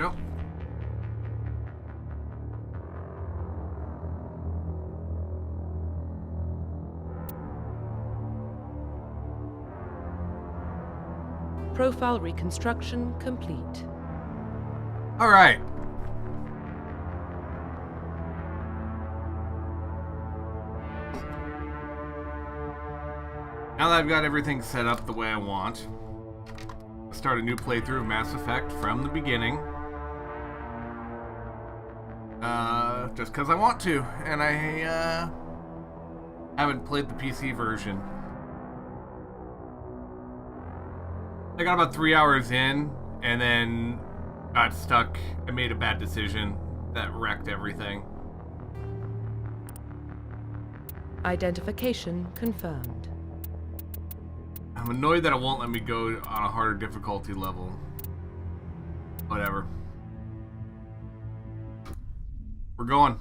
Go. Profile reconstruction complete. All right. Now that I've got everything set up the way I want, I'll start a new playthrough of Mass Effect from the beginning. Just because I want to, and I haven't played the PC version. I got about 3 hours in, and then got stuck. I made a bad decision that wrecked everything. Identification confirmed. I'm annoyed that it won't let me go on a harder difficulty level. Whatever. We're going.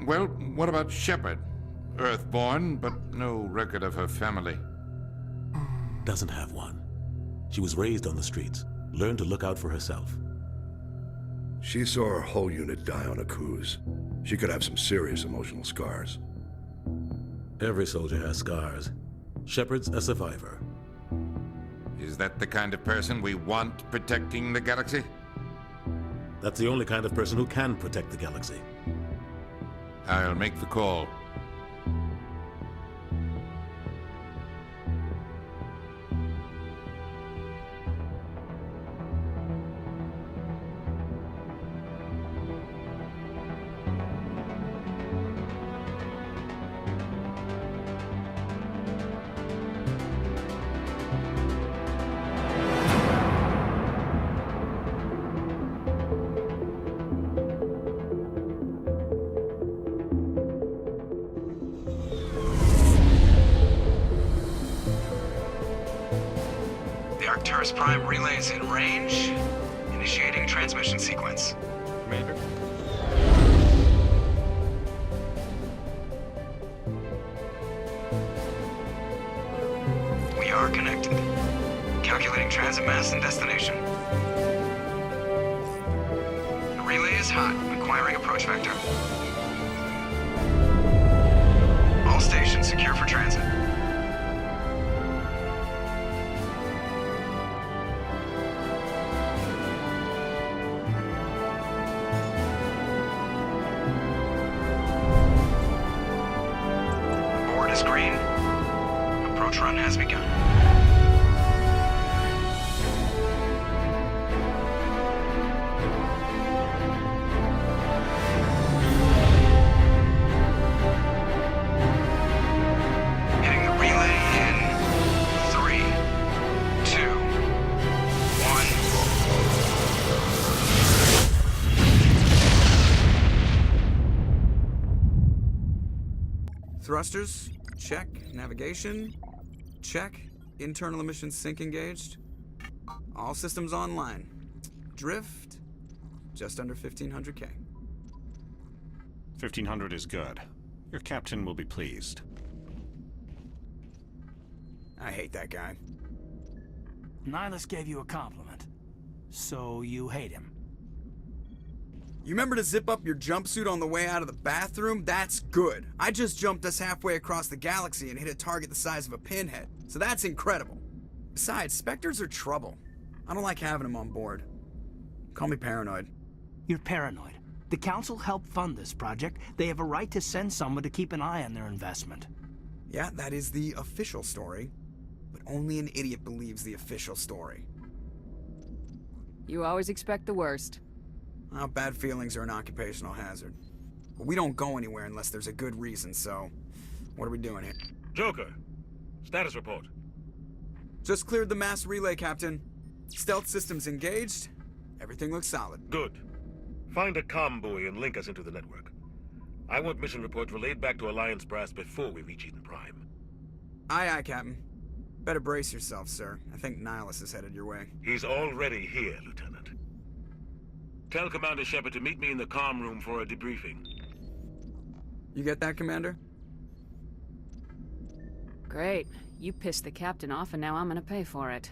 Well, what about Shepard? Earthborn, but no record of her family. Doesn't have one. She was raised on the streets, learned to look out for herself. She saw her whole unit die on a cruise. She could have some serious emotional scars. Every soldier has scars. Shepard's a survivor. Is that the kind of person we want protecting the galaxy? That's the only kind of person who can protect the galaxy. I'll make the call. Prime relays in range. Initiating transmission sequence. Commander. We are connected. Calculating transit mass and destination. The relay is hot. Acquiring approach vector. All stations secure for transit. Green. Approach run has begun. Hitting the relay in 3, 2, 1. Thrusters. Check. Navigation. Check. Internal emission sync engaged. All systems online. Drift. Just under 1500K. 1500 is good. Your captain will be pleased. I hate that guy. Nihilus gave you a compliment. So you hate him. You remember to zip up your jumpsuit on the way out of the bathroom? That's good. I just jumped us halfway across the galaxy and hit a target the size of a pinhead. So that's incredible. Besides, Spectres are trouble. I don't like having them on board. Call me paranoid. You're paranoid. The Council helped fund this project. They have a right to send someone to keep an eye on their investment. Yeah, that is the official story. But only an idiot believes the official story. You always expect the worst. Well, bad feelings are an occupational hazard. But we don't go anywhere unless there's a good reason, so... What are we doing here? Joker, status report. Just cleared the mass relay, Captain. Stealth systems engaged. Everything looks solid. Good. Find a comm buoy and link us into the network. I want mission reports relayed back to Alliance Brass before we reach Eden Prime. Aye, aye, Captain. Better brace yourself, sir. I think Nihilus is headed your way. He's already here, Lieutenant. Tell Commander Shepard to meet me in the comm room for a debriefing. You get that, Commander? Great. You pissed the captain off, and now I'm gonna pay for it.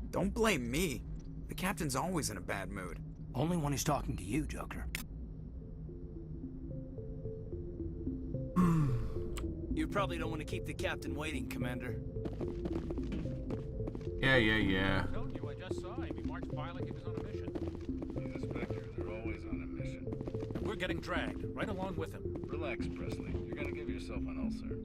Don't blame me. The captain's always in a bad mood. Only when he's talking to you, Joker. You probably don't want to keep the captain waiting, Commander. Yeah. I told you, I just saw him. He marched by like he was on a mission. These inspectors are always on a mission. And we're getting dragged, right along with him. Relax, Presley. You're gonna give yourself an ulcer.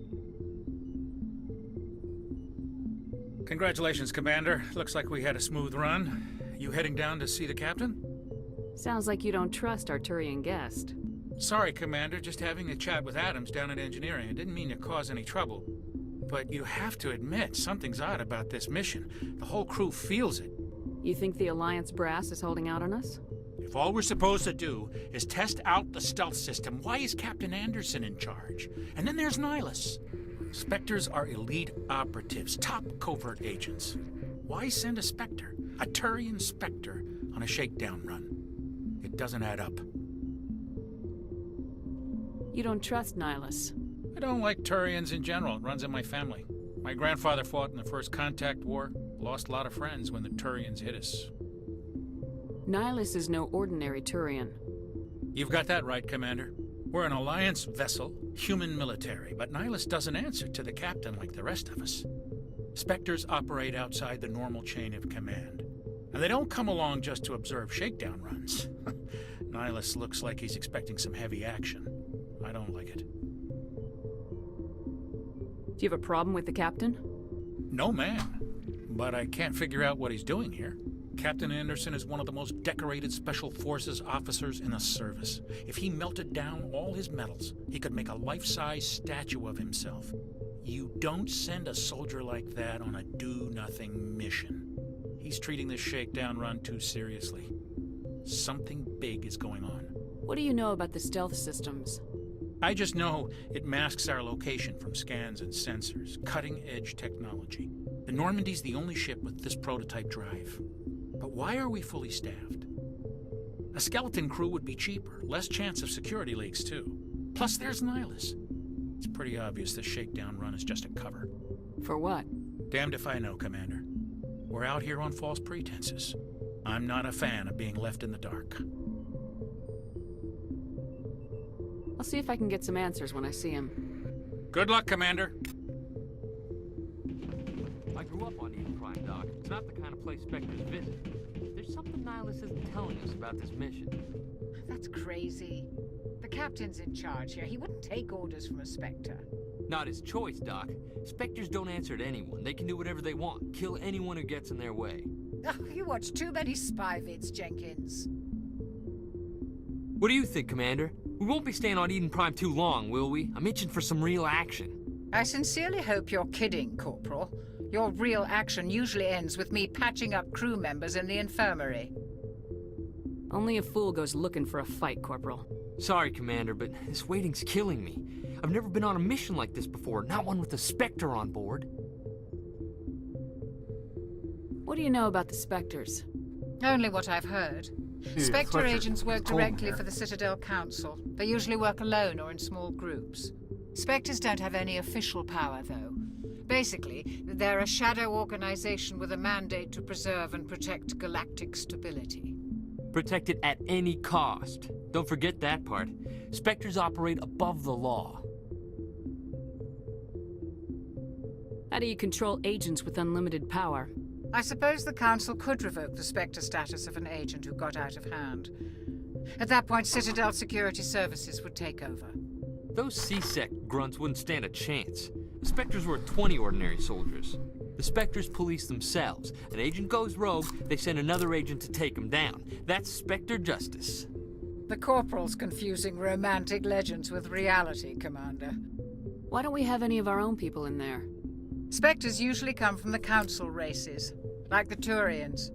Congratulations, Commander. Looks like we had a smooth run. You heading down to see the captain? Sounds like you don't trust our Turian guest. Sorry, Commander. Just having a chat with Adams down at engineering. I didn't mean to cause any trouble. But you have to admit, something's odd about this mission. The whole crew feels it. You think the Alliance brass is holding out on us? If all we're supposed to do is test out the stealth system, why is Captain Anderson in charge? And then there's Nihilus. Spectres are elite operatives, top covert agents. Why send a Spectre, a Turian Spectre, on a shakedown run? It doesn't add up. You don't trust Nihilus? I don't like Turians in general. It runs in my family. My grandfather fought in the First Contact War. Lost a lot of friends when the Turians hit us. Nihilus is no ordinary Turian. You've got that right, Commander. We're an Alliance vessel, human military, but Nihilus doesn't answer to the captain like the rest of us. Spectres operate outside the normal chain of command. And they don't come along just to observe shakedown runs. Nihilus looks like he's expecting some heavy action. I don't like it. Do you have a problem with the captain? No, man. But I can't figure out what he's doing here. Captain Anderson is one of the most decorated Special Forces officers in the service. If he melted down all his medals, he could make a life-size statue of himself. You don't send a soldier like that on a do-nothing mission. He's treating this shakedown run too seriously. Something big is going on. What do you know about the stealth systems? I just know it masks our location from scans and sensors. Cutting-edge technology. The Normandy's the only ship with this prototype drive. But why are we fully staffed? A skeleton crew would be cheaper, less chance of security leaks, too. Plus, there's Nihilus. It's pretty obvious this shakedown run is just a cover. For what? Damned if I know, Commander. We're out here on false pretenses. I'm not a fan of being left in the dark. I'll see if I can get some answers when I see him. Good luck, Commander. I grew up on Eden Prime, Doc. It's not the kind of place Spectres visit. There's something Nihilus isn't telling us about this mission. That's crazy. The captain's in charge here. He wouldn't take orders from a Spectre. Not his choice, Doc. Spectres don't answer to anyone. They can do whatever they want. Kill anyone who gets in their way. Oh, you watch too many spy vids, Jenkins. What do you think, Commander? We won't be staying on Eden Prime too long, will we? I'm itching for some real action. I sincerely hope you're kidding, Corporal. Your real action usually ends with me patching up crew members in the infirmary. Only a fool goes looking for a fight, Corporal. Sorry, Commander, but this waiting's killing me. I've never been on a mission like this before, not one with a Spectre on board. What do you know about the Spectres? Only what I've heard. Spectre agents work directly for the Citadel Council. They usually work alone or in small groups. Spectres don't have any official power, though. Basically, they're a shadow organization with a mandate to preserve and protect galactic stability. Protect it at any cost. Don't forget that part. Spectres operate above the law. How do you control agents with unlimited power? I suppose the Council could revoke the Spectre status of an agent who got out of hand. At that point, Citadel Security Services would take over. Those C-Sec grunts wouldn't stand a chance. The Spectres were 20 ordinary soldiers. The Spectres police themselves. An agent goes rogue, they send another agent to take him down. That's Spectre justice. The Corporal's confusing romantic legends with reality, Commander. Why don't we have any of our own people in there? Spectres usually come from the Council races, like the Turians.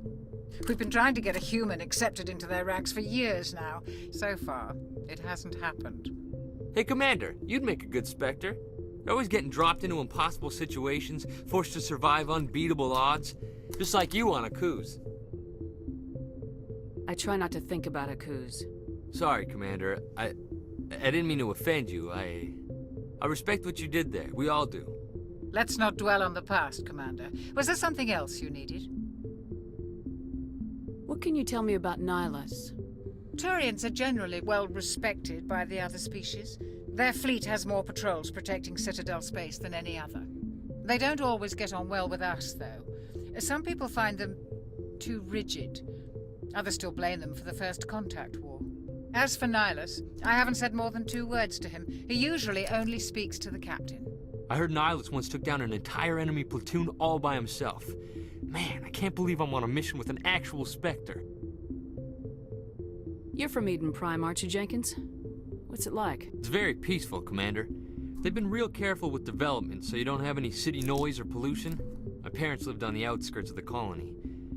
We've been trying to get a human accepted into their ranks for years now. So far, it hasn't happened. Hey, Commander, you'd make a good Spectre. You're always getting dropped into impossible situations, forced to survive unbeatable odds. Just like you on Akuz. I try not to think about Akuz. Sorry, Commander. I didn't mean to offend you. I respect what you did there. We all do. Let's not dwell on the past, Commander. Was there something else you needed? What can you tell me about Nihilus? Turians are generally well respected by the other species. Their fleet has more patrols protecting Citadel space than any other. They don't always get on well with us, though. Some people find them too rigid. Others still blame them for the First Contact War. As for Nihilus, I haven't said more than 2 words to him. He usually only speaks to the captain. I heard Nihilus once took down an entire enemy platoon all by himself. Man, I can't believe I'm on a mission with an actual Spectre. You're from Eden Prime, aren't you, Jenkins? What's it like? It's very peaceful, Commander. They've been real careful with development, so you don't have any city noise or pollution. My parents lived on the outskirts of the colony.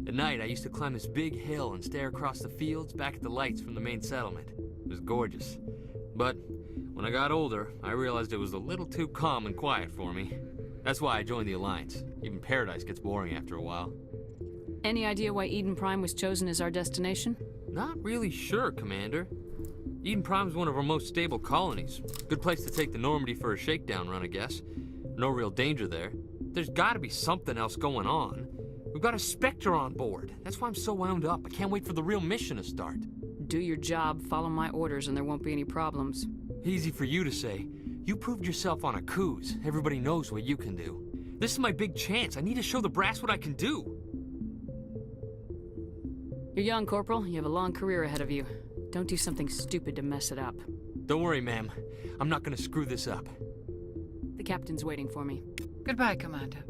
At night, I used to climb this big hill and stare across the fields back at the lights from the main settlement. It was gorgeous. But when I got older, I realized it was a little too calm and quiet for me. That's why I joined the Alliance. Even Paradise gets boring after a while. Any idea why Eden Prime was chosen as our destination? Not really sure, Commander. Eden Prime's one of our most stable colonies. Good place to take the Normandy for a shakedown run, I guess. No real danger there. There's gotta be something else going on. We've got a Spectre on board. That's why I'm so wound up. I can't wait for the real mission to start. Do your job, follow my orders, and there won't be any problems. Easy for you to say. You proved yourself on a cruise. Everybody knows what you can do. This is my big chance. I need to show the brass what I can do. You're young, Corporal. You have a long career ahead of you. Don't do something stupid to mess it up. Don't worry, ma'am. I'm not gonna screw this up. The captain's waiting for me. Goodbye, Commander.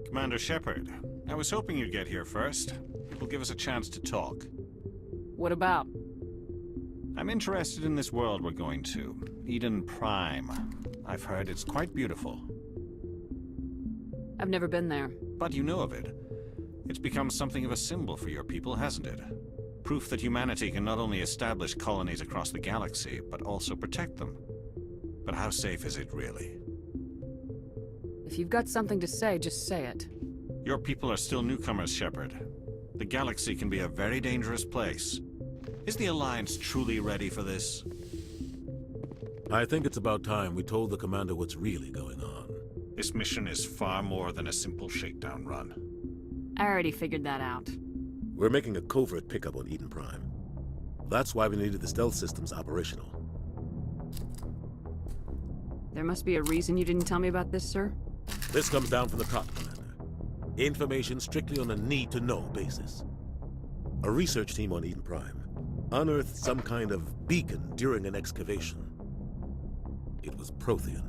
Commander Shepard, I was hoping you'd get here first. It will give us a chance to talk. What about? I'm interested in this world we're going to. Eden Prime. I've heard it's quite beautiful. I've never been there. But you know of it. It's become something of a symbol for your people, hasn't it? Proof that humanity can not only establish colonies across the galaxy, but also protect them. But how safe is it really? If you've got something to say, just say it. Your people are still newcomers, Shepard. The galaxy can be a very dangerous place. Is the Alliance truly ready for this? I think it's about time we told the Commander what's really going on. This mission is far more than a simple shakedown run. I already figured that out. We're making a covert pickup on Eden Prime. That's why we needed the stealth systems operational. There must be a reason you didn't tell me about this, sir? This comes down from the top, Commander. Information strictly on a need-to-know basis. A research team on Eden Prime unearthed some kind of beacon during an excavation. It was Prothean.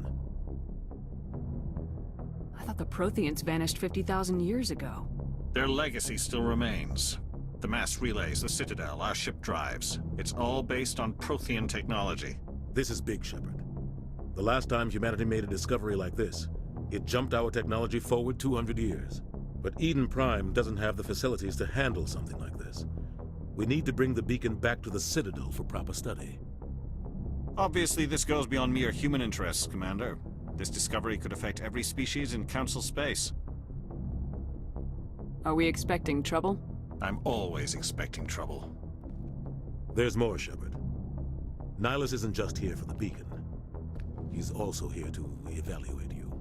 I thought the Protheans vanished 50,000 years ago. Their legacy still remains. The mass relays, the Citadel, our ship drives. It's all based on Prothean technology. This is big, Shepard. The last time humanity made a discovery like this, it jumped our technology forward 200 years. But Eden Prime doesn't have the facilities to handle something like this. We need to bring the beacon back to the Citadel for proper study. Obviously, this goes beyond mere human interests, Commander. This discovery could affect every species in Council space. Are we expecting trouble? I'm always expecting trouble. There's more, Shepard. Nihilus isn't just here for the beacon. He's also here to evaluate you.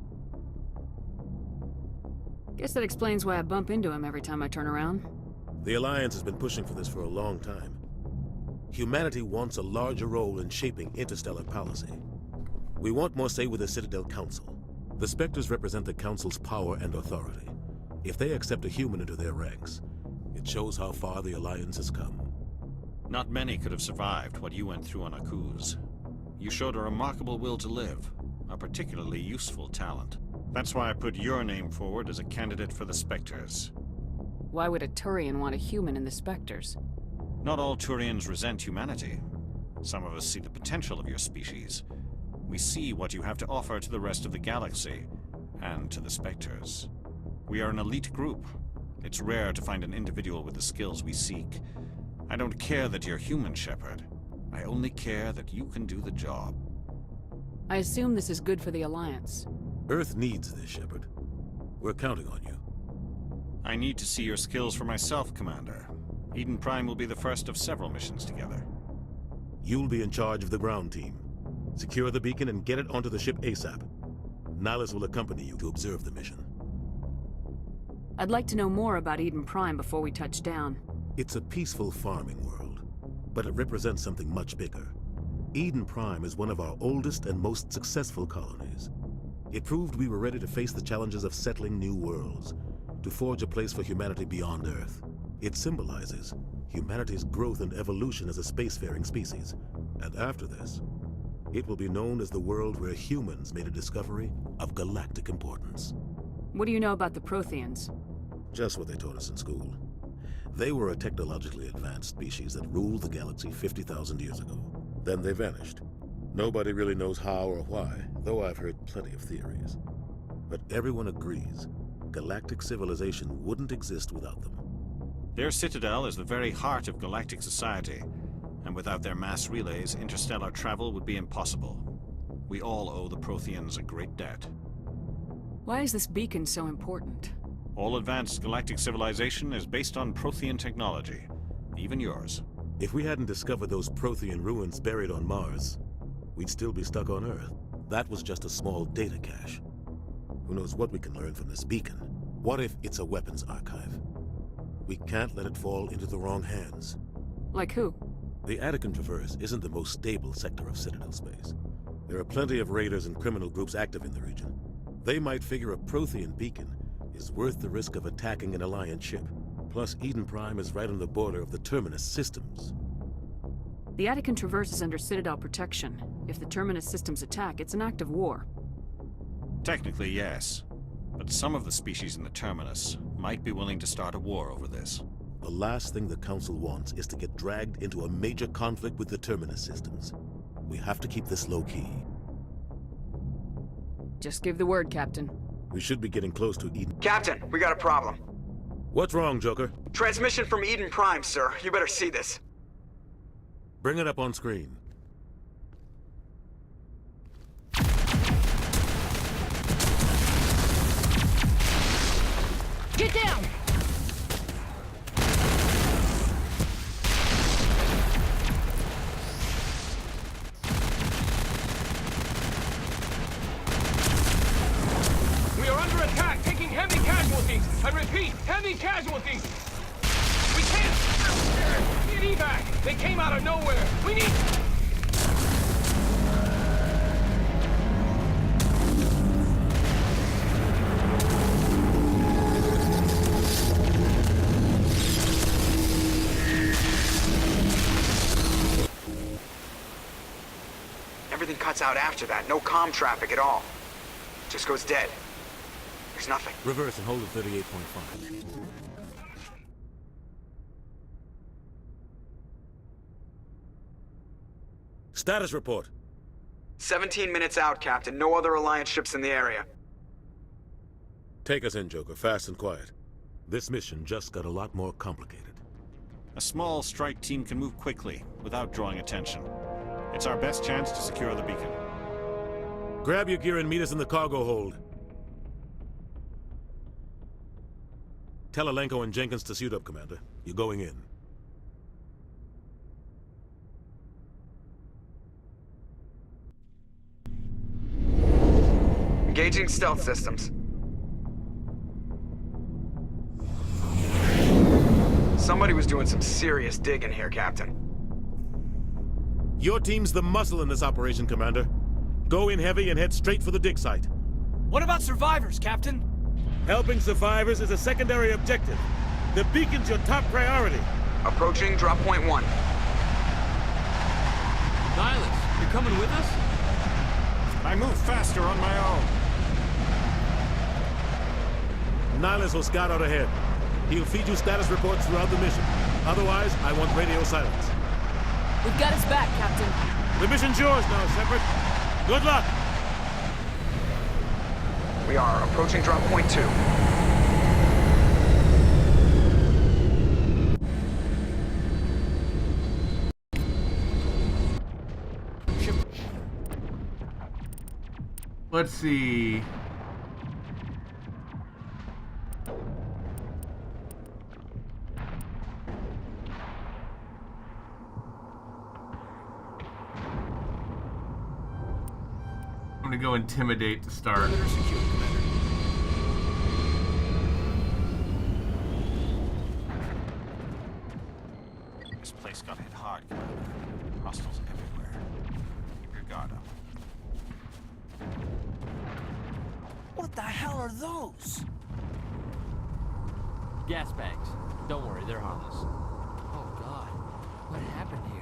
Guess that explains why I bump into him every time I turn around. The Alliance has been pushing for this for a long time. Humanity wants a larger role in shaping interstellar policy. We want more say with the Citadel Council. The Spectres represent the Council's power and authority. If they accept a human into their ranks, it shows how far the Alliance has come. Not many could have survived what you went through on Akuz. You showed a remarkable will to live, a particularly useful talent. That's why I put your name forward as a candidate for the Spectres. Why would a Turian want a human in the Spectres? Not all Turians resent humanity. Some of us see the potential of your species. We see what you have to offer to the rest of the galaxy, and to the Spectres. We are an elite group. It's rare to find an individual with the skills we seek. I don't care that you're human, Shepard. I only care that you can do the job. I assume this is good for the Alliance. Earth needs this, Shepard. We're counting on you. I need to see your skills for myself, Commander. Eden Prime will be the first of several missions together. You'll be in charge of the ground team. Secure the beacon and get it onto the ship ASAP. Nihilus will accompany you to observe the mission. I'd like to know more about Eden Prime before we touch down. It's a peaceful farming world, but it represents something much bigger. Eden Prime is one of our oldest and most successful colonies. It proved we were ready to face the challenges of settling new worlds, to forge a place for humanity beyond Earth. It symbolizes humanity's growth and evolution as a spacefaring species. And after this, it will be known as the world where humans made a discovery of galactic importance. What do you know about the Protheans? Just what they taught us in school. They were a technologically advanced species that ruled the galaxy 50,000 years ago. Then they vanished. Nobody really knows how or why, though I've heard plenty of theories. But everyone agrees galactic civilization wouldn't exist without them. Their citadel is the very heart of galactic society, and without their mass relays, interstellar travel would be impossible. We all owe the Protheans a great debt. Why is this beacon so important? All advanced galactic civilization is based on Prothean technology, even yours. If we hadn't discovered those Prothean ruins buried on Mars, we'd still be stuck on Earth. That was just a small data cache. Who knows what we can learn from this beacon? What if it's a weapons archive? We can't let it fall into the wrong hands. Like who? The Attican Traverse isn't the most stable sector of Citadel space. There are plenty of raiders and criminal groups active in the region. They might figure a Prothean beacon is worth the risk of attacking an Alliance ship. Plus, Eden Prime is right on the border of the Terminus systems. The Attican Traverse is under Citadel protection. If the Terminus systems attack, it's an act of war. Technically, yes. But some of the species in the Terminus might be willing to start a war over this. The last thing the Council wants is to get dragged into a major conflict with the Terminus systems. We have to keep this low-key. Just give the word, Captain. We should be getting close to Eden. Captain, we got a problem. What's wrong, Joker? Transmission from Eden Prime, sir. You better see this. Bring it up on screen. Get down! We are under attack, taking heavy casualties. I repeat, heavy casualties. We can't need evac. They came out of nowhere. We need. Everything cuts out after that. No comm traffic at all. Just goes dead. There's nothing. Reverse and hold at 38.5. Status report. 17 minutes out, Captain. No other Alliance ships in the area. Take us in, Joker, fast and quiet. This mission just got a lot more complicated. A small strike team can move quickly, without drawing attention. It's our best chance to secure the beacon. Grab your gear and meet us in the cargo hold. Tell Alenko and Jenkins to suit up, Commander. You're going in. Engaging stealth systems. Somebody was doing some serious digging here, Captain. Your team's the muscle in this operation, Commander. Go in heavy and head straight for the dig site. What about survivors, Captain? Helping survivors is a secondary objective. The beacon's your top priority. Approaching drop point 1. Nihilus, you're coming with us? I move faster on my own. Nihilus will scout out ahead. He'll feed you status reports throughout the mission. Otherwise, I want radio silence. We've got his back, Captain. The mission's yours now, Shepard. Good luck! We are approaching drop point 2. Let's see. go intimidate to start. Perimeter secure, Commander. This place got hit hard, Commander. Hostiles everywhere. Keep your guard up. What the hell are those? Gas bags. Don't worry, they're harmless. Oh God, what happened here?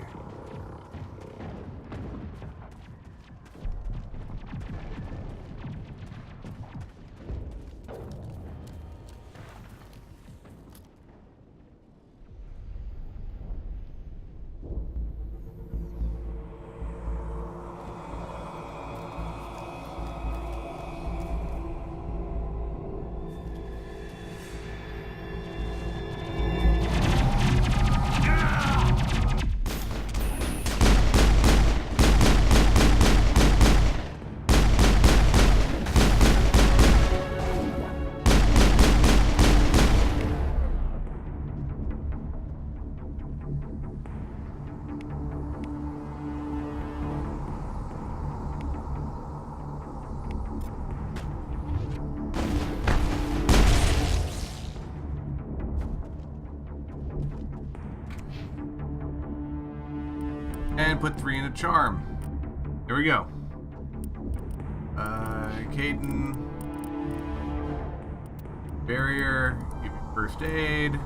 And put 3 in a charm. Here we go. Caden. Barrier. Give you first aid.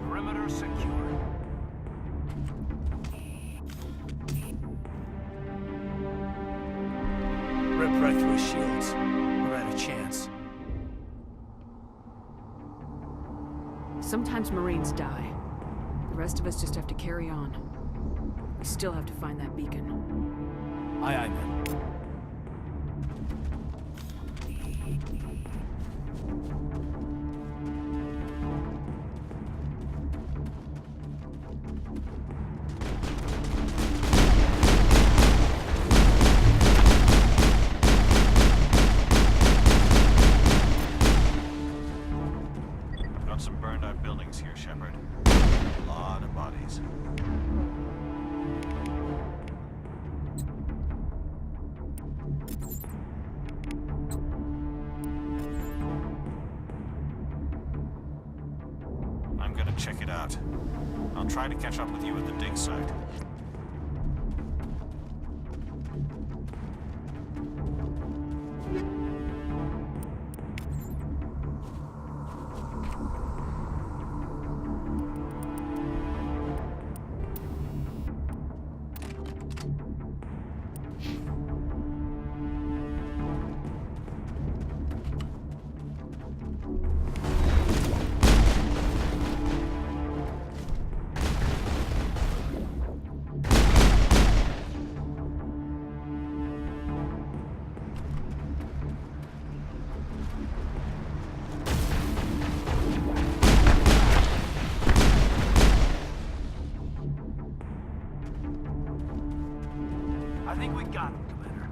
Perimeter secure. Rip right through his shields. We're at a chance. Sometimes Marines die. The rest of us just have to carry on. We still have to find that beacon. Aye, aye, man. Got some burned out buildings here, Shepard. A lot of bodies. I'm gonna check it out. I'll try to catch up with you at the dig site. I think we got him, Commander.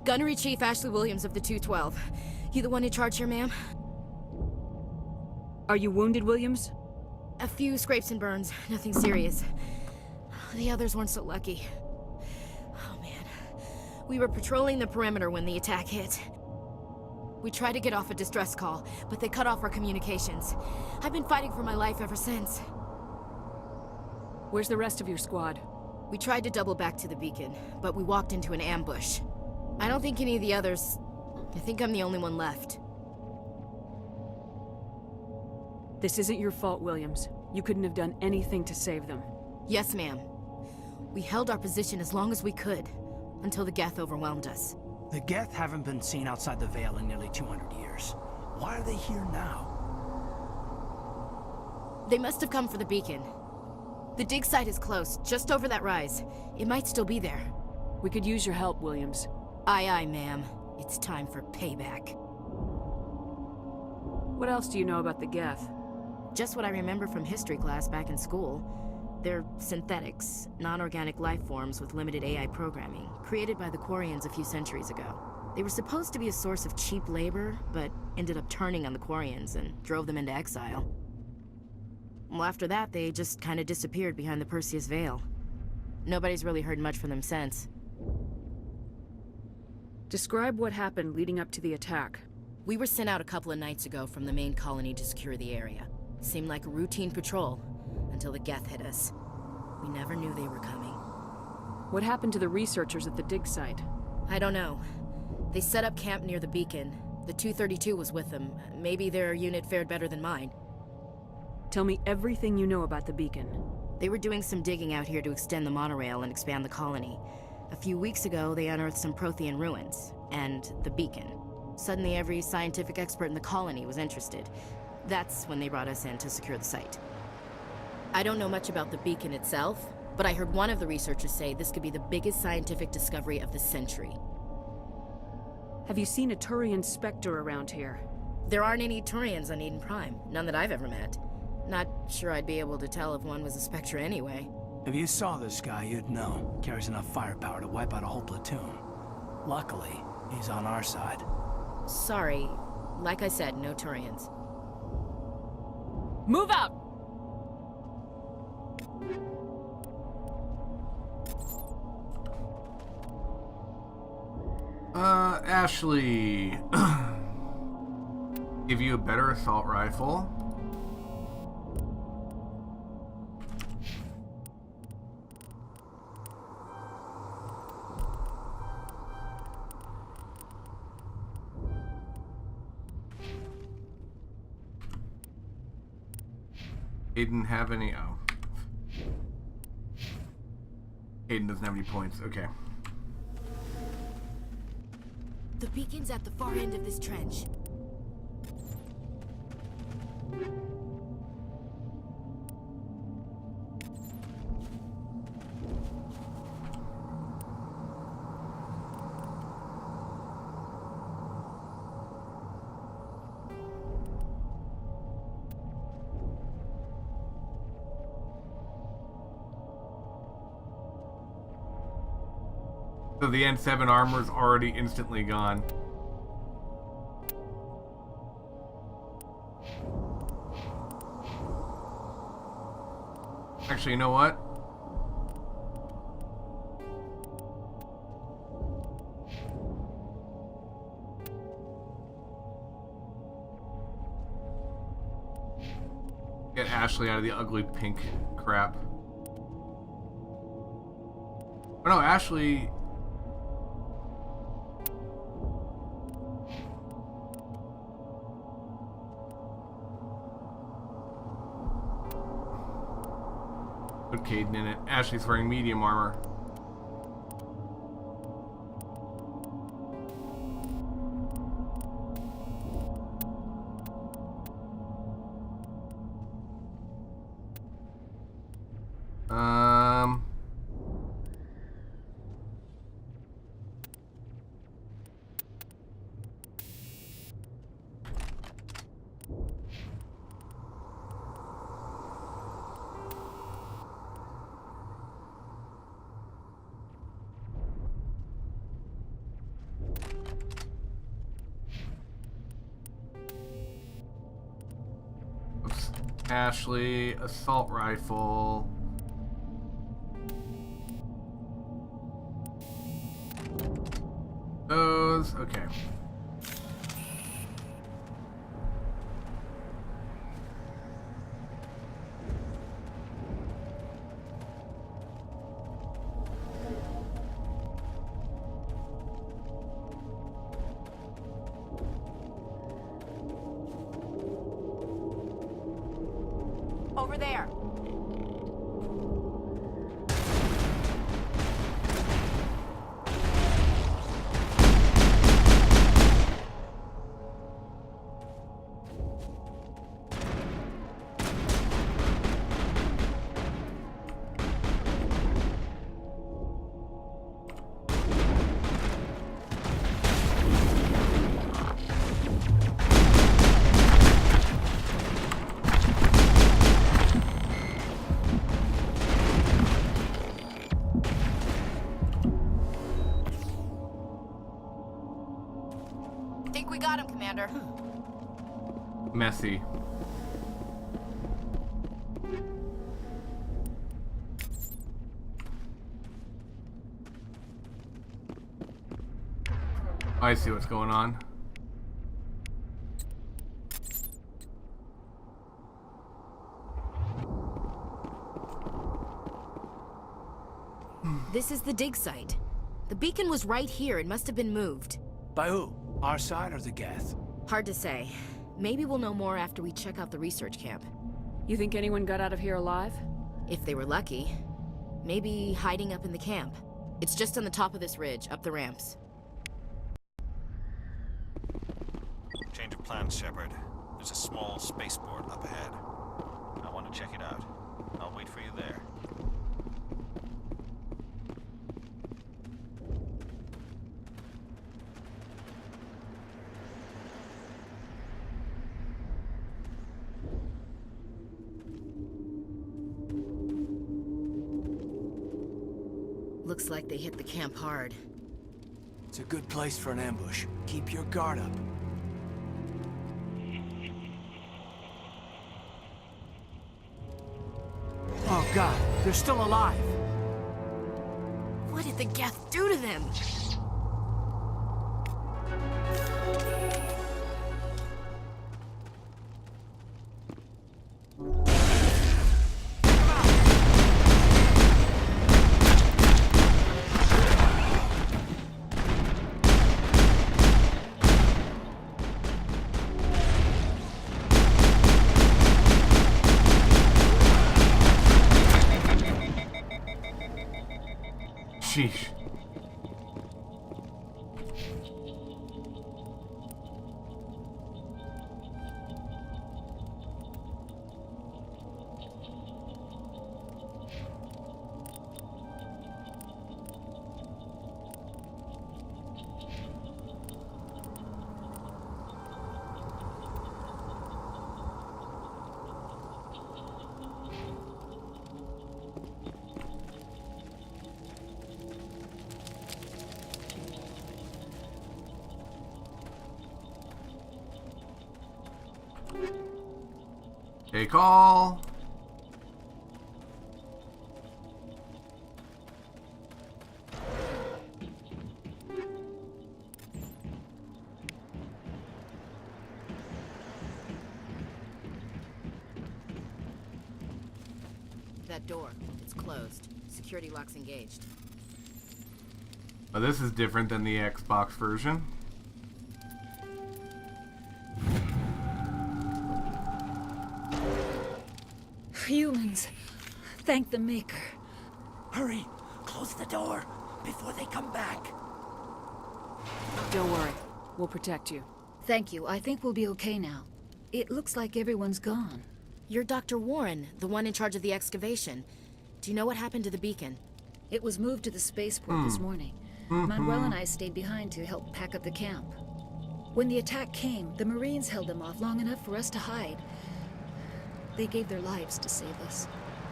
Gunnery Chief Ashley Williams of the 212. You the one in charge here, ma'am? Are you wounded, Williams? A few scrapes and burns, nothing serious. The others weren't so lucky. Oh man. We were patrolling the perimeter when the attack hit. We tried to get off a distress call, but they cut off our communications. I've been fighting for my life ever since. Where's the rest of your squad? We tried to double back to the beacon, but we walked into an ambush. I don't think any of the others... I think I'm the only one left. This isn't your fault, Williams. You couldn't have done anything to save them. Yes, ma'am. We held our position as long as we could, until the Geth overwhelmed us. The Geth haven't been seen outside the Veil in nearly 200 years. Why are they here now? They must have come for the beacon. The dig site is close, just over that rise. It might still be there. We could use your help, Williams. Aye, aye, ma'am. It's time for payback. What else do you know about the Geth? Just what I remember from history class back in school. They're synthetics, non-organic life forms with limited AI programming, created by the Quarians a few centuries ago. They were supposed to be a source of cheap labor, but ended up turning on the Quarians and drove them into exile. Well, after that, they just kind of disappeared behind the Perseus Veil. Nobody's really heard much from them since. Describe what happened leading up to the attack. We were sent out a couple of nights ago from the main colony to secure the area. Seemed like a routine patrol, until the Geth hit us. We never knew they were coming. What happened to the researchers at the dig site? I don't know. They set up camp near the beacon. The 232 was with them. Maybe their unit fared better than mine. Tell me everything you know about the beacon. They were doing some digging out here to extend the monorail and expand the colony. A few weeks ago, they unearthed some Prothean ruins, and the beacon. Suddenly, every scientific expert in the colony was interested. That's when they brought us in to secure the site. I don't know much about the beacon itself, but I heard one of the researchers say this could be the biggest scientific discovery of the century. Have you seen a Turian Spectre around here? There aren't any Turians on Eden Prime, none that I've ever met. Not sure I'd be able to tell if one was a Spectre anyway. If you saw this guy, you'd know. Carries enough firepower to wipe out a whole platoon. Luckily, he's on our side. Sorry. Like I said, no Turians. Move out! Ashley. Give you a better assault rifle. He didn't have any. Oh. Aiden doesn't have any points. Okay. The beacon's at the far end of this trench. So the N7 armor's already instantly gone. Actually, you know what? Get Ashley out of the ugly pink crap. Oh no, Ashley... Put Caden in it. Ashley's wearing medium armor. Ashley, assault rifle. Those, okay. over there. Think we got him, Commander. Messy. I see what's going on. This is the dig site. The beacon was right here. It must have been moved. By who? Our side or the Geth? Hard to say. Maybe we'll know more after we check out the research camp. You think anyone got out of here alive? If they were lucky. Maybe hiding up in the camp. It's just on the top of this ridge, up the ramps. Change of plans, Shepard. There's a small spaceport up ahead. I want to check it out. I'll wait for you there. Looks like they hit the camp hard. It's a good place for an ambush. Keep your guard up. Oh God, they're still alive. What did the Geth do to them? Sheesh. Take all. That door, it's closed. Security lock's engaged. Oh, this is different than the Xbox version. Humans. Thank the Maker. Hurry! Close the door before they come back. Don't worry. We'll protect you. Thank you. I think we'll be okay now. It looks like everyone's gone. You're Dr. Warren, the one in charge of the excavation. Do you know what happened to the beacon? It was moved to the spaceport this morning. Manuel and I stayed behind to help pack up the camp. When the attack came, the Marines held them off long enough for us to hide. They gave their lives to save us.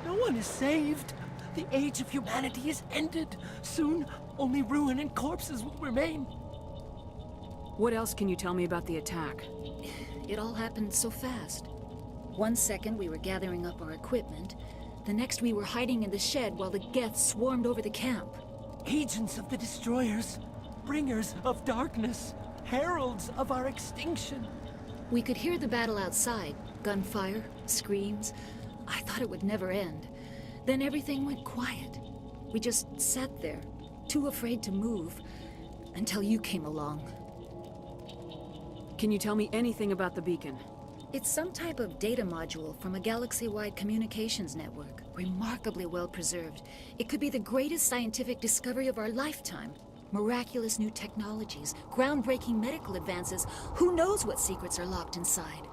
No one is saved. The age of humanity is ended. Soon, only ruin and corpses will remain. What else can you tell me about the attack? It all happened so fast. 1 second we were gathering up our equipment. The next we were hiding in the shed while the Geth swarmed over the camp. Agents of the Destroyers, bringers of darkness, heralds of our extinction. We could hear the battle outside. Gunfire, screams. I thought it would never end. Then everything went quiet. We just sat there, too afraid to move, until you came along. Can you tell me anything about the beacon? It's some type of data module from a galaxy-wide communications network. Remarkably well preserved. It could be the greatest scientific discovery of our lifetime. Miraculous new technologies, groundbreaking medical advances. Who knows what secrets are locked inside?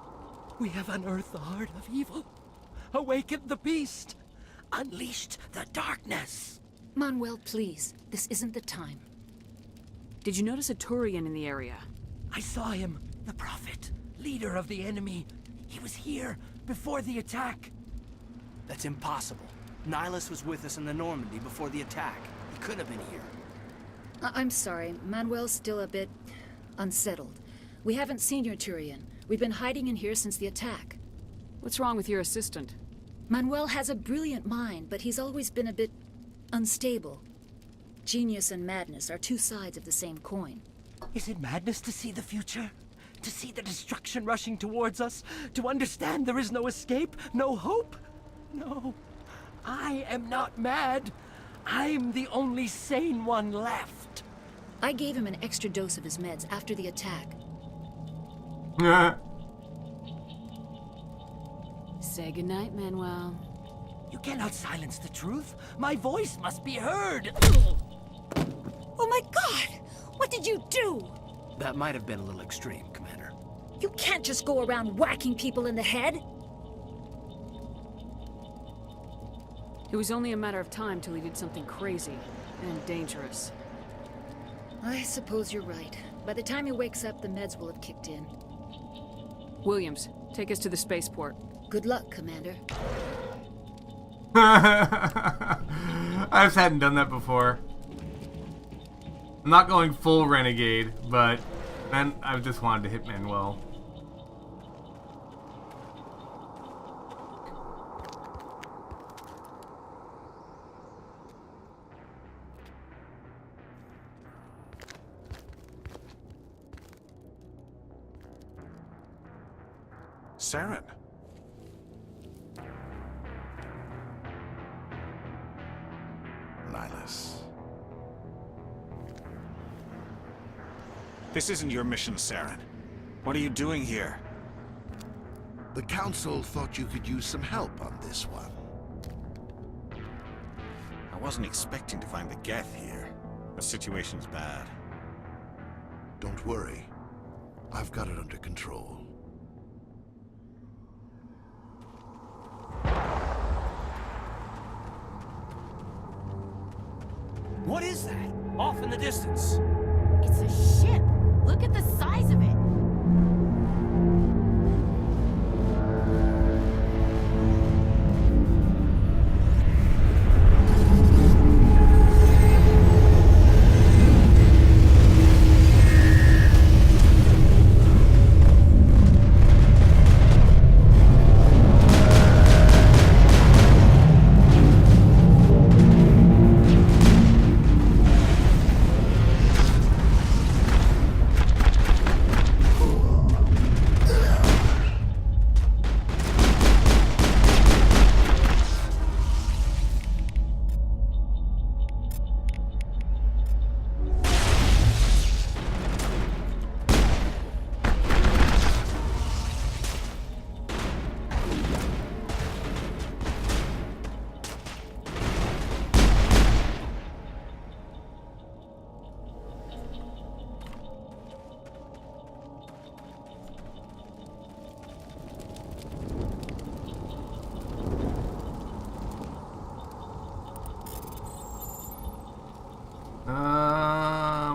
We have unearthed the heart of evil, awakened the beast, unleashed the darkness. Manuel, please. This isn't the time. Did you notice a Turian in the area? I saw him, the Prophet, leader of the enemy. He was here before the attack. That's impossible. Nihilus was with us in the Normandy before the attack. He couldn't have been here. I'm sorry. Manuel's still a bit unsettled. We haven't seen your Turian. We've been hiding in here since the attack. What's wrong with your assistant? Manuel has a brilliant mind, but he's always been a bit unstable. Genius and madness are two sides of the same coin. Is it madness to see the future? To see the destruction rushing towards us? To understand there is no escape? No hope? No. I am not mad. I'm the only sane one left. I gave him an extra dose of his meds after the attack. Say goodnight, Manuel. You cannot silence the truth. My voice must be heard. Oh my god! What did you do? That might have been a little extreme, Commander. You can't just go around whacking people in the head. It was only a matter of time till he did something crazy and dangerous. I suppose you're right. By the time he wakes up, the meds will have kicked in. Williams, take us to the spaceport. Good luck, Commander. I just hadn't done that before. I'm not going full renegade, but then I just wanted to hit Manuel. Saren. Nihilus. This isn't your mission, Saren. What are you doing here? The Council thought you could use some help on this one. I wasn't expecting to find the Geth here. The situation's bad. Don't worry. I've got it under control. What is that? Off in the distance. It's a ship. Look at the size of it.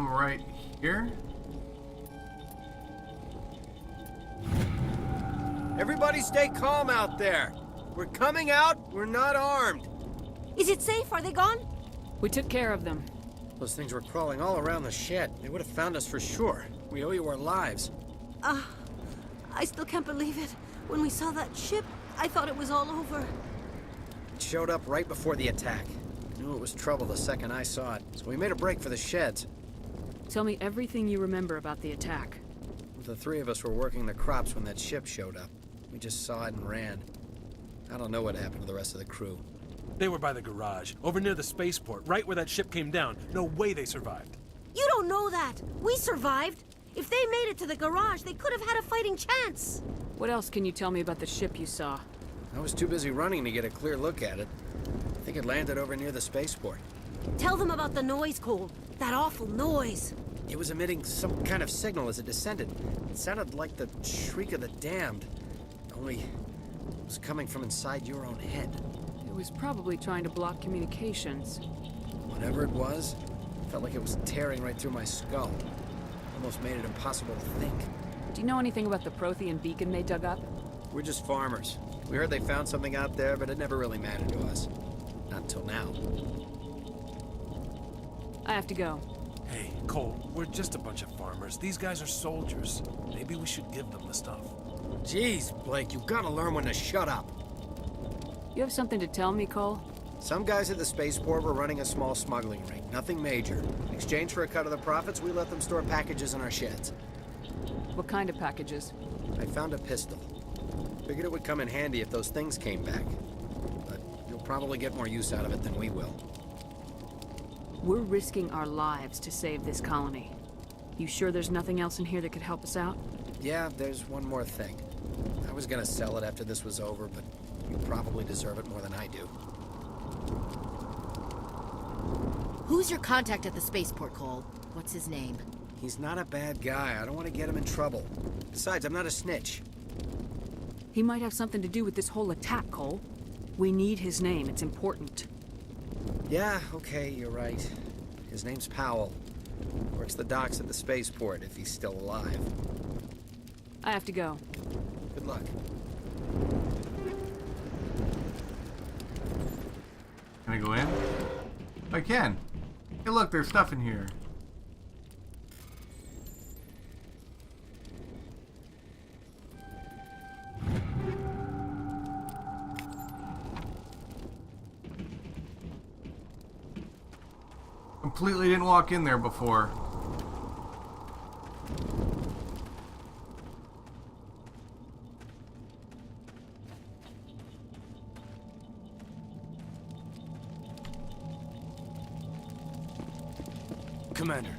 Right here. Everybody stay calm out there. We're coming out, we're not armed. Is it safe? Are they gone? We took care of them. Those things were crawling all around the shed. They would have found us for sure. We owe you our lives. I still can't believe it. When we saw that ship, I thought it was all over. It showed up right before the attack. I knew it was trouble the second I saw it, so we made a break for the sheds. Tell me everything you remember about the attack. The three of us were working the crops when that ship showed up. We just saw it and ran. I don't know what happened to the rest of the crew. They were by the garage, over near the spaceport, right where that ship came down. No way they survived. You don't know that. We survived. If they made it to the garage, they could have had a fighting chance. What else can you tell me about the ship you saw? I was too busy running to get a clear look at it. I think it landed over near the spaceport. Tell them about the noise, Cole. That awful noise. It was emitting some kind of signal as it descended. It sounded like the shriek of the damned. Only it was coming from inside your own head. It was probably trying to block communications. Whatever it was, it felt like it was tearing right through my skull. Almost made it impossible to think. Do you know anything about the Prothean beacon they dug up? We're just farmers. We heard they found something out there, but it never really mattered to us. Not until now. I have to go. Hey, Cole, we're just a bunch of farmers. These guys are soldiers. Maybe we should give them the stuff. Jeez, Blake, you gotta learn when to shut up. You have something to tell me, Cole? Some guys at the spaceport were running a small smuggling ring. Nothing major. In exchange for a cut of the profits, we let them store packages in our sheds. What kind of packages? I found a pistol. Figured it would come in handy if those things came back. But you'll probably get more use out of it than we will. We're risking our lives to save this colony. You sure there's nothing else in here that could help us out? Yeah, there's one more thing. I was gonna sell it after this was over, but you probably deserve it more than I do. Who's your contact at the spaceport, Cole? What's his name? He's not a bad guy. I don't want to get him in trouble. Besides, I'm not a snitch. He might have something to do with this whole attack, Cole. We need his name. It's important. Yeah, okay, you're right. His name's Powell. Works the docks at the spaceport, if he's still alive. I have to go. Good luck. Can I go in? I can. Hey, look, there's stuff in here. Completely didn't walk in there before. Commander,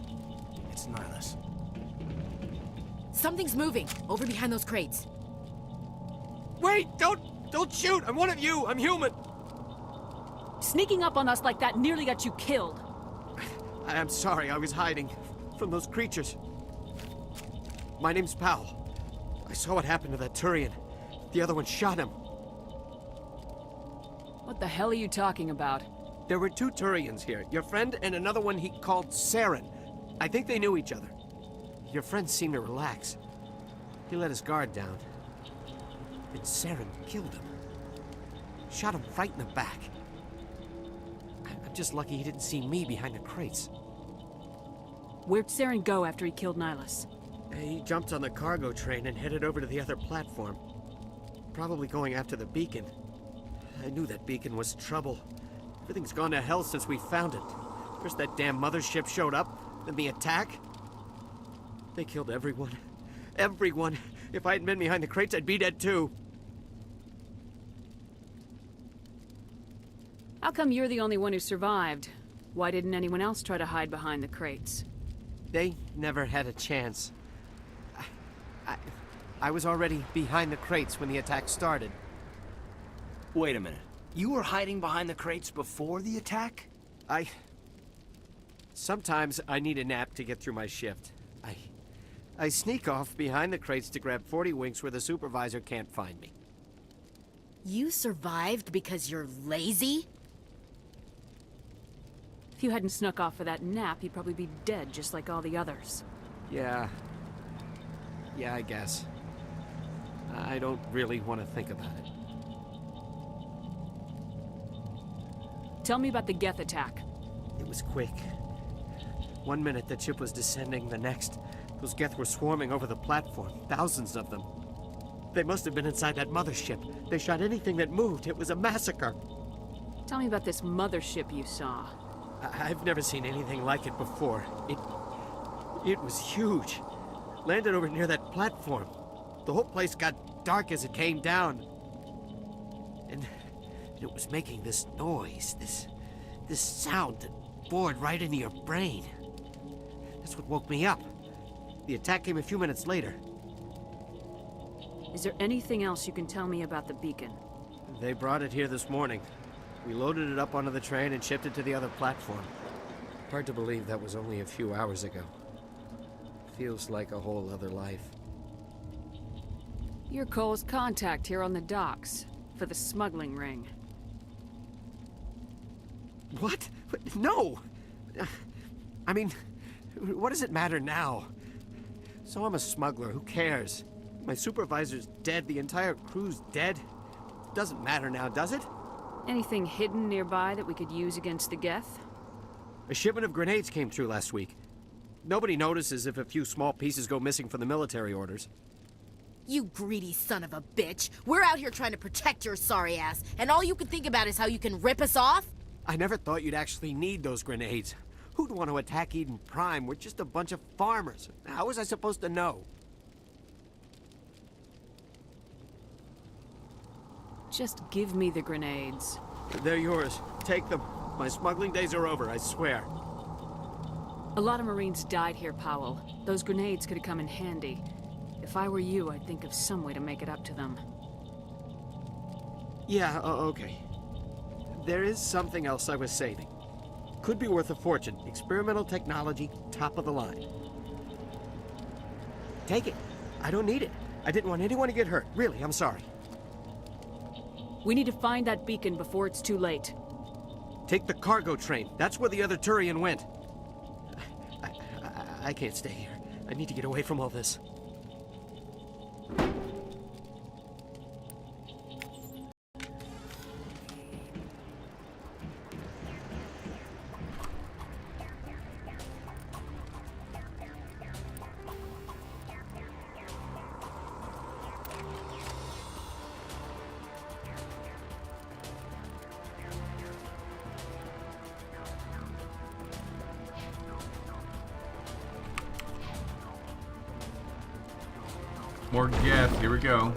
it's Nihilus. Something's moving over behind those crates. Wait! Don't shoot! I'm one of you! I'm human! Sneaking up on us like that nearly got you killed. I'm sorry, I was hiding from those creatures. My name's Powell. I saw what happened to that Turian. The other one shot him. What the hell are you talking about? There were two Turians here. Your friend and another one he called Saren. I think they knew each other. Your friend seemed to relax. He let his guard down. And Saren killed him. Shot him right in the back. I'm just lucky he didn't see me behind the crates. Where'd Saren go after he killed Nihilus? He jumped on the cargo train and headed over to the other platform. Probably going after the beacon. I knew that beacon was trouble. Everything's gone to hell since we found it. First that damn mothership showed up, then the attack. They killed everyone. Everyone. If I hadn't been behind the crates, I'd be dead too. How come you're the only one who survived? Why didn't anyone else try to hide behind the crates? They never had a chance. I was already behind the crates when the attack started. Wait a minute. You were hiding behind the crates before the attack? Sometimes I need a nap to get through my shift. I sneak off behind the crates to grab 40 winks where the supervisor can't find me. You survived because you're lazy? If you hadn't snuck off for that nap, you'd probably be dead just like all the others. Yeah, I guess. I don't really want to think about it. Tell me about the Geth attack. It was quick. 1 minute the ship was descending, the next, those Geth were swarming over the platform, thousands of them. They must have been inside that mothership. They shot anything that moved. It was a massacre. Tell me about this mothership you saw. I've never seen anything like it before. It was huge. Landed over near that platform. The whole place got dark as it came down. And it was making this noise, this sound that bored right into your brain. That's what woke me up. The attack came a few minutes later. Is there anything else you can tell me about the beacon? They brought it here this morning. We loaded it up onto the train and shipped it to the other platform. Hard to believe that was only a few hours ago. Feels like a whole other life. You're Cole's contact here on the docks, for the smuggling ring. What? No! I mean, what does it matter now? So I'm a smuggler, who cares? My supervisor's dead, the entire crew's dead. Doesn't matter now, does it? Anything hidden nearby that we could use against the Geth? A shipment of grenades came through last week. Nobody notices if a few small pieces go missing from the military orders. You greedy son of a bitch. We're out here trying to protect your sorry ass, and all you can think about is how you can rip us off? I never thought you'd actually need those grenades. Who'd want to attack Eden Prime? We're just a bunch of farmers. How was I supposed to know? Just give me the grenades. They're yours. Take them. My smuggling days are over, I swear. A lot of Marines died here, Powell. Those grenades could have come in handy. If I were you, I'd think of some way to make it up to them. Yeah, okay. There is something else I was saving. Could be worth a fortune. Experimental technology, top of the line. Take it. I don't need it. I didn't want anyone to get hurt. Really, I'm sorry. We need to find that beacon before it's too late. Take the cargo train. That's where the other Turian went. I can't stay here. I need to get away from all this. More gas, here we go.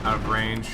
Out of range.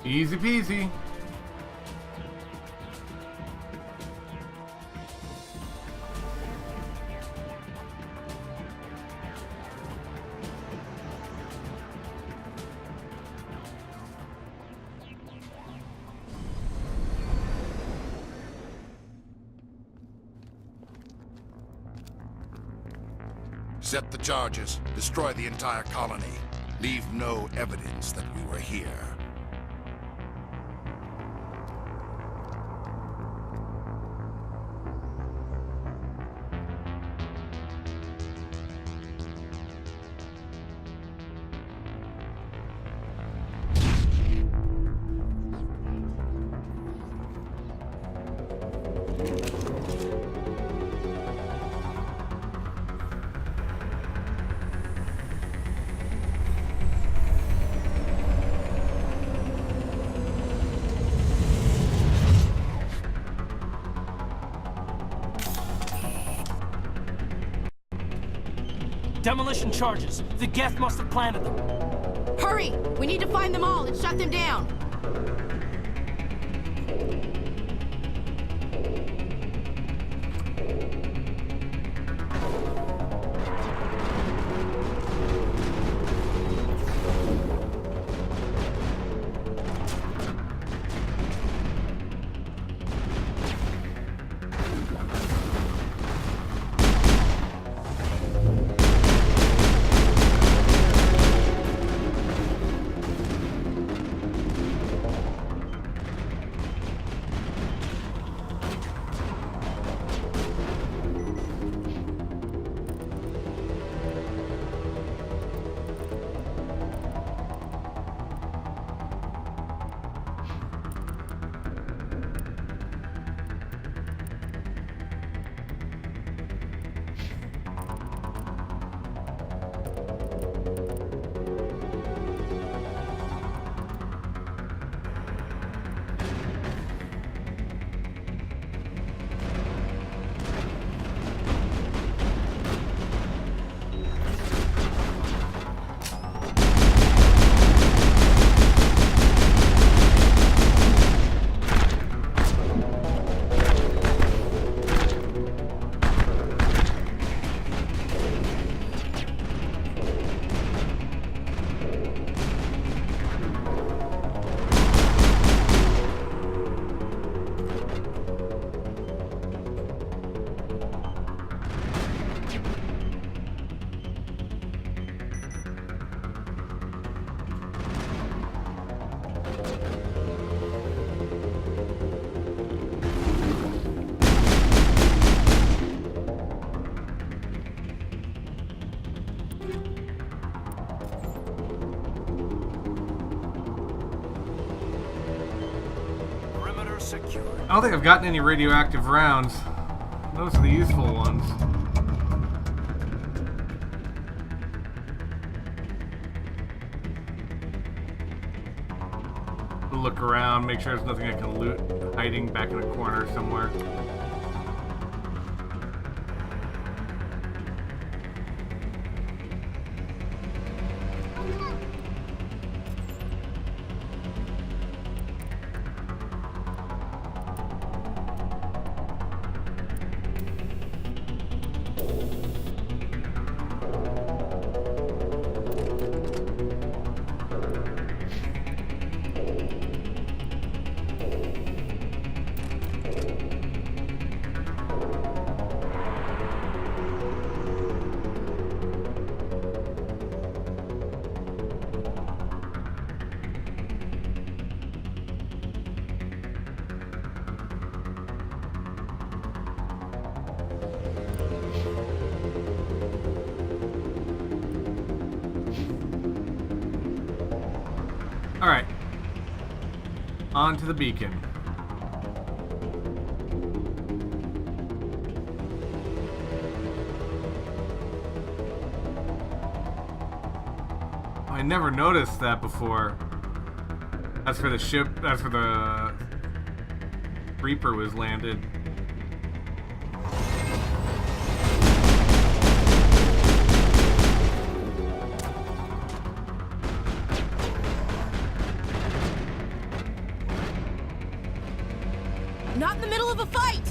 Easy peasy. Set the charges. Destroy the entire colony. Leave no evidence that we were here. Demolition charges. The Geth must have planted them. Hurry! We need to find them all and shut them down. I don't think I've gotten any radioactive rounds. Those are the useful ones. Look around, make sure there's nothing I can loot hiding back in a corner somewhere. Alright. On to the beacon. I never noticed that before. That's where the ship, that's where the Reaper was landed. Not in the middle of a fight!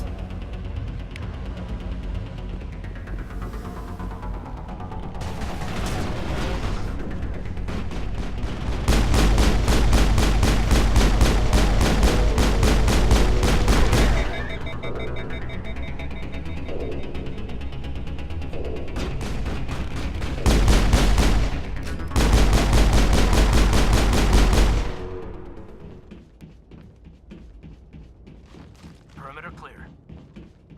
Perimeter clear.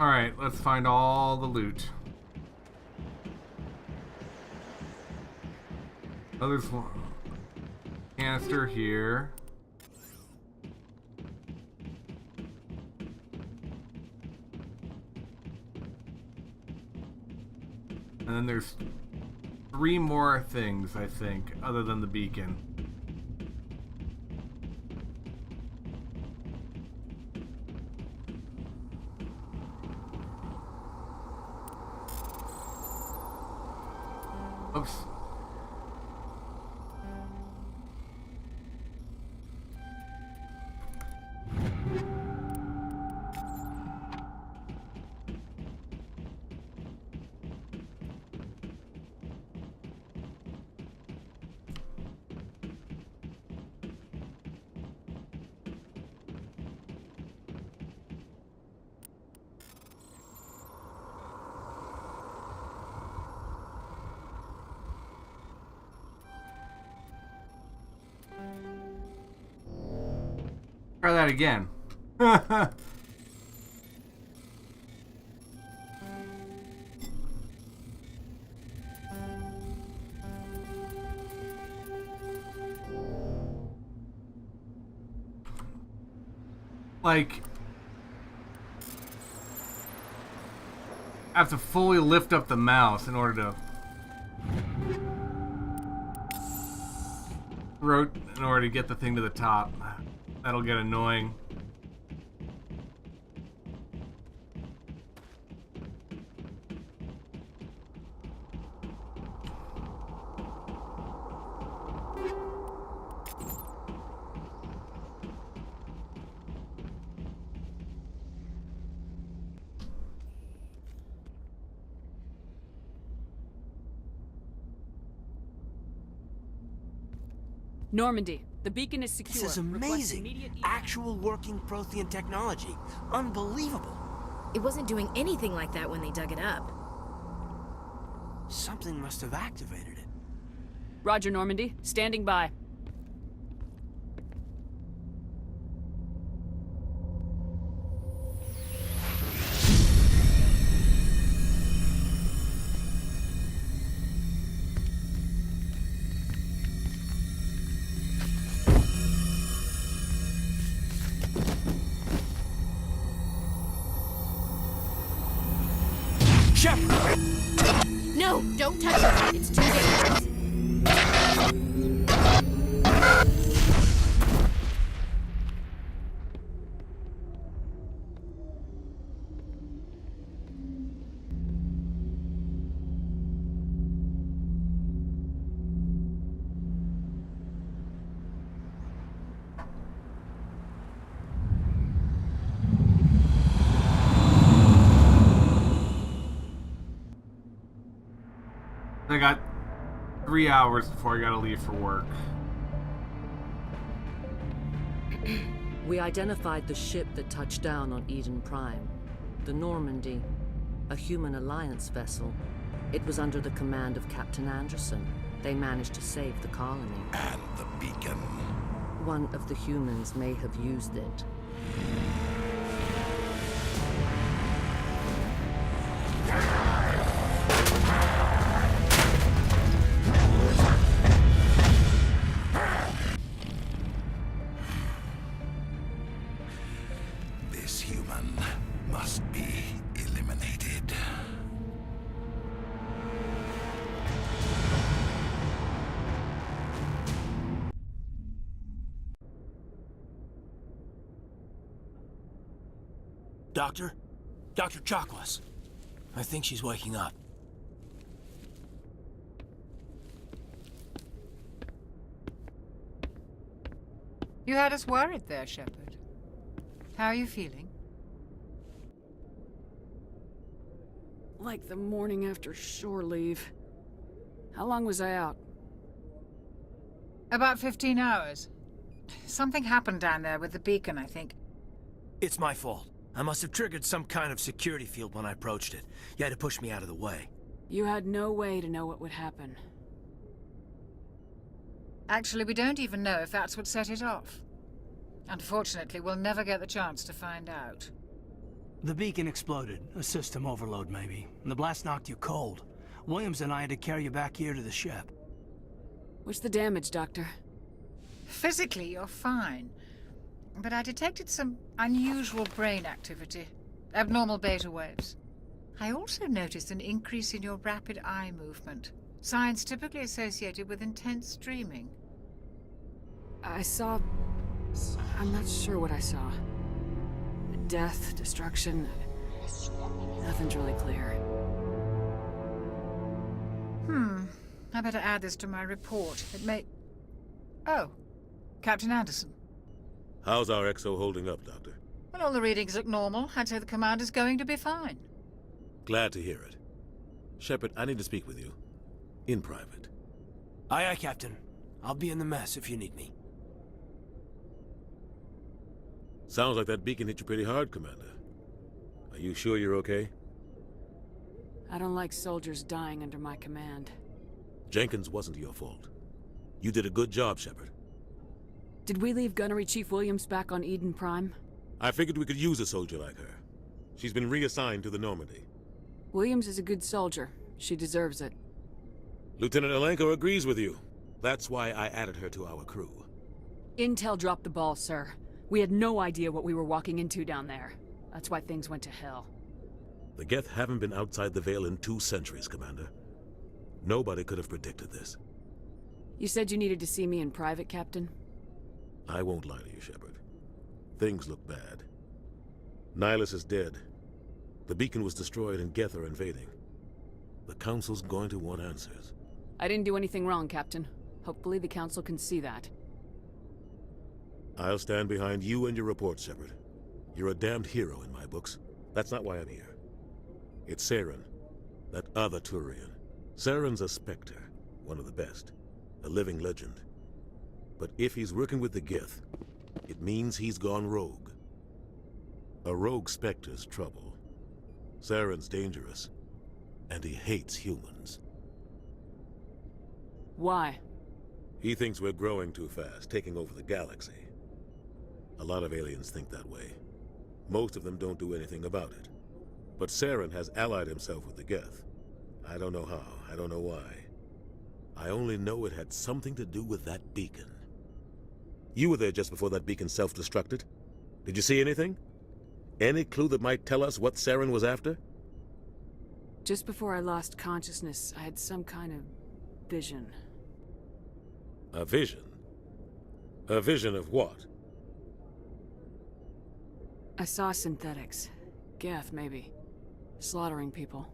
Alright, let's find all the loot. Oh, there's one canister here. And then there's 3 more things, I think, other than the beacon. Oops. Try that again. Like, I have to fully lift up the mouse in order to get the thing to the top. That'll get annoying. Normandy, the beacon is secure. This is Request amazing. immediate evac. Actual working Prothean technology. Unbelievable. It wasn't doing anything like that when they dug it up. Something must have activated it. Roger, Normandy. Standing by. No, don't touch it. It's too dangerous. I got 3 hours before I gotta leave for work. We identified the ship that touched down on Eden Prime. The Normandy, a human alliance vessel. It was under the command of Captain Anderson. They managed to save the colony. And the beacon. One of the humans may have used it. This human must be eliminated. Doctor? Dr. Chakwas. I think she's waking up. You had us worried there, Shepard. How are you feeling? Like the morning after shore leave. How long was I out? About 15 hours. Something happened down there with the beacon, I think. It's my fault. I must have triggered some kind of security field when I approached it. You had to push me out of the way. You had no way to know what would happen. Actually, we don't even know if that's what set it off. Unfortunately, we'll never get the chance to find out. The beacon exploded. A system overload, maybe. And the blast knocked you cold. Williams and I had to carry you back here to the ship. What's the damage, Doctor? Physically, you're fine. But I detected some unusual brain activity. Abnormal beta waves. I also noticed an increase in your rapid eye movement. Signs typically associated with intense dreaming. I saw... I'm not sure what I saw. Death, destruction... Nothing's really clear. I better add this to my report. It may... Oh, Captain Anderson. How's our XO holding up, Doctor? Well, all the readings look normal. I'd say the commander's going to be fine. Glad to hear it. Shepard, I need to speak with you. In private. Aye, aye, Captain. I'll be in the mess if you need me. Sounds like that beacon hit you pretty hard, Commander. Are you sure you're okay? I don't like soldiers dying under my command. Jenkins wasn't your fault. You did a good job, Shepard. Did we leave Gunnery Chief Williams back on Eden Prime? I figured we could use a soldier like her. She's been reassigned to the Normandy. Williams is a good soldier. She deserves it. Lieutenant Alenko agrees with you. That's why I added her to our crew. Intel dropped the ball, sir. We had no idea what we were walking into down there. That's why things went to hell. The Geth haven't been outside the Veil in 2 centuries, Commander. Nobody could have predicted this. You said you needed to see me in private, Captain? I won't lie to you, Shepard. Things look bad. Nihilus is dead. The beacon was destroyed and Geth are invading. The Council's going to want answers. I didn't do anything wrong, Captain. Hopefully the Council can see that. I'll stand behind you and your report, Shepard. You're a damned hero in my books. That's not why I'm here. It's Saren, that other Turian. Saren's a Spectre, one of the best. A living legend. But if he's working with the Geth, it means he's gone rogue. A rogue Spectre's trouble. Saren's dangerous, and he hates humans. Why? He thinks we're growing too fast, taking over the galaxy. A lot of aliens think that way. Most of them don't do anything about it. But Saren has allied himself with the Geth. I don't know how, I don't know why. I only know it had something to do with that beacon. You were there just before that beacon self-destructed. Did you see anything? Any clue that might tell us what Saren was after? Just before I lost consciousness, I had some kind of vision. A vision? A vision of what? I saw synthetics. Geth, maybe. Slaughtering people.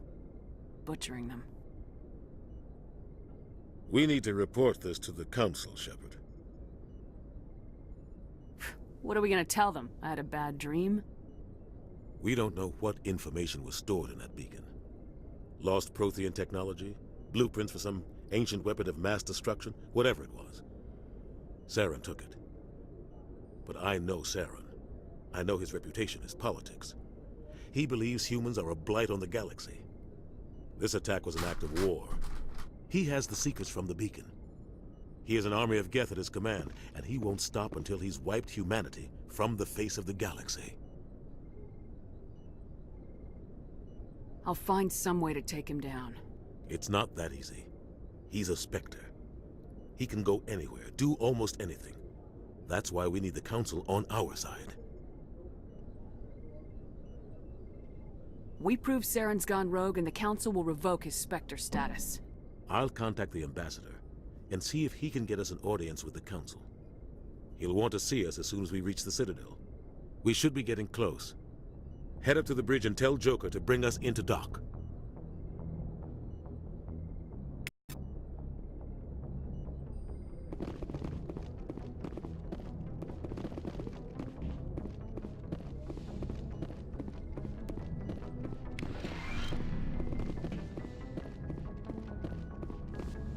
Butchering them. We need to report this to the Council, Shepard. What are we gonna tell them? I had a bad dream? We don't know what information was stored in that beacon. Lost Prothean technology? Blueprints for some ancient weapon of mass destruction? Whatever it was. Saren took it. But I know Saren. I know his reputation is politics. He believes humans are a blight on the galaxy. This attack was an act of war. He has the secrets from the beacon. He has an army of Geth at his command, and he won't stop until he's wiped humanity from the face of the galaxy. I'll find some way to take him down. It's not that easy. He's a Spectre. He can go anywhere, do almost anything. That's why we need the Council on our side. We prove Saren's gone rogue and the Council will revoke his Spectre status. I'll contact the Ambassador and see if he can get us an audience with the Council. He'll want to see us as soon as we reach the Citadel. We should be getting close. Head up to the bridge and tell Joker to bring us into dock.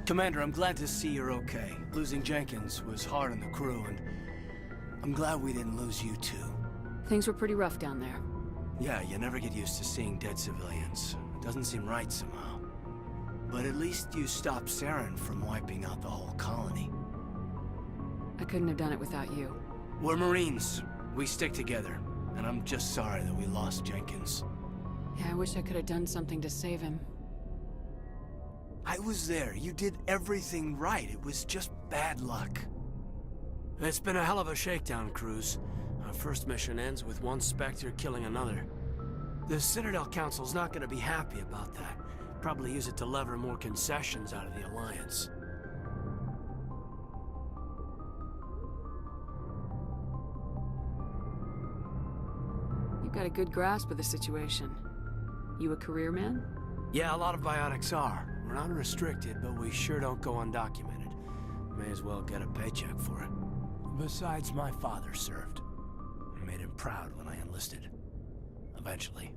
Commander, I'm glad to see you're okay. Losing Jenkins was hard on the crew, and I'm glad we didn't lose you too. Things were pretty rough down there. Yeah, you never get used to seeing dead civilians. It doesn't seem right somehow. But at least you stopped Saren from wiping out the whole colony. I couldn't have done it without you. We're Marines. We stick together. And I'm just sorry that we lost Jenkins. Yeah, I wish I could have done something to save him. I was there. You did everything right. It was just bad luck. It's been a hell of a shakedown, Cruz. Our first mission ends with one Spectre killing another. The Citadel Council's not gonna be happy about that. Probably use it to lever more concessions out of the Alliance. You've got a good grasp of the situation. You a career man? Yeah, a lot of biotics are. We're not restricted, but we sure don't go undocumented. May as well get a paycheck for it. Besides, my father served. I made him proud when I enlisted. Eventually.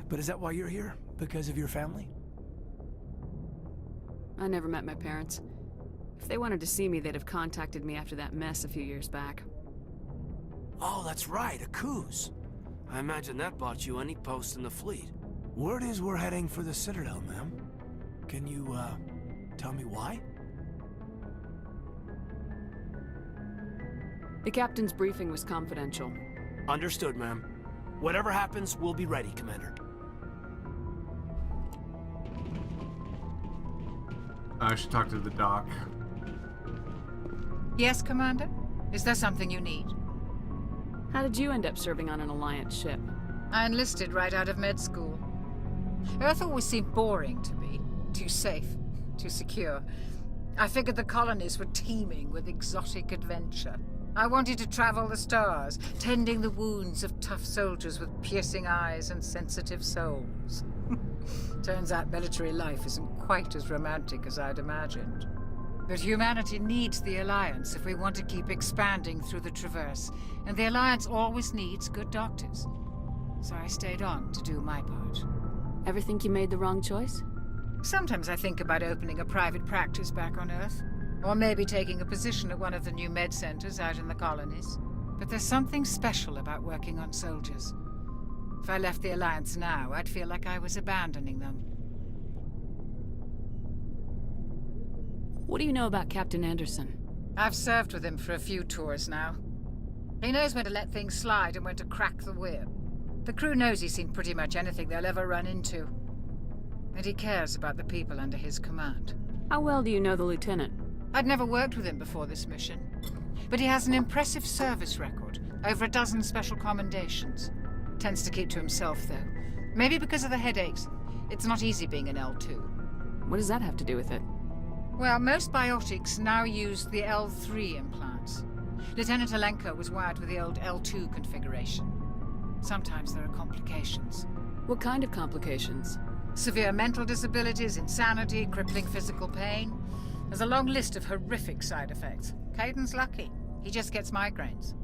But is that why you're here? Because of your family? I never met my parents. If they wanted to see me, they'd have contacted me after that mess a few years back. Oh, that's right, a Coos. I imagine that bought you any post in the fleet. Word is we're heading for the Citadel, ma'am. Can you, tell me why? The captain's briefing was confidential. Understood, ma'am. Whatever happens, we'll be ready, Commander. I should talk to the doc. Yes, Commander? Is there something you need? How did you end up serving on an Alliance ship? I enlisted right out of med school. Earth always seemed boring to me. Too safe, too secure. I figured the colonies were teeming with exotic adventure. I wanted to travel the stars, tending the wounds of tough soldiers with piercing eyes and sensitive souls. Turns out military life isn't quite as romantic as I'd imagined. But humanity needs the Alliance if we want to keep expanding through the Traverse, and the Alliance always needs good doctors. So I stayed on to do my part. Ever think you made the wrong choice? Sometimes I think about opening a private practice back on Earth. Or maybe taking a position at one of the new med centers out in the colonies. But there's something special about working on soldiers. If I left the Alliance now, I'd feel like I was abandoning them. What do you know about Captain Anderson? I've served with him for a few tours now. He knows when to let things slide and when to crack the whip. The crew knows he's seen pretty much anything they'll ever run into. And he cares about the people under his command. How well do you know the lieutenant? I'd never worked with him before this mission. But he has an impressive service record, over a dozen special commendations. Tends to keep to himself, though. Maybe because of the headaches. It's not easy being an L2. What does that have to do with it? Well, most biotics now use the L3 implants. Lieutenant Alenko was wired with the old L2 configuration. Sometimes there are complications. What kind of complications? Severe mental disabilities, insanity, crippling physical pain. There's a long list of horrific side effects. Caden's lucky. He just gets migraines.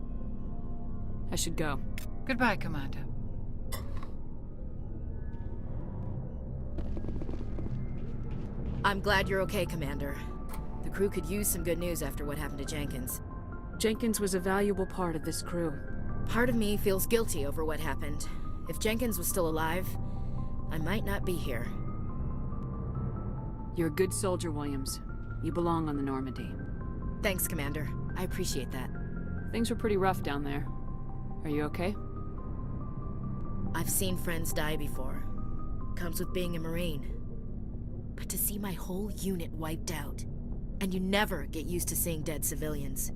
I should go. Goodbye, Commander. I'm glad you're okay, Commander. The crew could use some good news after what happened to Jenkins. Jenkins was a valuable part of this crew. Part of me feels guilty over what happened. If Jenkins was still alive, I might not be here. You're a good soldier, Williams. You belong on the Normandy. Thanks, Commander. I appreciate that. Things were pretty rough down there. Are you okay? I've seen friends die before. Comes with being a Marine. But to see my whole unit wiped out, and you never get used to seeing dead civilians.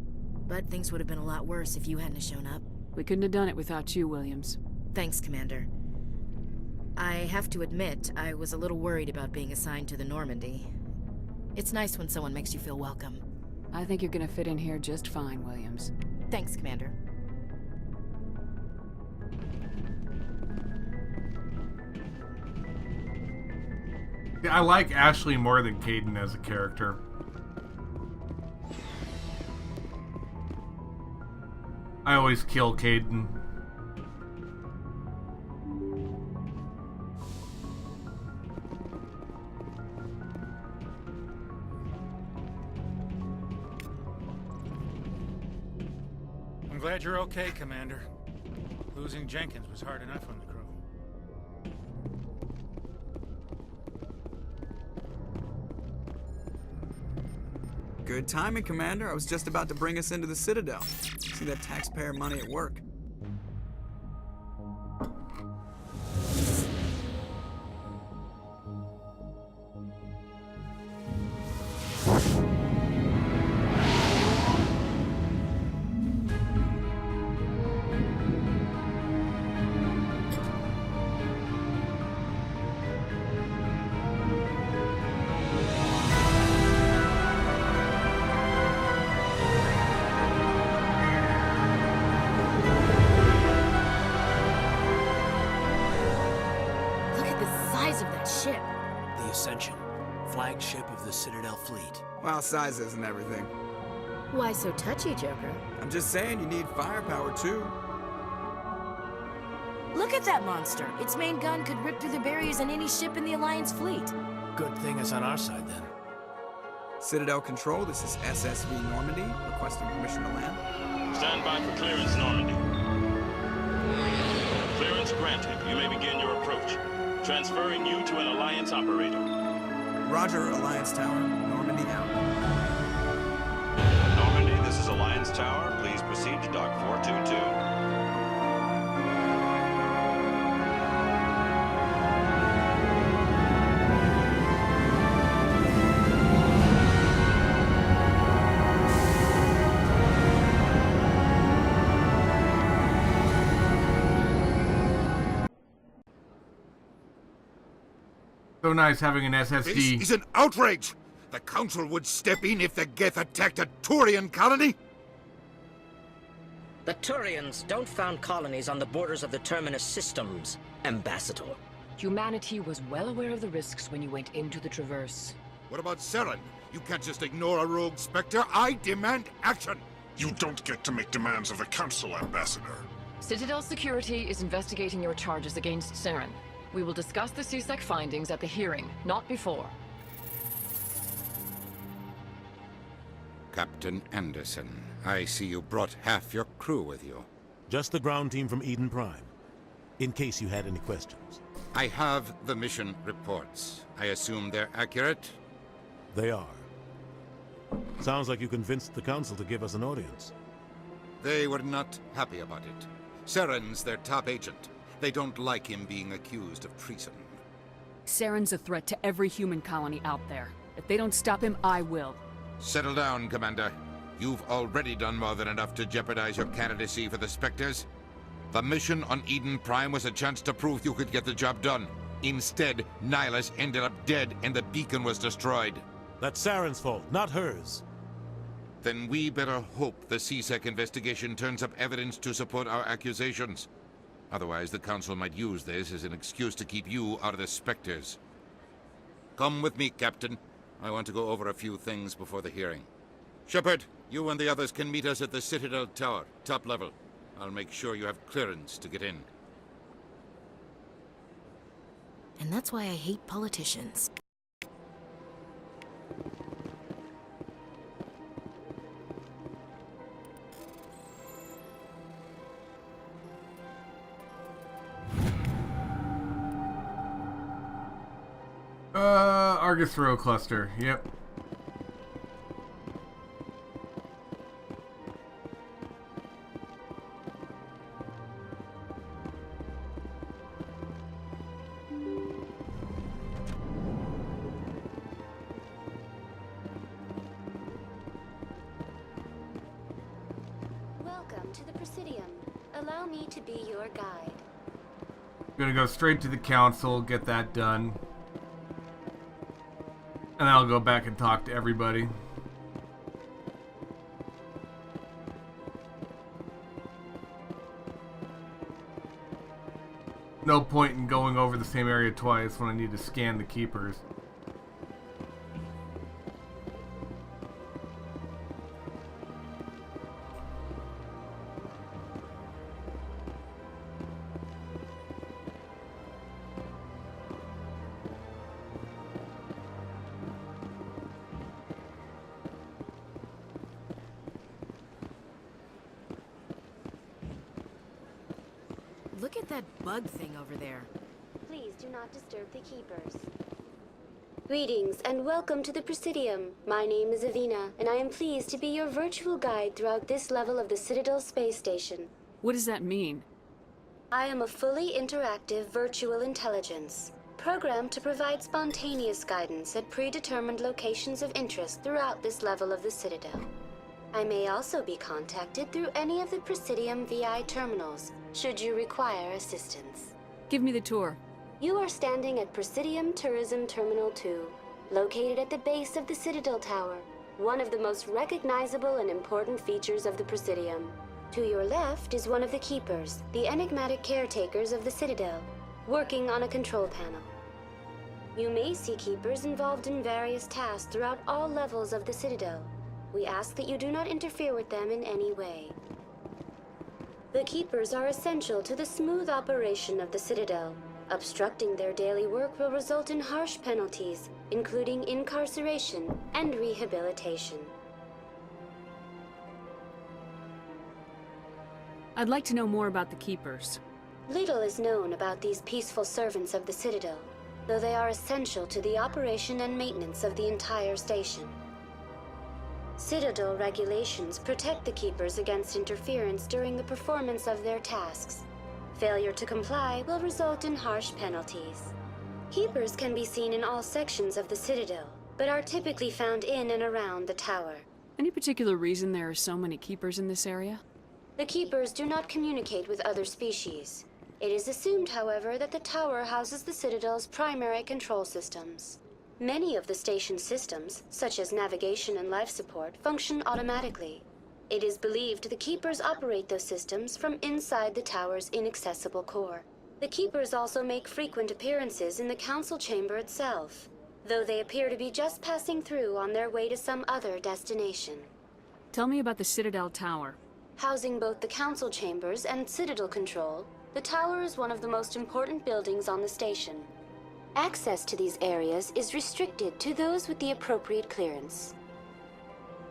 But things would have been a lot worse if you hadn't shown up. We couldn't have done it without you, Williams. Thanks, Commander. I have to admit, I was a little worried about being assigned to the Normandy. It's nice when someone makes you feel welcome. I think you're gonna fit in here just fine, Williams. Thanks, Commander. Yeah, I like Ashley more than Caden as a character. I always kill Caden. I'm glad you're okay, Commander. Losing Jenkins was hard enough on the crew. Good timing, Commander. I was just about to bring us into the Citadel. See that taxpayer money at work. size of that ship? The Ascension, flagship of the Citadel fleet. Well, size isn't everything. Why so touchy, Joker? I'm just saying you need firepower, too. Look at that monster! Its main gun could rip through the barriers in any ship in the Alliance fleet. Good thing it's on our side, then. Citadel Control, this is SSV Normandy, requesting permission to land. Stand by for clearance, Normandy. Clearance granted. You may begin your approach. Transferring you to an Alliance operator. Roger, Alliance Tower. Normandy out. Normandy, this is Alliance Tower. Please proceed to Dock 422. So nice having an SSD. This is an outrage! The Council would step in if the Geth attacked a Turian colony? The Turians don't found colonies on the borders of the Terminus systems, Ambassador. Humanity was well aware of the risks when you went into the Traverse. What about Saren? You can't just ignore a rogue Spectre. I demand action! You don't get to make demands of the Council, Ambassador. Citadel Security is investigating your charges against Saren. We will discuss the CSEC findings at the hearing, not before. Captain Anderson, I see you brought half your crew with you. Just the ground team from Eden Prime, in case you had any questions. I have the mission reports. I assume they're accurate? They are. Sounds like you convinced the Council to give us an audience. They were not happy about it. Saren's their top agent. They don't like him being accused of treason. Saren's a threat to every human colony out there. If they don't stop him, I will. Settle down, Commander. You've already done more than enough to jeopardize your candidacy for the Spectres. The mission on Eden Prime was a chance to prove you could get the job done. Instead, Nihilus ended up dead and the beacon was destroyed. That's Saren's fault, not hers. Then we better hope the CSEC investigation turns up evidence to support our accusations. Otherwise, the Council might use this as an excuse to keep you out of the Spectres. Come with me, Captain. I want to go over a few things before the hearing. Shepard, you and the others can meet us at the Citadel Tower, top level. I'll make sure you have clearance to get in. And that's why I hate politicians. Argus Row Cluster, yep. Welcome to the Presidium. Allow me to be your guide. I'm gonna go straight to the Council, get that done. And then I'll go back and talk to everybody. No point in going over the same area twice when I need to scan the keepers. Look at that bug thing over there. Please do not disturb the keepers. Greetings and welcome to the Presidium. My name is Avina, and I am pleased to be your virtual guide throughout this level of the Citadel space station. What does that mean? I am a fully interactive virtual intelligence, programmed to provide spontaneous guidance at predetermined locations of interest throughout this level of the Citadel. I may also be contacted through any of the Presidium VI terminals, should you require assistance. Give me the tour. You are standing at Presidium Tourism Terminal 2, located at the base of the Citadel Tower, one of the most recognizable and important features of the Presidium. To your left is one of the Keepers, the enigmatic caretakers of the Citadel, working on a control panel. You may see Keepers involved in various tasks throughout all levels of the Citadel. We ask that you do not interfere with them in any way. The Keepers are essential to the smooth operation of the Citadel. Obstructing their daily work will result in harsh penalties, including incarceration and rehabilitation. I'd like to know more about the Keepers. Little is known about these peaceful servants of the Citadel, though they are essential to the operation and maintenance of the entire station. Citadel regulations protect the Keepers against interference during the performance of their tasks. Failure to comply will result in harsh penalties. Keepers can be seen in all sections of the Citadel, but are typically found in and around the tower. Any particular reason there are so many Keepers in this area? The Keepers do not communicate with other species. It is assumed, however, that the tower houses the Citadel's primary control systems. Many of the station's systems, such as navigation and life support, function automatically. It is believed the Keepers operate those systems from inside the tower's inaccessible core. The Keepers also make frequent appearances in the council chamber itself, though they appear to be just passing through on their way to some other destination. Tell me about the Citadel Tower. Housing both the council chambers and Citadel control, the tower is one of the most important buildings on the station. Access to these areas is restricted to those with the appropriate clearance.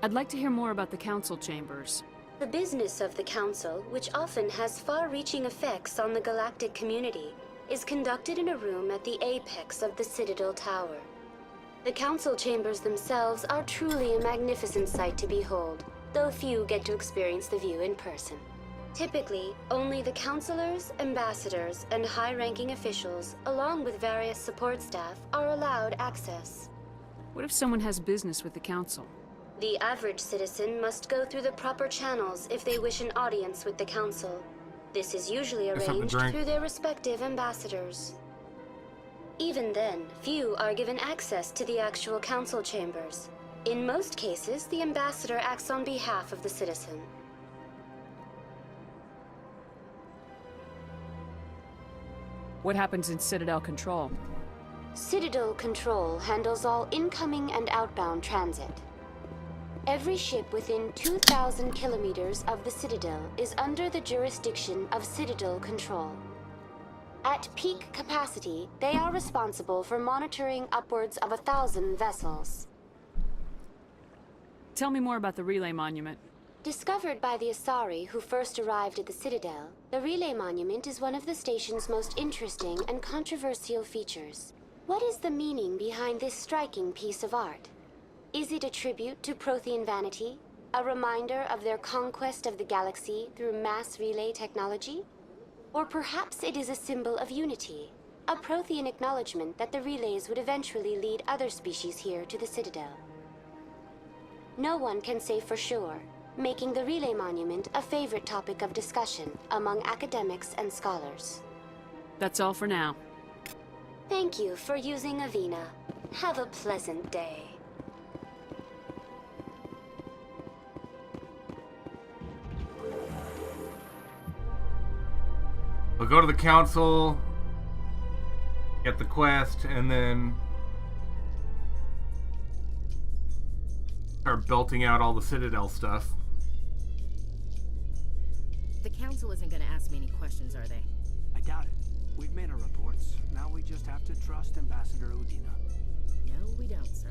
I'd like to hear more about the council chambers. The business of the council, which often has far-reaching effects on the galactic community, is conducted in a room at the apex of the Citadel Tower. The council chambers themselves are truly a magnificent sight to behold, though few get to experience the view in person. Typically, only the councilors, ambassadors, and high-ranking officials, along with various support staff, are allowed access. What if someone has business with the council? The average citizen must go through the proper channels if they wish an audience with the council. This is usually arranged through their respective ambassadors. Even then, few are given access to the actual council chambers. In most cases, the ambassador acts on behalf of the citizen. What happens in Citadel Control? Citadel Control handles all incoming and outbound transit. Every ship within 2,000 kilometers of the Citadel is under the jurisdiction of Citadel Control. At peak capacity, they are responsible for monitoring upwards of 1,000 vessels. Tell me more about the Relay Monument. Discovered by the Asari who first arrived at the Citadel, the Relay Monument is one of the station's most interesting and controversial features. What is the meaning behind this striking piece of art? Is it a tribute to Prothean vanity? A reminder of their conquest of the galaxy through mass relay technology? Or perhaps it is a symbol of unity, a Prothean acknowledgement that the relays would eventually lead other species here to the Citadel. No one can say for sure, making the Relay Monument a favorite topic of discussion among academics and scholars. That's all for now. Thank you for using Avina. Have a pleasant day. We'll go to the council, get the quest, and then start belting out all the Citadel stuff. The council isn't going to ask me any questions, are they? I doubt it. We've made our reports. Now we just have to trust Ambassador Udina. No, we don't, sir.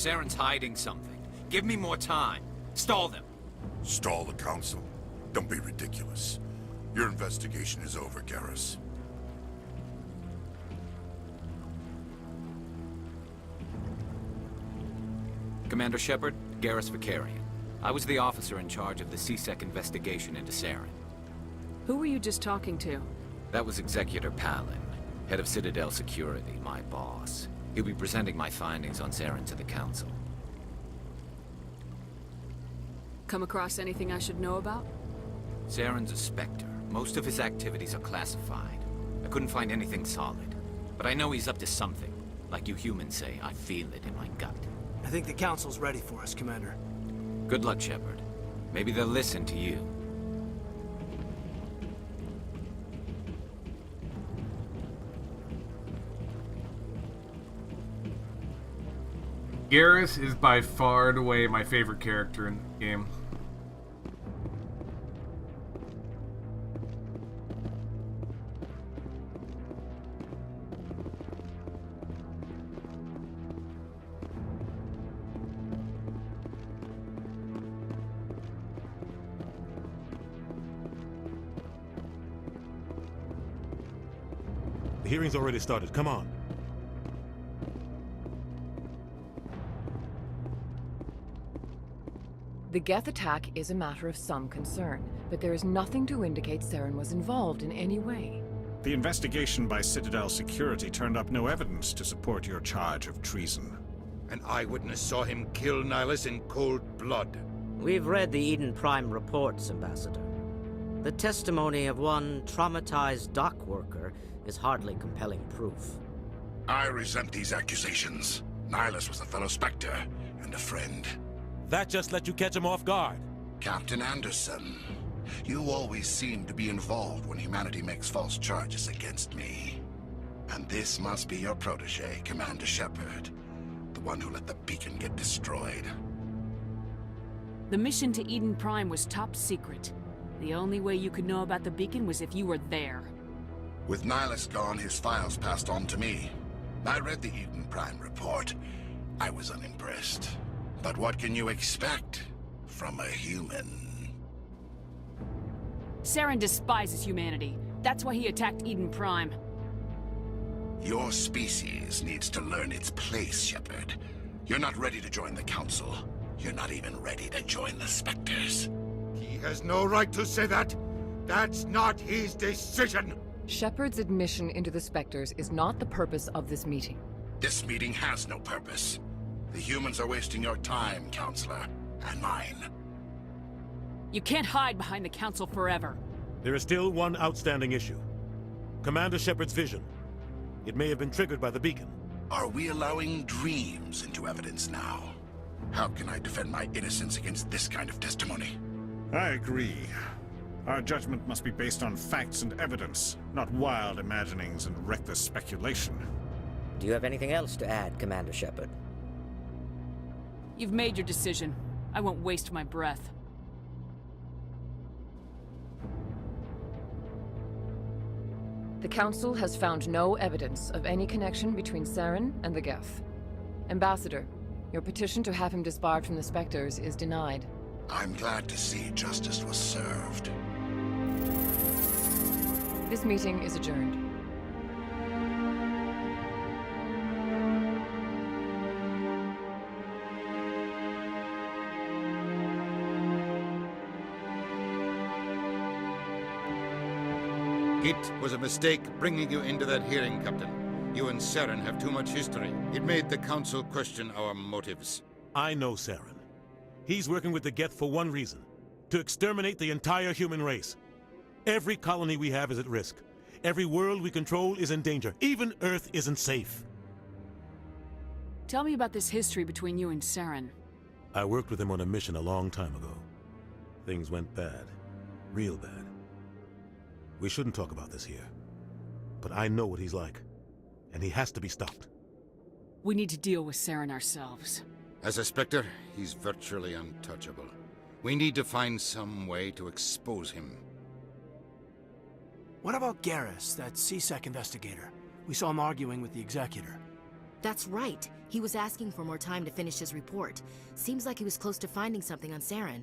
Saren's hiding something. Give me more time. Stall them. Stall the council? Don't be ridiculous. Your investigation is over, Garrus. Commander Shepard, Garrus Vicarian. I was the officer in charge of the CSEC investigation into Saren. Who were you just talking to? That was Executor Palin, head of Citadel Security, my boss. He'll be presenting my findings on Saren to the Council. Come across anything I should know about? Saren's a Spectre. Most of his activities are classified. I couldn't find anything solid. But I know he's up to something. Like you humans say, I feel it in my gut. I think the Council's ready for us, Commander. Good luck, Shepard. Maybe they'll listen to you. Garrus is by far and away my favorite character in the game. The hearing's already started. Come on. The Geth attack is a matter of some concern, but there is nothing to indicate Saren was involved in any way. The investigation by Citadel Security turned up no evidence to support your charge of treason. An eyewitness saw him kill Nihilus in cold blood. We've read the Eden Prime reports, Ambassador. The testimony of one traumatized dock worker is hardly compelling proof. I resent these accusations. Nihilus was a fellow Spectre and a friend. That just let you catch him off guard. Captain Anderson, you always seem to be involved when humanity makes false charges against me. And this must be your protege, Commander Shepard, the one who let the beacon get destroyed. The mission to Eden Prime was top secret. The only way you could know about the beacon was if you were there. With Nihilus gone, his files passed on to me. I read the Eden Prime report. I was unimpressed. But what can you expect from a human? Saren despises humanity. That's why he attacked Eden Prime. Your species needs to learn its place, Shepard. You're not ready to join the Council. You're not even ready to join the Spectres. He has no right to say that. That's not his decision. Shepard's admission into the Spectres is not the purpose of this meeting. This meeting has no purpose. The humans are wasting your time, Counselor, and mine. You can't hide behind the Council forever. There is still one outstanding issue. Commander Shepard's vision. It may have been triggered by the beacon. Are we allowing dreams into evidence now? How can I defend my innocence against this kind of testimony? I agree. Our judgment must be based on facts and evidence, not wild imaginings and reckless speculation. Do you have anything else to add, Commander Shepard? You've made your decision. I won't waste my breath. The Council has found no evidence of any connection between Saren and the Geth. Ambassador, your petition to have him disbarred from the Spectres is denied. I'm glad to see justice was served. This meeting is adjourned. It was a mistake bringing you into that hearing, Captain. You and Saren have too much history. It made the Council question our motives. I know Saren. He's working with the Geth for one reason. To exterminate the entire human race. Every colony we have is at risk. Every world we control is in danger. Even Earth isn't safe. Tell me about this history between you and Saren. I worked with him on a mission a long time ago. Things went bad. Real bad. We shouldn't talk about this here. But I know what he's like. And he has to be stopped. We need to deal with Saren ourselves. As a Spectre, he's virtually untouchable. We need to find some way to expose him. What about Garrus, that CSEC investigator? We saw him arguing with the Executor. That's right. He was asking for more time to finish his report. Seems like he was close to finding something on Saren.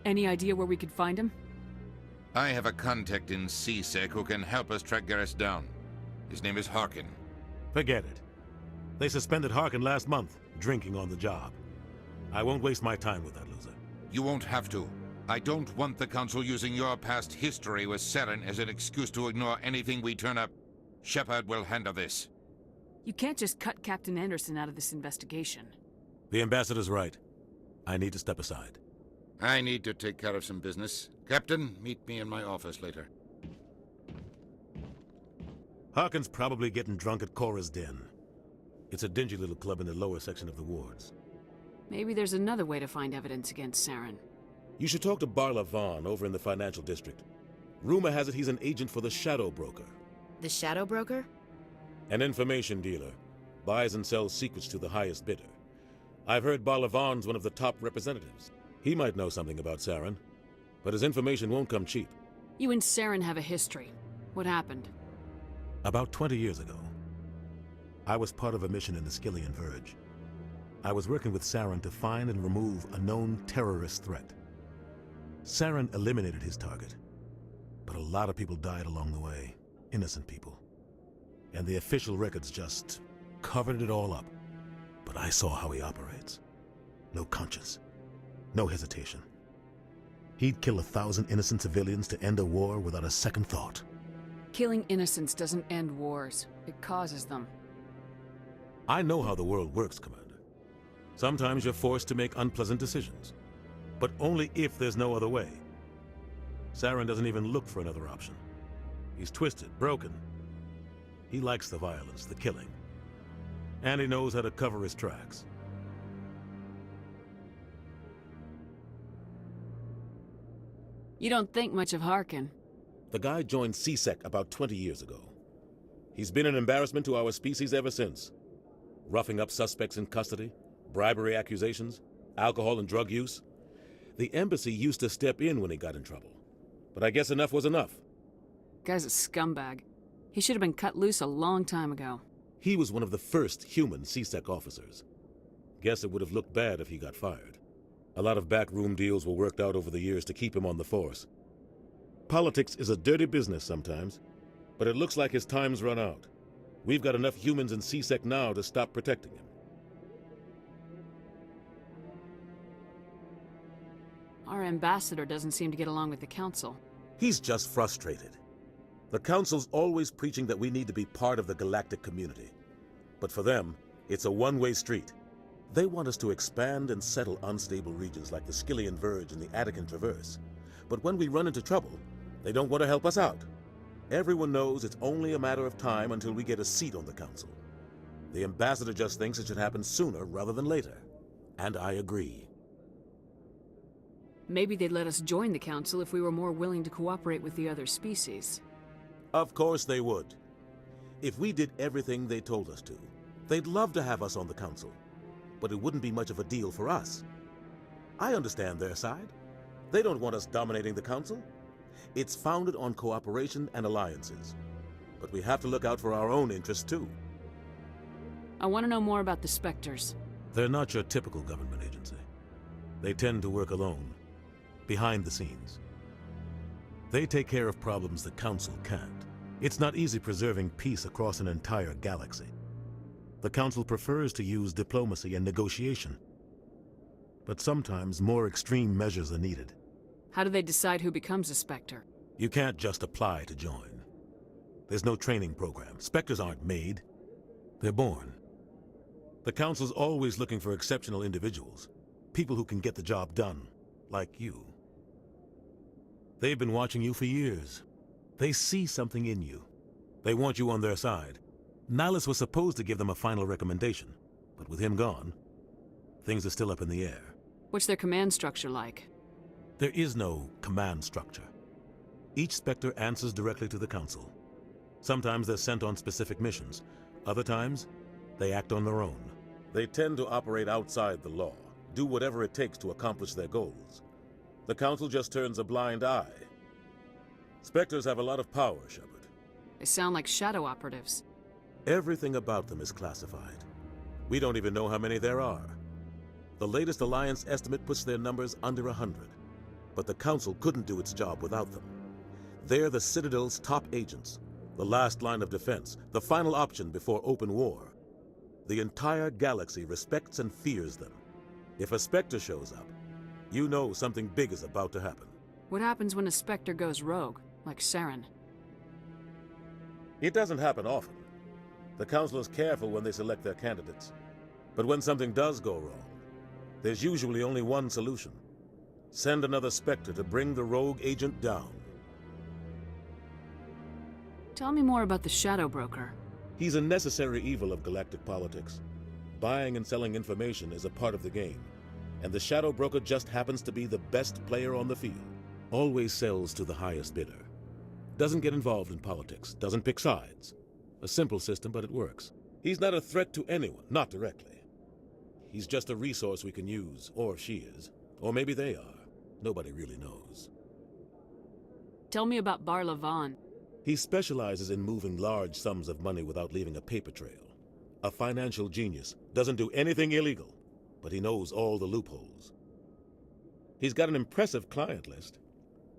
Any idea where we could find him? I have a contact in CSEC who can help us track Garrus down. His name is Harkin. Forget it. They suspended Harkin last month, drinking on the job. I won't waste my time with that loser. You won't have to. I don't want the Council using your past history with Saren as an excuse to ignore anything we turn up. Shepard will handle this. You can't just cut Captain Anderson out of this investigation. The ambassador's right. I need to step aside. I need to take care of some business. Captain, meet me in my office later. Harkin's probably getting drunk at Cora's Den. It's a dingy little club in the lower section of the wards. Maybe there's another way to find evidence against Saren. You should talk to Barla Vaughn over in the financial district. Rumor has it he's an agent for the Shadow Broker. The Shadow Broker? An information dealer. Buys and sells secrets to the highest bidder. I've heard Barla Vaughn's one of the top representatives. He might know something about Saren, but his information won't come cheap. You and Saren have a history. What happened? About 20 years ago, I was part of a mission in the Skillian Verge. I was working with Saren to find and remove a known terrorist threat. Saren eliminated his target, but a lot of people died along the way, innocent people. And the official records just covered it all up. But I saw how he operates. No conscience, no hesitation. He'd kill 1,000 innocent civilians to end a war without a second thought. Killing innocents doesn't end wars. It causes them. I know how the world works, Commander. Sometimes you're forced to make unpleasant decisions, but only if there's no other way. Saren doesn't even look for another option. He's twisted, broken. He likes the violence, the killing. And he knows how to cover his tracks. You don't think much of Harkin. The guy joined CSEC about 20 years ago. He's been an embarrassment to our species ever since. Roughing up suspects in custody, bribery accusations, alcohol and drug use. The embassy used to step in when he got in trouble. But I guess enough was enough. Guy's a scumbag. He should have been cut loose a long time ago. He was one of the first human CSEC officers. Guess it would have looked bad if he got fired. A lot of backroom deals were worked out over the years to keep him on the force. Politics is a dirty business sometimes, but it looks like his time's run out. We've got enough humans in CSEC now to stop protecting him. Our ambassador doesn't seem to get along with the Council. He's just frustrated. The Council's always preaching that we need to be part of the galactic community. But for them, it's a one-way street. They want us to expand and settle unstable regions like the Skillian Verge and the Attican Traverse. But when we run into trouble, they don't want to help us out. Everyone knows it's only a matter of time until we get a seat on the Council. The ambassador just thinks it should happen sooner rather than later. And I agree. Maybe they'd let us join the Council if we were more willing to cooperate with the other species. Of course they would. If we did everything they told us to, they'd love to have us on the Council. But it wouldn't be much of a deal for us. I understand their side. They don't want us dominating the Council. It's founded on cooperation and alliances. But we have to look out for our own interests too. I want to know more about the Spectres. They're not your typical government agency. They tend to work alone, behind the scenes. They take care of problems the Council can't. It's not easy preserving peace across an entire galaxy. The Council prefers to use diplomacy and negotiation. But sometimes more extreme measures are needed. How do they decide who becomes a Spectre? You can't just apply to join. There's no training program. Spectres aren't made. They're born. The Council's always looking for exceptional individuals. People who can get the job done, like you. They've been watching you for years. They see something in you. They want you on their side. Nihilus was supposed to give them a final recommendation, but with him gone, things are still up in the air. What's their command structure like? There is no command structure. Each Spectre answers directly to the Council. Sometimes they're sent on specific missions. Other times, they act on their own. They tend to operate outside the law, do whatever it takes to accomplish their goals. The Council just turns a blind eye. Spectres have a lot of power, Shepard. They sound like shadow operatives. Everything about them is classified. We don't even know how many there are. The latest Alliance estimate puts their numbers under 100. But the Council couldn't do its job without them. They're the Citadel's top agents, the last line of defense, the final option before open war. The entire galaxy respects and fears them. If a Spectre shows up, You know something big is about to happen. What happens when a Spectre goes rogue, like Saren? It doesn't happen often. The Council is careful when they select their candidates. But when something does go wrong, there's usually only one solution. Send another Spectre to bring the rogue agent down. Tell me more about the Shadow Broker. He's a necessary evil of galactic politics. Buying and selling information is a part of the game, and the Shadow Broker just happens to be the best player on the field. Always sells to the highest bidder. Doesn't get involved in politics, doesn't pick sides. A simple system, but it works. He's not a threat to anyone, not directly. He's just a resource we can use, or she is. Or maybe they are. Nobody really knows. Tell me about Bar Levon. He specializes in moving large sums of money without leaving a paper trail. A financial genius, doesn't do anything illegal, but he knows all the loopholes. He's got an impressive client list.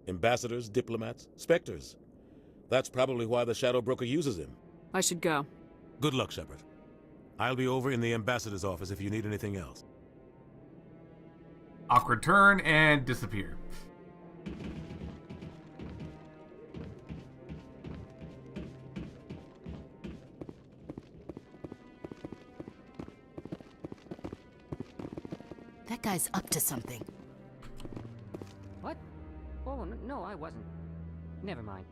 Ambassadors, diplomats, Spectres. That's probably why the Shadow Broker uses him. I should go. Good luck, Shepard. I'll be over in the ambassador's office if you need anything else. Awkward turn and disappear. That guy's up to something. What? Oh, no, I wasn't. Never mind.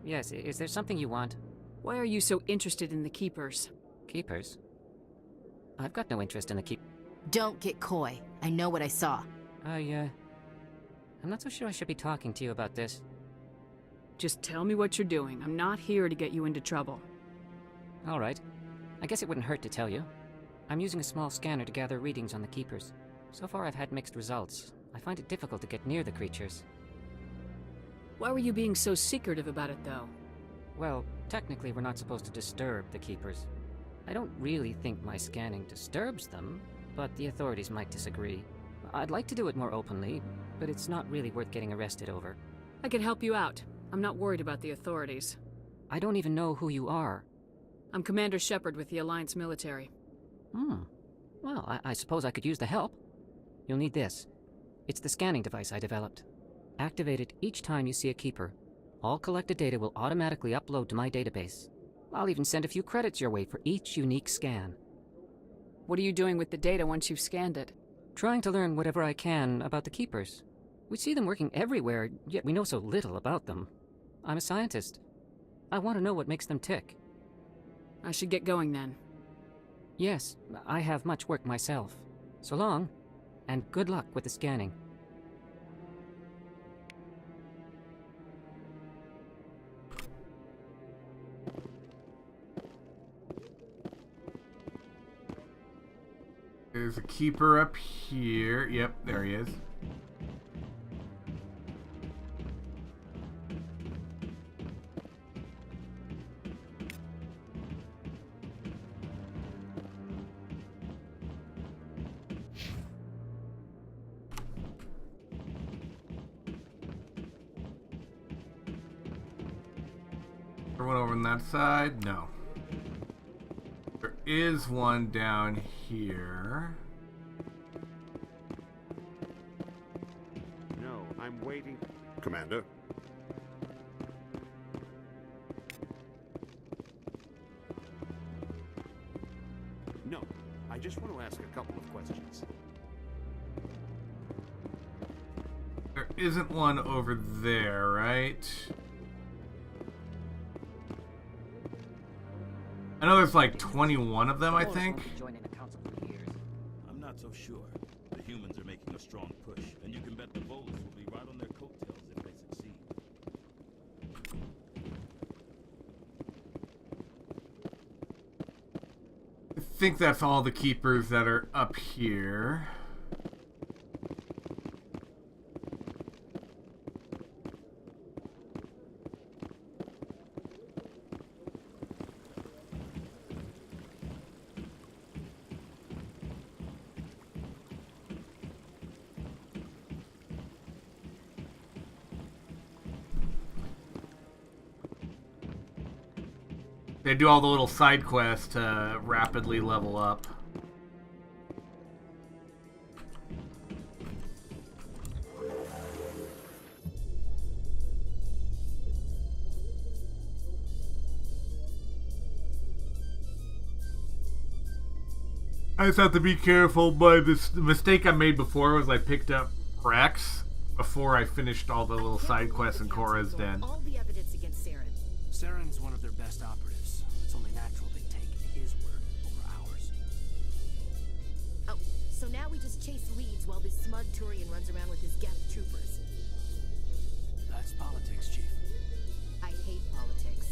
Yes, is there something you want? Why are you so interested in the Keepers? Keepers? I've got no interest in the Don't get coy. I know what I saw. I'm not so sure I should be talking to you about this. Just tell me what you're doing. I'm not here to get you into trouble. All right. I guess it wouldn't hurt to tell you. I'm using a small scanner to gather readings on the Keepers. So far I've had mixed results. I find it difficult to get near the creatures. Why were you being so secretive about it, though? Well, technically we're not supposed to disturb the Keepers. I don't really think my scanning disturbs them, but the authorities might disagree. I'd like to do it more openly, but it's not really worth getting arrested over. I can help you out. I'm not worried about the authorities. I don't even know who you are. I'm Commander Shepard with the Alliance military. Well, I suppose I could use the help. You'll need this. It's the scanning device I developed. Activate it each time you see a Keeper. All collected data will automatically upload to my database. I'll even send a few credits your way for each unique scan. What are you doing with the data once you've scanned it? Trying to learn whatever I can about the Keepers. We see them working everywhere, yet we know so little about them. I'm a scientist. I want to know what makes them tick. I should get going then. Yes, I have much work myself. So long, and good luck with the scanning. There's a Keeper up here. Yep, there he is. One over on that side? No. There is one down here. No, I'm waiting. Commander? No, I just want to ask a couple of questions. There isn't one over there, right? I know there's like 21 of them, I think. I'm not so sure. The humans are making a strong push, and you can bet the Volus will be right on their coattails if they succeed. I think that's all the Keepers that are up here. They do all the little side quests to rapidly level up. I just have to be careful, but the mistake I made before was I picked up Rex before I finished all the little side quests in Korra's Den. All the evidence against Saren. Saren's one of their best operatives. It's only natural they take his word over ours. Oh, so now we just chase leads while this smug Turian runs around with his Geth troopers. That's politics, Chief. I hate politics.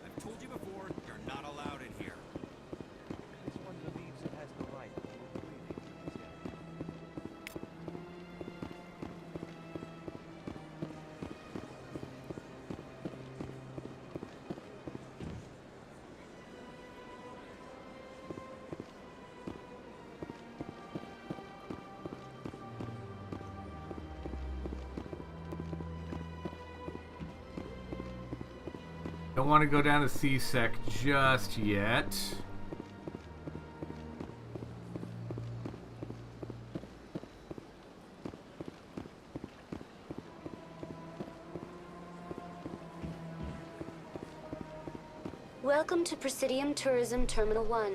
I've told you before, you're not allowed in here. This one believes it has the right. Don't want to go down to C-Sec just yet. Welcome to Presidium Tourism Terminal 1.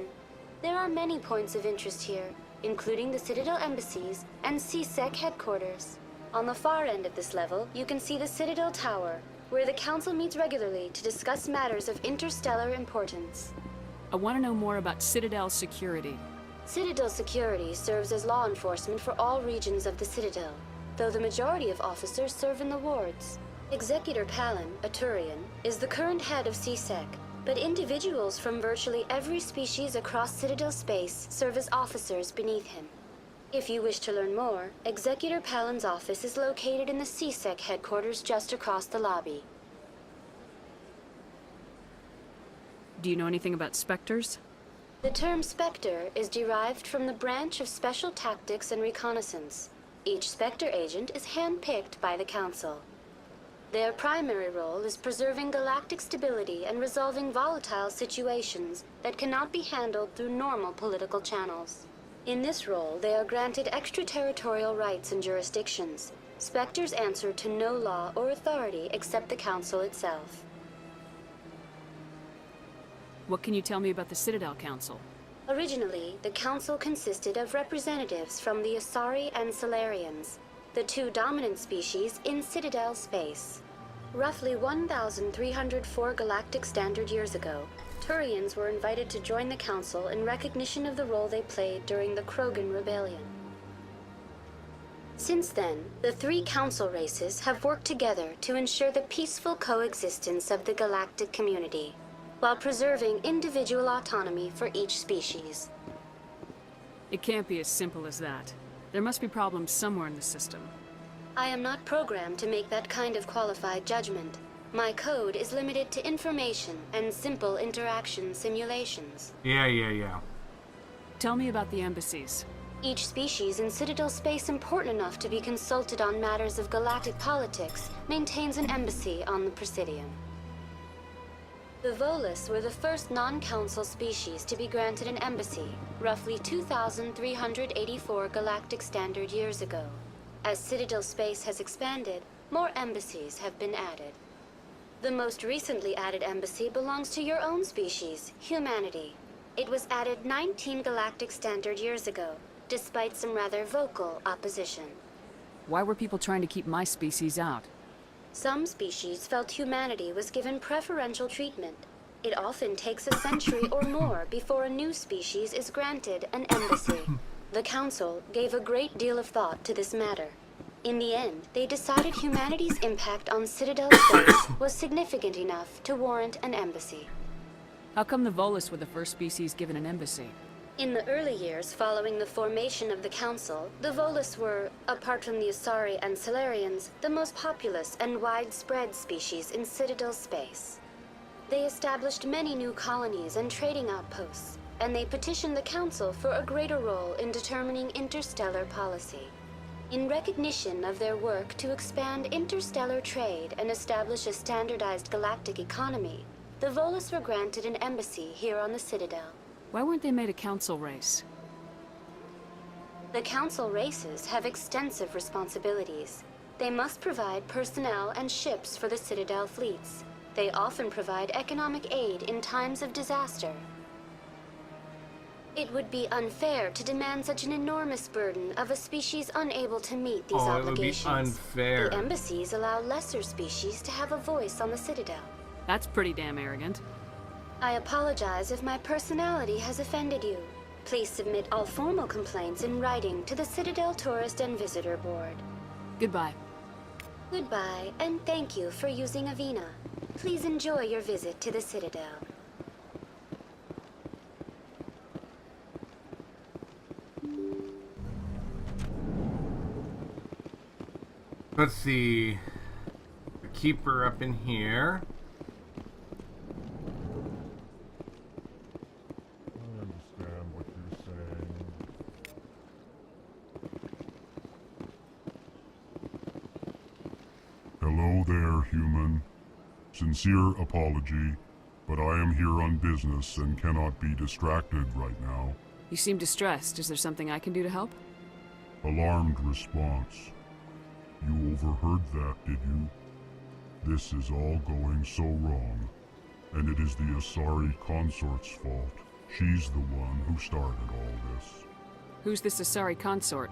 There are many points of interest here, including the Citadel embassies and C-Sec headquarters. On the far end of this level, you can see the Citadel Tower, where the Council meets regularly to discuss matters of interstellar importance. I want to know more about Citadel security. Citadel security serves as law enforcement for all regions of the Citadel, though the majority of officers serve in the wards. Executor Palin, a Turian, is the current head of C-Sec, but individuals from virtually every species across Citadel space serve as officers beneath him. If you wish to learn more, Executor Palin's office is located in the C-Sec headquarters just across the lobby. Do you know anything about Spectres? The term Spectre is derived from the branch of Special Tactics and Reconnaissance. Each Spectre agent is handpicked by the Council. Their primary role is preserving galactic stability and resolving volatile situations that cannot be handled through normal political channels. In this role, they are granted extraterritorial rights and jurisdictions. Spectres answer to no law or authority except the Council itself. What can you tell me about the Citadel Council? Originally, the Council consisted of representatives from the Asari and Solarians, the two dominant species in Citadel space. Roughly 1,304 galactic standard years ago, Turians were invited to join the Council in recognition of the role they played during the Krogan Rebellion. Since then, the three Council races have worked together to ensure the peaceful coexistence of the galactic community, while preserving individual autonomy for each species. It can't be as simple as that. There must be problems somewhere in the system. I am not programmed to make that kind of qualified judgment. My code is limited to information and simple interaction simulations. Yeah. Tell me about the embassies. Each species in Citadel space important enough to be consulted on matters of galactic politics maintains an embassy on the Presidium. The Volus were the first non-council species to be granted an embassy, roughly 2,384 galactic standard years ago. As Citadel space has expanded, more embassies have been added. The most recently added embassy belongs to your own species, humanity. It was added 19 galactic standard years ago, despite some rather vocal opposition. Why were people trying to keep my species out? Some species felt humanity was given preferential treatment. It often takes a century or more before a new species is granted an embassy. The Council gave a great deal of thought to this matter. In the end, they decided humanity's impact on Citadel space was significant enough to warrant an embassy. How come the Volus were the first species given an embassy? In the early years following the formation of the Council, the Volus were, apart from the Asari and Solarians, the most populous and widespread species in Citadel space. They established many new colonies and trading outposts, and they petitioned the Council for a greater role in determining interstellar policy. In recognition of their work to expand interstellar trade and establish a standardized galactic economy, the Volus were granted an embassy here on the Citadel. Why weren't they made a council race? The Council races have extensive responsibilities. They must provide personnel and ships for the Citadel fleets. They often provide economic aid in times of disaster. It would be unfair to demand such an enormous burden of a species unable to meet these obligations. It would be unfair. The embassies allow lesser species to have a voice on the Citadel. That's pretty damn arrogant. I apologize if my personality has offended you. Please submit all formal complaints in writing to the Citadel Tourist and Visitor Board. Goodbye. Goodbye, and thank you for using Avina. Please enjoy your visit to the Citadel. Let's see. The Keeper up in here. I understand what you're saying. Hello there, human. Sincere apology, but I am here on business and cannot be distracted right now. You seem distressed. Is there something I can do to help? Alarmed response. You overheard that, did you? This is all going so wrong, and it is the Asari consort's fault. She's the one who started all this. Who's this Asari consort?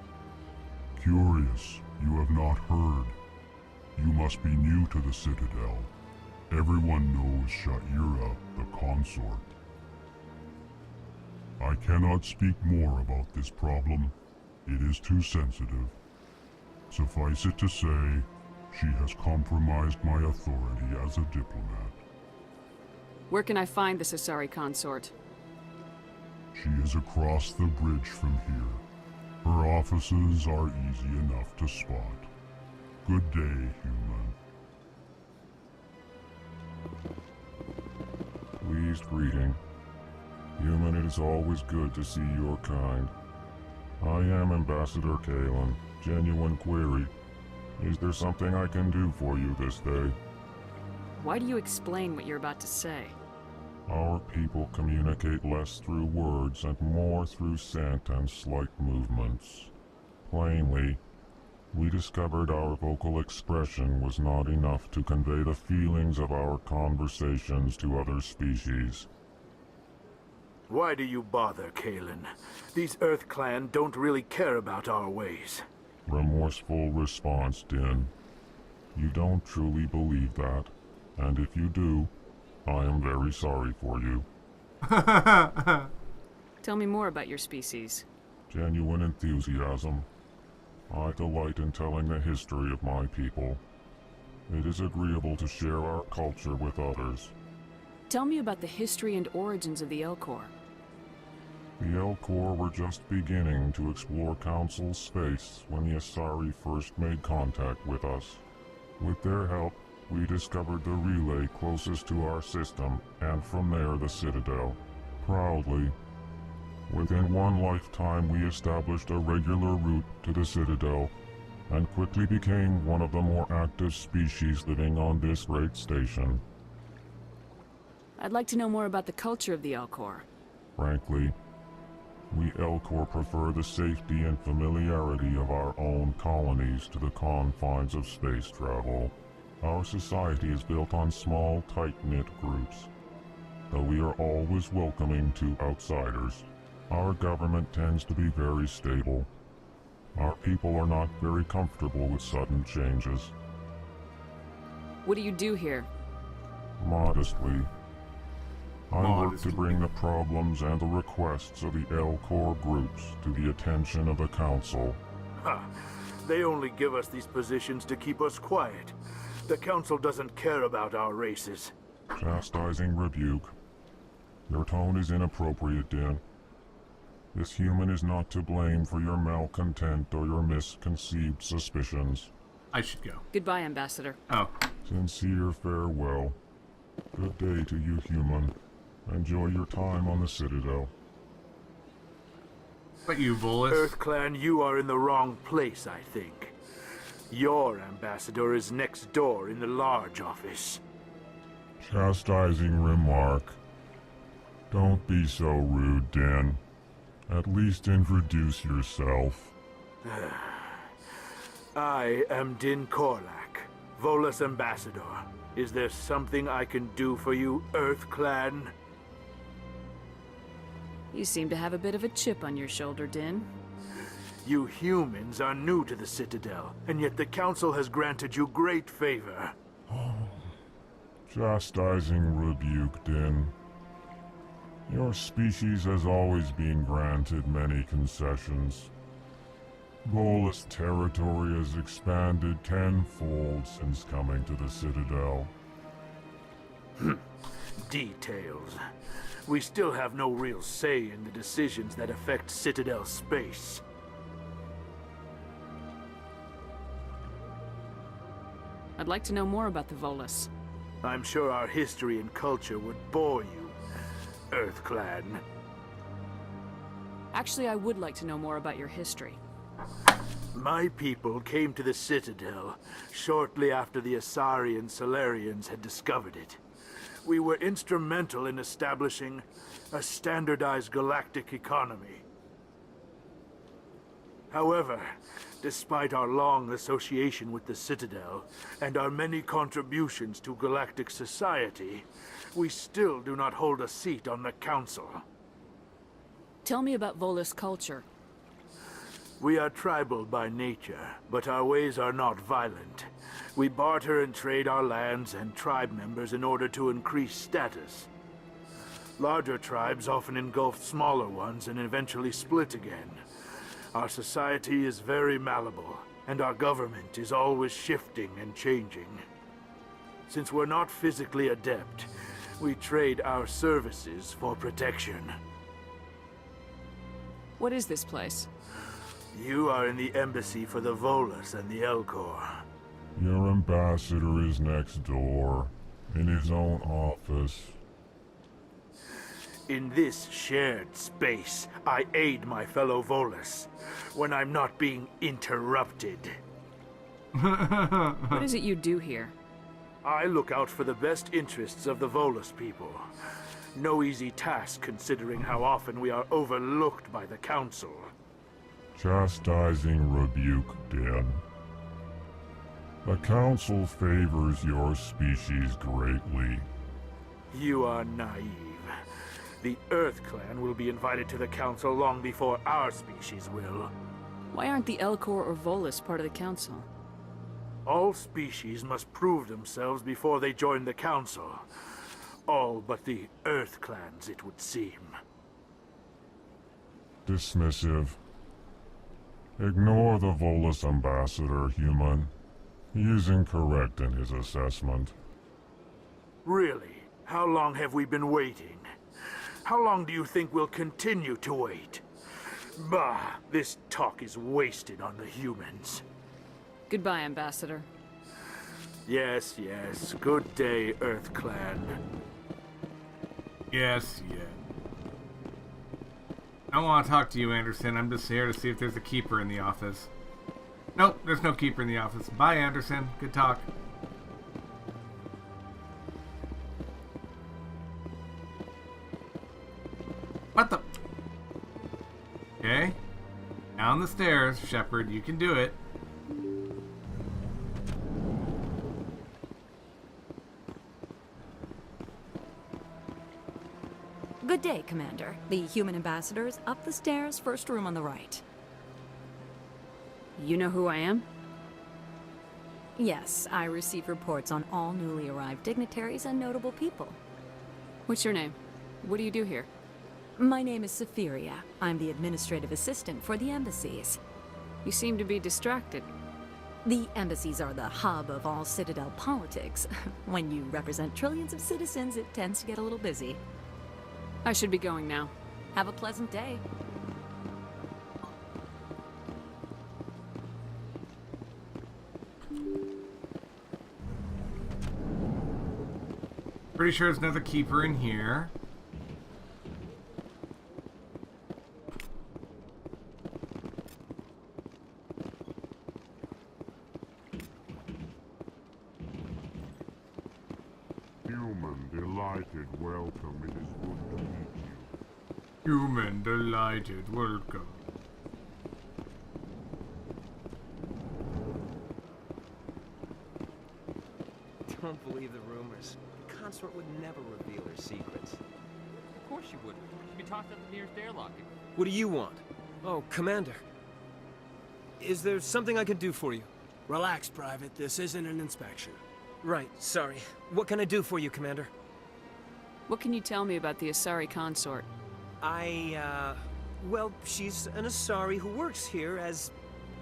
Curious, you have not heard. You must be new to the Citadel. Everyone knows Sha'ira, the consort. I cannot speak more about this problem. It is too sensitive. Suffice it to say, she has compromised my authority as a diplomat. Where can I find this Asari consort? She is across the bridge from here. Her offices are easy enough to spot. Good day, human. Pleased greeting. Human, it is always good to see your kind. I am Ambassador Kalen. Genuine query. Is there something I can do for you this day? Why do you explain what you're about to say? Our people communicate less through words and more through scent and slight movements. Plainly, we discovered our vocal expression was not enough to convey the feelings of our conversations to other species. Why do you bother, Kalen? These Earth Clan don't really care about our ways. Remorseful response, Din. You don't truly believe that, and if you do, I am very sorry for you. Tell me more about your species. Genuine enthusiasm. I delight in telling the history of my people. It is agreeable to share our culture with others. Tell me about the history and origins of the Elcor. The Elcor were just beginning to explore Council space when the Asari first made contact with us. With their help, we discovered the relay closest to our system, and from there the Citadel. Proudly, within one lifetime we established a regular route to the Citadel, and quickly became one of the more active species living on this great station. I'd like to know more about the culture of the Elcor. Frankly, we Elcor prefer the safety and familiarity of our own colonies to the confines of space travel. Our society is built on small, tight-knit groups. Though we are always welcoming to outsiders, our government tends to be very stable. Our people are not very comfortable with sudden changes. What do you do here? Modestly, I work to bring the problems and the requests of the Elcor groups to the attention of the Council. Ha! They only give us these positions to keep us quiet. The Council doesn't care about our races. Chastising rebuke. Your tone is inappropriate, Din. This human is not to blame for your malcontent or your misconceived suspicions. I should go. Goodbye, Ambassador. Oh. Sincere farewell. Good day to you, human. Enjoy your time on the Citadel. But you, Volus. EarthClan, you are in the wrong place, I think. Your ambassador is next door in the large office. Chastising remark. Don't be so rude, Din. At least introduce yourself. I am Din Korlak, Volus ambassador. Is there something I can do for you, EarthClan? You seem to have a bit of a chip on your shoulder, Din. You humans are new to the Citadel, and yet the Council has granted you great favor. Chastising rebuke, Din. Your species has always been granted many concessions. Volus territory has expanded tenfold since coming to the Citadel. Details. We still have no real say in the decisions that affect Citadel space. I'd like to know more about the Volus. I'm sure our history and culture would bore you, EarthClan. Actually, I would like to know more about your history. My people came to the Citadel shortly after the Asari and Solarians had discovered it. We were instrumental in establishing a standardized galactic economy. However, despite our long association with the Citadel and our many contributions to galactic society, we still do not hold a seat on the Council. Tell me about Volus culture. We are tribal by nature, but our ways are not violent. We barter and trade our lands and tribe members in order to increase status. Larger tribes often engulf smaller ones and eventually split again. Our society is very malleable, and our government is always shifting and changing. Since we're not physically adept, we trade our services for protection. What is this place? You are in the embassy for the Volus and the Elcor. Your ambassador is next door, in his own office. In this shared space, I aid my fellow Volus when I'm not being interrupted. What is it you do here? I look out for the best interests of the Volus people. No easy task considering how often we are overlooked by the Council. Chastising rebuke, Din. The Council favors your species greatly. You are naive. The EarthClan will be invited to the Council long before our species will. Why aren't the Elcor or Volus part of the Council? All species must prove themselves before they join the Council. All but the EarthClans, it would seem. Dismissive. Ignore the Volus ambassador, human. He is incorrect in his assessment. Really? How long have we been waiting? How long do you think we'll continue to wait? Bah, this talk is wasted on the humans. Goodbye, Ambassador. Yes, yes. Good day, EarthClan. Yes, yeah. I don't want to talk to you, Anderson. I'm just here to see if there's a keeper in the office. Nope, there's no keeper in the office. Bye, Anderson. Good talk. What the? Okay. Down the stairs, Shepard. You can do it. Good day, Commander. The human ambassador is up the stairs, first room on the right. You know who I am? Yes, I receive reports on all newly arrived dignitaries and notable people. What's your name? What do you do here? My name is Safiria. I'm the administrative assistant for the embassies. You seem to be distracted. The embassies are the hub of all Citadel politics. When you represent trillions of citizens, it tends to get a little busy. I should be going now. Have a pleasant day. Pretty sure there's another keeper in here. Human, delighted, welcome. It is good to meet you. Human, delighted, welcome. Don't believe the rumors. The consort would never reveal her secrets. Of course you wouldn't. She'd be tossed out the nearest airlock. What do you want? Oh, Commander. Is there something I can do for you? Relax, Private. This isn't an inspection. Right, sorry. What can I do for you, Commander? What can you tell me about the Asari consort? Well, she's an Asari who works here as...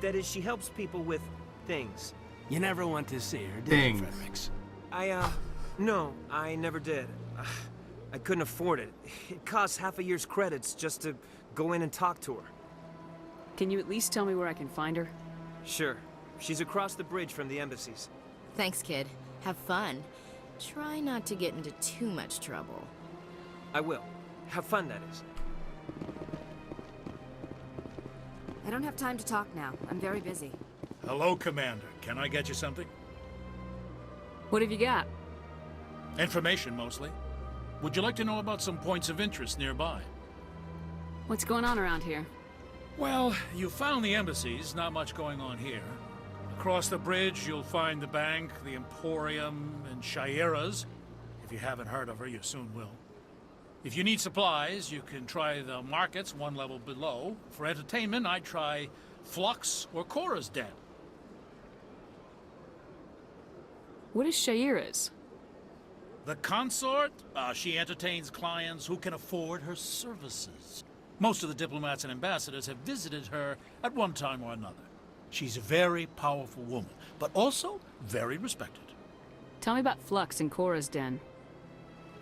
That is, she helps people with things. You never went to see her, did Things. you, Fredericks? No, I never did. I couldn't afford it. It costs half a year's credits just to go in and talk to her. Can you at least tell me where I can find her? Sure. She's across the bridge from the embassies. Thanks, kid. Have fun. Try not to get into too much trouble. I will. Have fun, that is. I don't have time to talk now. I'm very busy. Hello, Commander. Can I get you something? What have you got? Information, mostly. Would you like to know about some points of interest nearby? What's going on around here? Well, you found the embassies, not much going on here. Across the bridge, you'll find the bank, the Emporium, and Shaira's. If you haven't heard of her, you soon will. If you need supplies, you can try the markets one level below. For entertainment, I'd try Flux or Cora's Den. What is Shaira's? The consort? She entertains clients who can afford her services. Most of the diplomats and ambassadors have visited her at one time or another. She's a very powerful woman, but also very respected. Tell me about Flux and Cora's Den.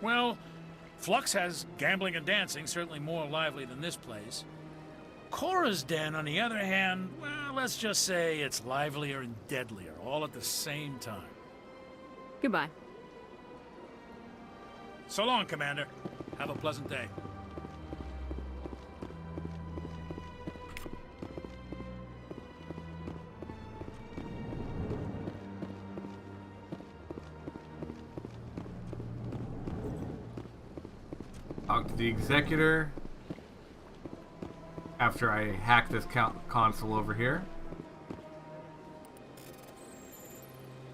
Well, Flux has gambling and dancing, certainly more lively than this place. Cora's Den, on the other hand, well, let's just say it's livelier and deadlier, all at the same time. Goodbye. So long, Commander. Have a pleasant day. Talk to the executor after I hack this console over here.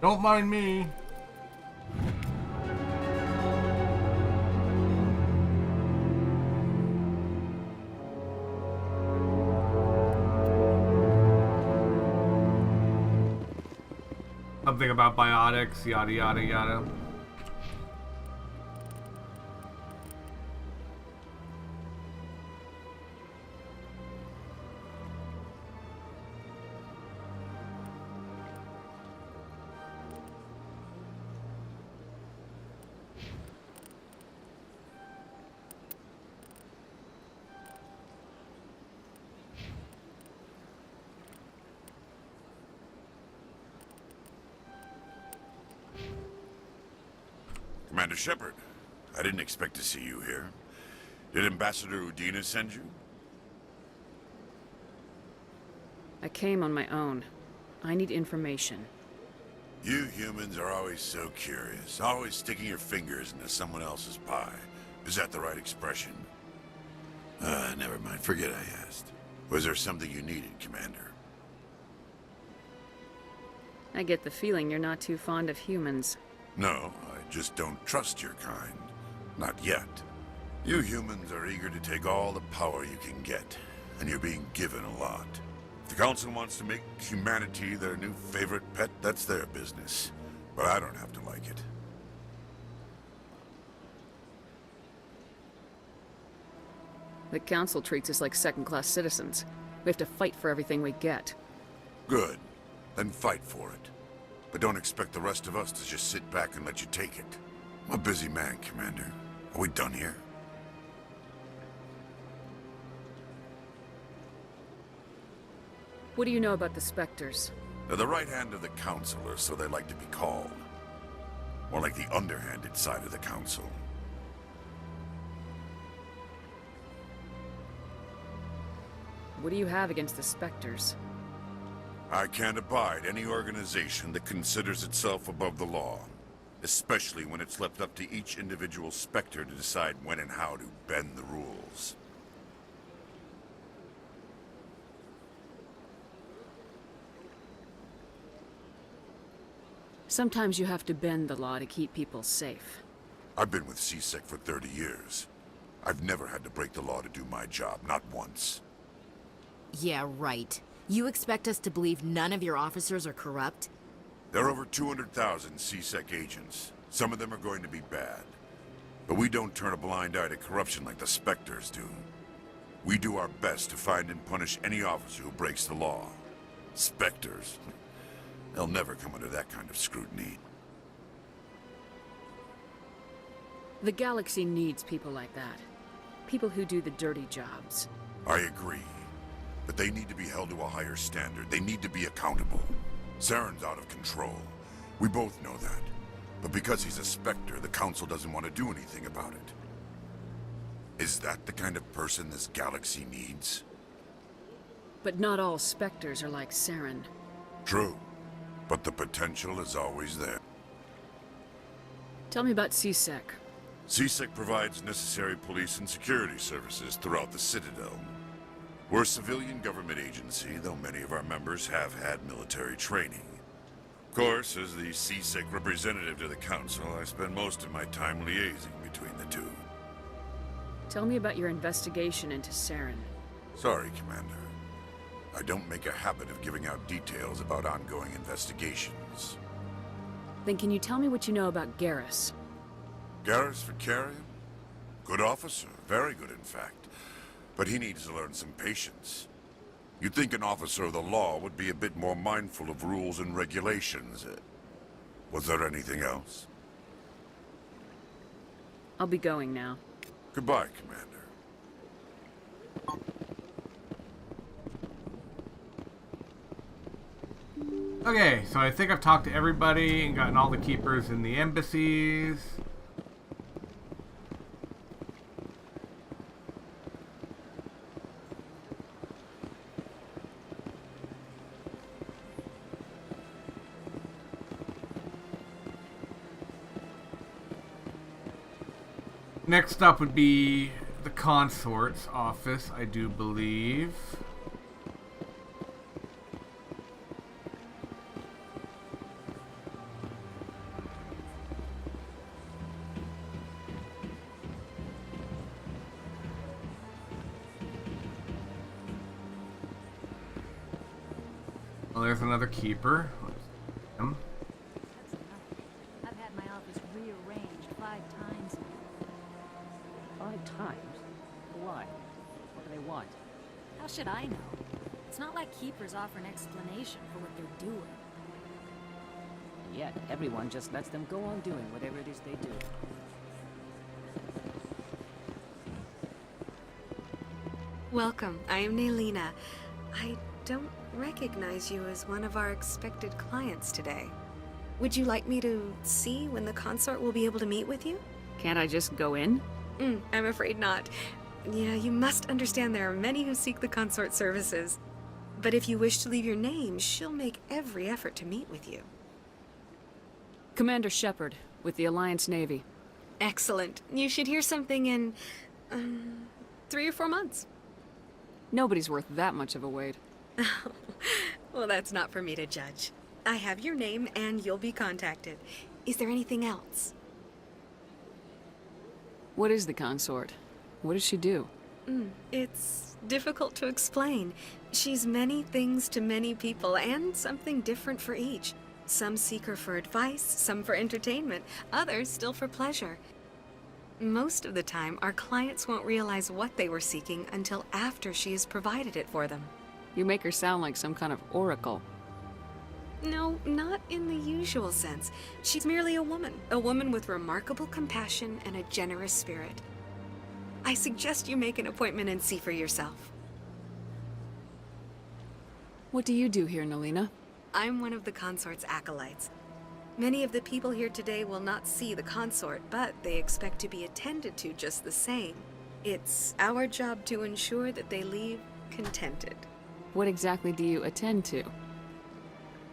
Don't mind me. Something about biotics, yada yada yada. Commander Shepard, I didn't expect to see you here. Did Ambassador Udina send you? I came on my own. I need information. You humans are always so curious, always sticking your fingers into someone else's pie. Is that the right expression? Never mind, forget I asked. Was there something you needed, Commander? I get the feeling you're not too fond of humans. No, I just don't trust your kind. Not yet. You humans are eager to take all the power you can get, and you're being given a lot. If the Council wants to make humanity their new favorite pet, that's their business. But I don't have to like it. The Council treats us like second-class citizens. We have to fight for everything we get. Good. Then fight for it. But don't expect the rest of us to just sit back and let you take it. I'm a busy man, Commander. Are we done here? What do you know about the Spectres? They're the right hand of the Council, or so they like to be called. More like the underhanded side of the Council. What do you have against the Spectres? I can't abide any organization that considers itself above the law. Especially when it's left up to each individual Spectre to decide when and how to bend the rules. Sometimes you have to bend the law to keep people safe. I've been with CSEC for 30 years. I've never had to break the law to do my job, not once. Yeah, right. You expect us to believe none of your officers are corrupt? There are over 200,000 CSEC agents. Some of them are going to be bad. But we don't turn a blind eye to corruption like the Spectres do. We do our best to find and punish any officer who breaks the law. Spectres. They'll never come under that kind of scrutiny. The galaxy needs people like that. People who do the dirty jobs. I agree. But they need to be held to a higher standard. They need to be accountable. Saren's out of control. We both know that. But because he's a Spectre, the Council doesn't want to do anything about it. Is that the kind of person this galaxy needs? But not all Spectres are like Saren. True. But the potential is always there. Tell me about CSEC. CSEC provides necessary police and security services throughout the Citadel. We're a civilian government agency, though many of our members have had military training. Of course, as the CSEC representative to the Council, I spend most of my time liaising between the two. Tell me about your investigation into Saren. Sorry, Commander. I don't make a habit of giving out details about ongoing investigations. Then can you tell me what you know about Garrus? Garrus Vicarian? Good officer, very good in fact. But he needs to learn some patience. You'd think an officer of the law would be a bit more mindful of rules and regulations. Was there anything else? I'll be going now. Goodbye, Commander. Okay, so I think I've talked to everybody and gotten all the keepers in the embassies. Next up would be the consort's office, I do believe. Well, there's another keeper. Him. I've had my office rearranged 5 times now. 5 times? Why? What do they want? How should I know? It's not like keepers offer an explanation for what they're doing. And yet, everyone just lets them go on doing whatever it is they do. Welcome. I am Naylina. I don't recognize you as one of our expected clients today. Would you like me to see when the consort will be able to meet with you? Can't I just go in? I'm afraid not. Yeah, you must understand there are many who seek the consort services. But if you wish to leave your name, she'll make every effort to meet with you. Commander Shepard, with the Alliance Navy. Excellent. You should hear something in 3 or 4 months. Nobody's worth that much of a wait. Well, that's not for me to judge. I have your name and you'll be contacted. Is there anything else? What is the consort? What does she do? It's difficult to explain. She's many things to many people and something different for each. Some seek her for advice, some for entertainment, others still for pleasure. Most of the time, our clients won't realize what they were seeking until after she has provided it for them. You make her sound like some kind of oracle. No, not in the usual sense. She's merely a woman with remarkable compassion and a generous spirit. I suggest you make an appointment and see for yourself. What do you do here, Nalina? I'm one of the consort's acolytes. Many of the people here today will not see the consort, but they expect to be attended to just the same. It's our job to ensure that they leave contented. What exactly do you attend to?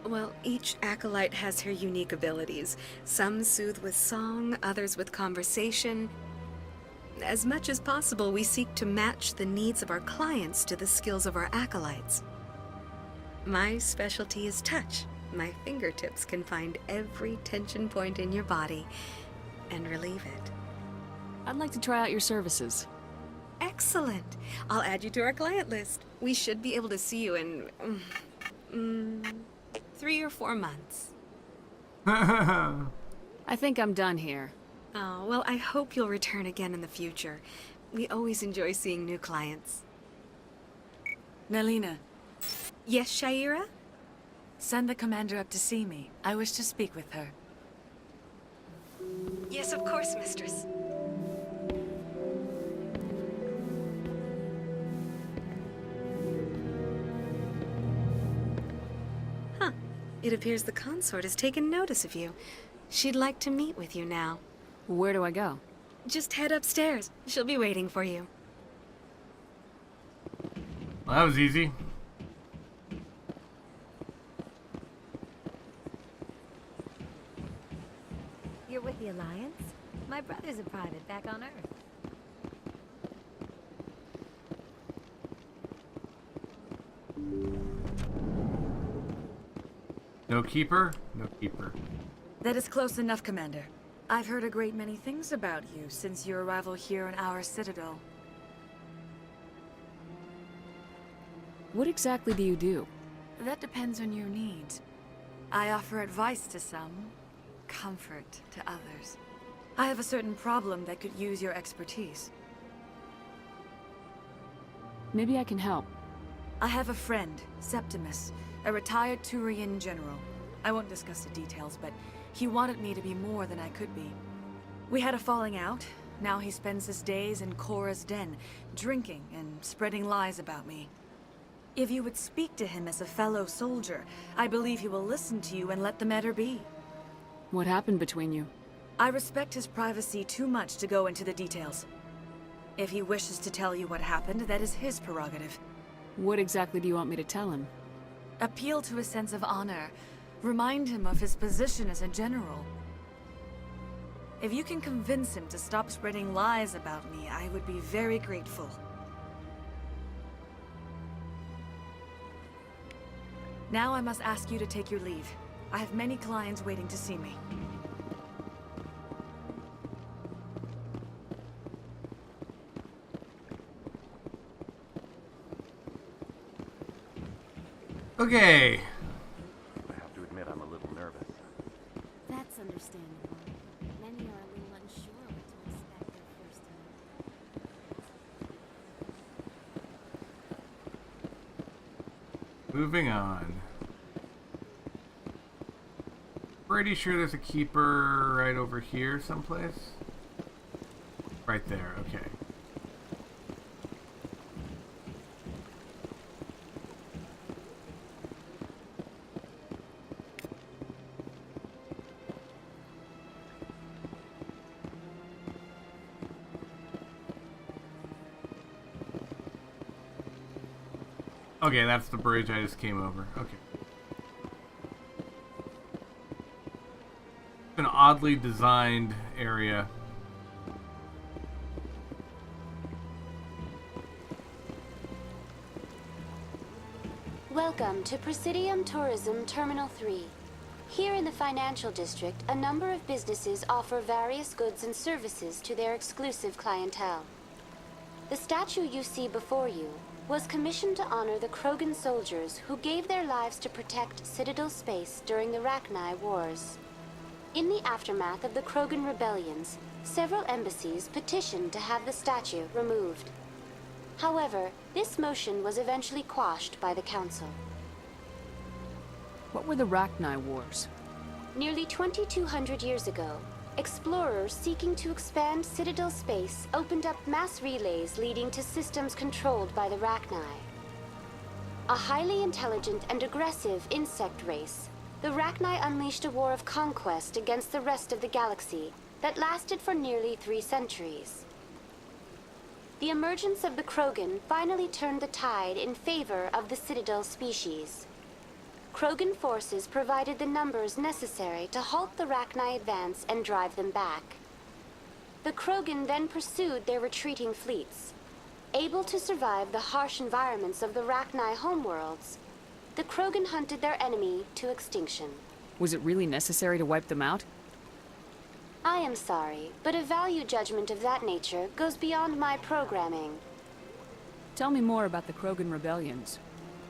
Well, each acolyte has her unique abilities. Some soothe with song, others with conversation. As much as possible, we seek to match the needs of our clients to the skills of our acolytes. My specialty is touch. My fingertips can find every tension point in your body and relieve it. I'd like to try out your services. Excellent. I'll add you to our client list. We should be able to see you in 3 or 4 months. I think I'm done here. Oh, well, I hope you'll return again in the future. We always enjoy seeing new clients. Nalina. Yes, Shaira? Send the commander up to see me. I wish to speak with her. Yes, of course, mistress. Huh. It appears the consort has taken notice of you. She'd like to meet with you now. Where do I go? Just head upstairs. She'll be waiting for you. Well, that was easy. You're with the Alliance? My brother's a private back on Earth. No keeper? No keeper. That is close enough, Commander. I've heard a great many things about you since your arrival here in our citadel. What exactly do you do? That depends on your needs. I offer advice to some, comfort to others. I have a certain problem that could use your expertise. Maybe I can help. I have a friend, Septimus, a retired Turian general. I won't discuss the details, but he wanted me to be more than I could be. We had a falling out. Now he spends his days in Korra's den, drinking and spreading lies about me. If you would speak to him as a fellow soldier, I believe he will listen to you and let the matter be. What happened between you? I respect his privacy too much to go into the details. If he wishes to tell you what happened, that is his prerogative. What exactly do you want me to tell him? Appeal to his sense of honor. Remind him of his position as a general. If you can convince him to stop spreading lies about me, I would be very grateful. Now I must ask you to take your leave. I have many clients waiting to see me. Okay. I have to admit I'm a little nervous. That's understandable. Many are a little unsure what to expect their first time. Moving on. Pretty sure there's a keeper right over here someplace. Right there, okay. Okay, that's the bridge I just came over. Okay. An oddly designed area. Welcome to Presidium Tourism Terminal 3. Here in the financial district, a number of businesses offer various goods and services to their exclusive clientele. The statue you see before you was commissioned to honor the Krogan soldiers who gave their lives to protect Citadel space during the Rachni Wars. In the aftermath of the Krogan rebellions, several embassies petitioned to have the statue removed. However, this motion was eventually quashed by the Council. What were the Rachni Wars? Nearly 2,200 years ago, explorers seeking to expand Citadel space opened up mass relays leading to systems controlled by the Rachni. a highly intelligent and aggressive insect race, the Rachni unleashed a war of conquest against the rest of the galaxy that lasted for nearly 3 centuries. The emergence of the Krogan finally turned the tide in favor of the Citadel species. Krogan forces provided the numbers necessary to halt the Rachni advance and drive them back. The Krogan then pursued their retreating fleets. Able to survive the harsh environments of the Rachni homeworlds, the Krogan hunted their enemy to extinction. Was it really necessary to wipe them out? I am sorry, but a value judgment of that nature goes beyond my programming. Tell me more about the Krogan rebellions.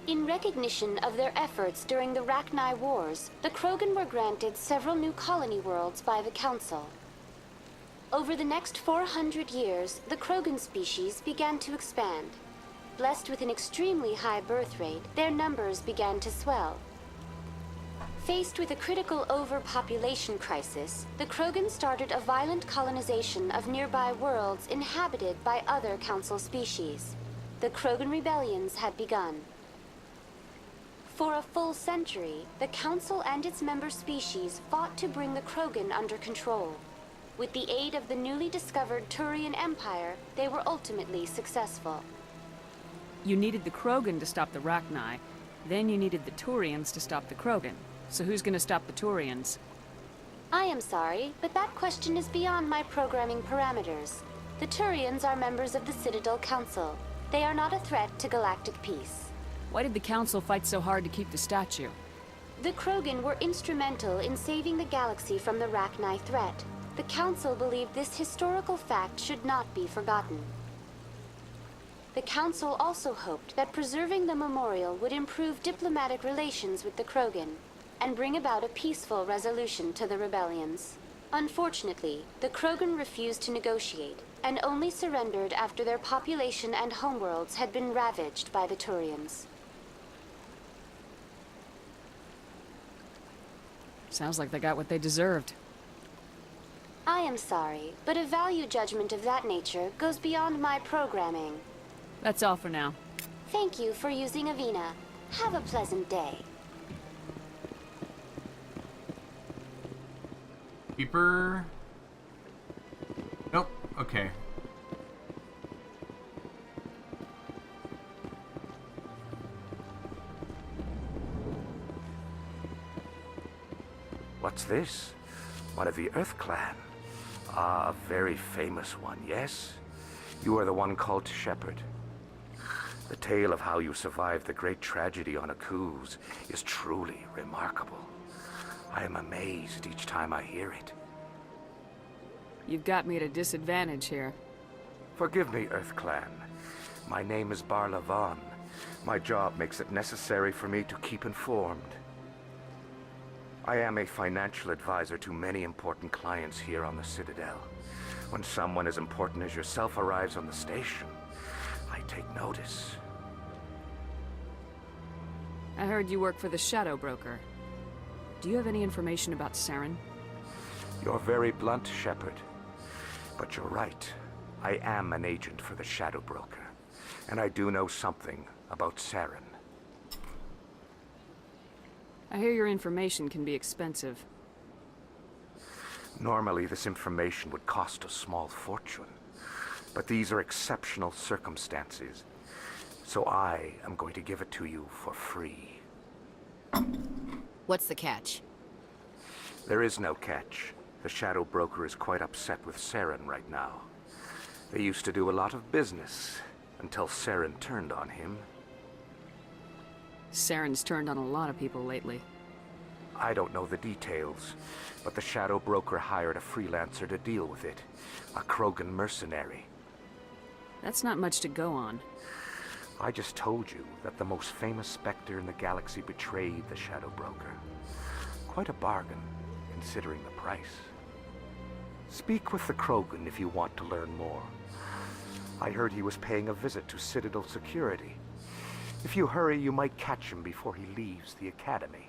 In recognition of their efforts during the Rachni Wars, the Krogan were granted several new colony worlds by the Council. Over the next 400 years, the Krogan species began to expand. Blessed with an extremely high birth rate, their numbers began to swell. Faced with a critical overpopulation crisis, the Krogan started a violent colonization of nearby worlds inhabited by other Council species. The Krogan rebellions had begun. For a full century, the Council and its member species fought to bring the Krogan under control. With the aid of the newly discovered Turian Empire, they were ultimately successful. You needed the Krogan to stop the Rachni, then you needed the Turians to stop the Krogan. So who's gonna stop the Turians? I am sorry, but that question is beyond my programming parameters. The Turians are members of the Citadel Council. They are not a threat to galactic peace. Why did the Council fight so hard to keep the statue? The Krogan were instrumental in saving the galaxy from the Rachni threat. The Council believed this historical fact should not be forgotten. The Council also hoped that preserving the memorial would improve diplomatic relations with the Krogan and bring about a peaceful resolution to the rebellions. Unfortunately, the Krogan refused to negotiate and only surrendered after their population and homeworlds had been ravaged by the Turians. Sounds like they got what they deserved. I am sorry, but a value judgment of that nature goes beyond my programming. That's all for now. Thank you for using Avina. Have a pleasant day. Keeper? Nope. Okay. What's this? One of the Earth Clan. Ah, a very famous one, yes? You are the one called Shepherd. The tale of how you survived the great tragedy on Akuz is truly remarkable. I am amazed each time I hear it. You've got me at a disadvantage here. Forgive me, Earth Clan. My name is Barla Vaughn. My job makes it necessary for me to keep informed. I am a financial advisor to many important clients here on the Citadel. When someone as important as yourself arrives on the station, I take notice. I heard you work for the Shadow Broker. Do you have any information about Saren? You're very blunt, Shepard. But you're right. I am an agent for the Shadow Broker. And I do know something about Saren. I hear your information can be expensive. Normally, this information would cost a small fortune. But these are exceptional circumstances. So I am going to give it to you for free. What's the catch? There is no catch. The Shadow Broker is quite upset with Saren right now. They used to do a lot of business, until Saren turned on him. Saren's turned on a lot of people lately. I don't know the details, but the Shadow Broker hired a freelancer to deal with it. A Krogan mercenary. That's not much to go on. I just told you that the most famous Spectre in the galaxy betrayed the Shadow Broker. Quite a bargain, considering the price. Speak with the Krogan if you want to learn more. I heard he was paying a visit to Citadel security. If you hurry, you might catch him before he leaves the Academy.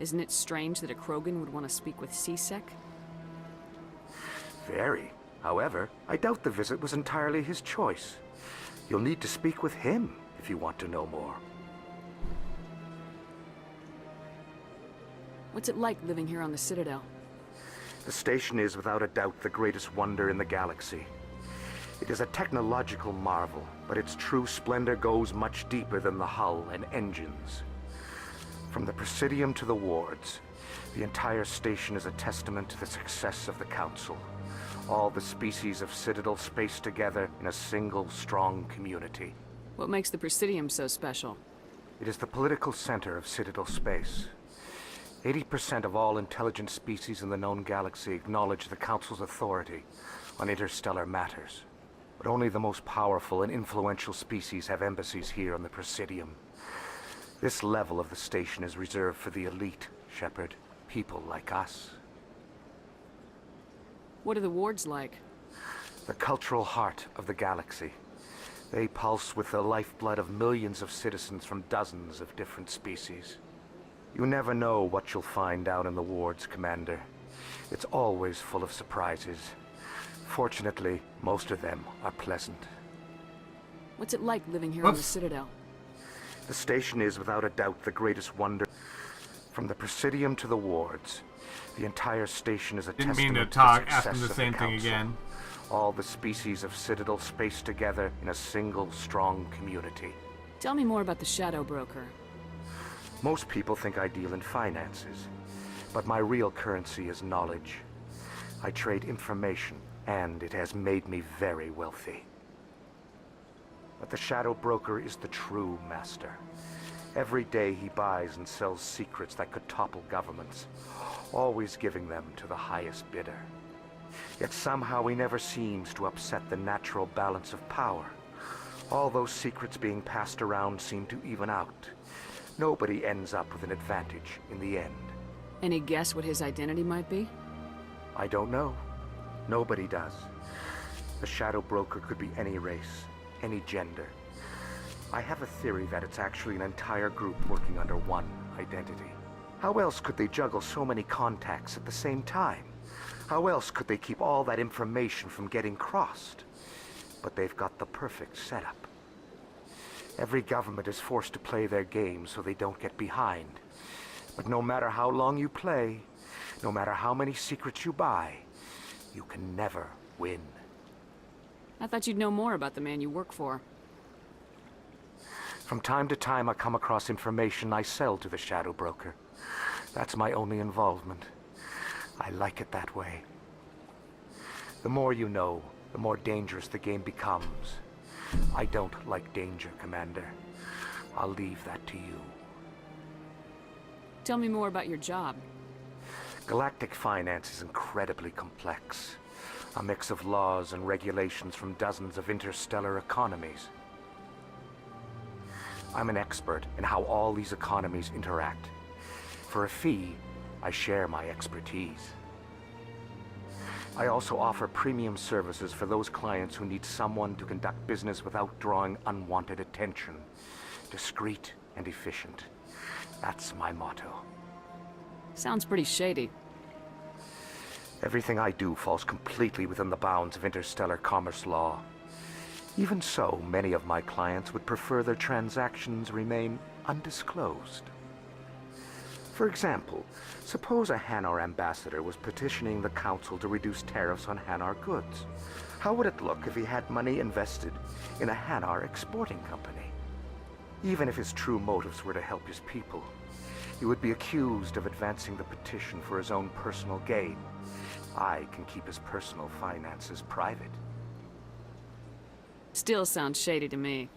Isn't it strange that a Krogan would want to speak with C-Sec? Very. However, I doubt the visit was entirely his choice. You'll need to speak with him if you want to know more. What's it like living here on the Citadel? The station is without a doubt the greatest wonder in the galaxy. It is a technological marvel, but its true splendor goes much deeper than the hull and engines. From the Presidium to the wards, the entire station is a testament to the success of the Council. All the species of Citadel spaced together in a single, strong community. What makes the Presidium so special? It is the political center of Citadel space. 80% of all intelligent species in the known galaxy acknowledge the Council's authority on interstellar matters. But only the most powerful and influential species have embassies here on the Presidium. This level of the station is reserved for the elite, Shepard. People like us. What are the wards like? The cultural heart of the galaxy. They pulse with the lifeblood of millions of citizens from dozens of different species. You never know what you'll find down in the wards, Commander. It's always full of surprises. Fortunately, most of them are pleasant. What's it like living here on the Citadel? The station is without a doubt the greatest wonder. From the Presidium to the wards, the entire station is a Didn't testament mean to to talk, the ask success him the of same the thing Council. again. All the species of Citadel spaced together in a single, strong community. Tell me more about the Shadow Broker. Most people think I deal in finances, but my real currency is knowledge. I trade information, and it has made me very wealthy. But the Shadow Broker is the true master. Every day he buys and sells secrets that could topple governments, always giving them to the highest bidder. Yet somehow he never seems to upset the natural balance of power. All those secrets being passed around seem to even out. Nobody ends up with an advantage in the end. Any guess what his identity might be? I don't know. Nobody does. The Shadow Broker could be any race, any gender. I have a theory that it's actually an entire group working under one identity. How else could they juggle so many contacts at the same time? How else could they keep all that information from getting crossed? But they've got the perfect setup. Every government is forced to play their game so they don't get behind. But no matter how long you play, no matter how many secrets you buy, you can never win. I thought you'd know more about the man you work for. From time to time, I come across information I sell to the Shadow Broker. That's my only involvement. I like it that way. The more you know, the more dangerous the game becomes. I don't like danger, Commander. I'll leave that to you. Tell me more about your job. Galactic finance is incredibly complex. A mix of laws and regulations from dozens of interstellar economies. I'm an expert in how all these economies interact. For a fee, I share my expertise. I also offer premium services for those clients who need someone to conduct business without drawing unwanted attention. Discreet and efficient. That's my motto. Sounds pretty shady. Everything I do falls completely within the bounds of interstellar commerce law. Even so, many of my clients would prefer their transactions remain undisclosed. For example, suppose a Hanar ambassador was petitioning the Council to reduce tariffs on Hanar goods. How would it look if he had money invested in a Hanar exporting company? Even if his true motives were to help his people, he would be accused of advancing the petition for his own personal gain. I can keep his personal finances private. Still sounds shady to me.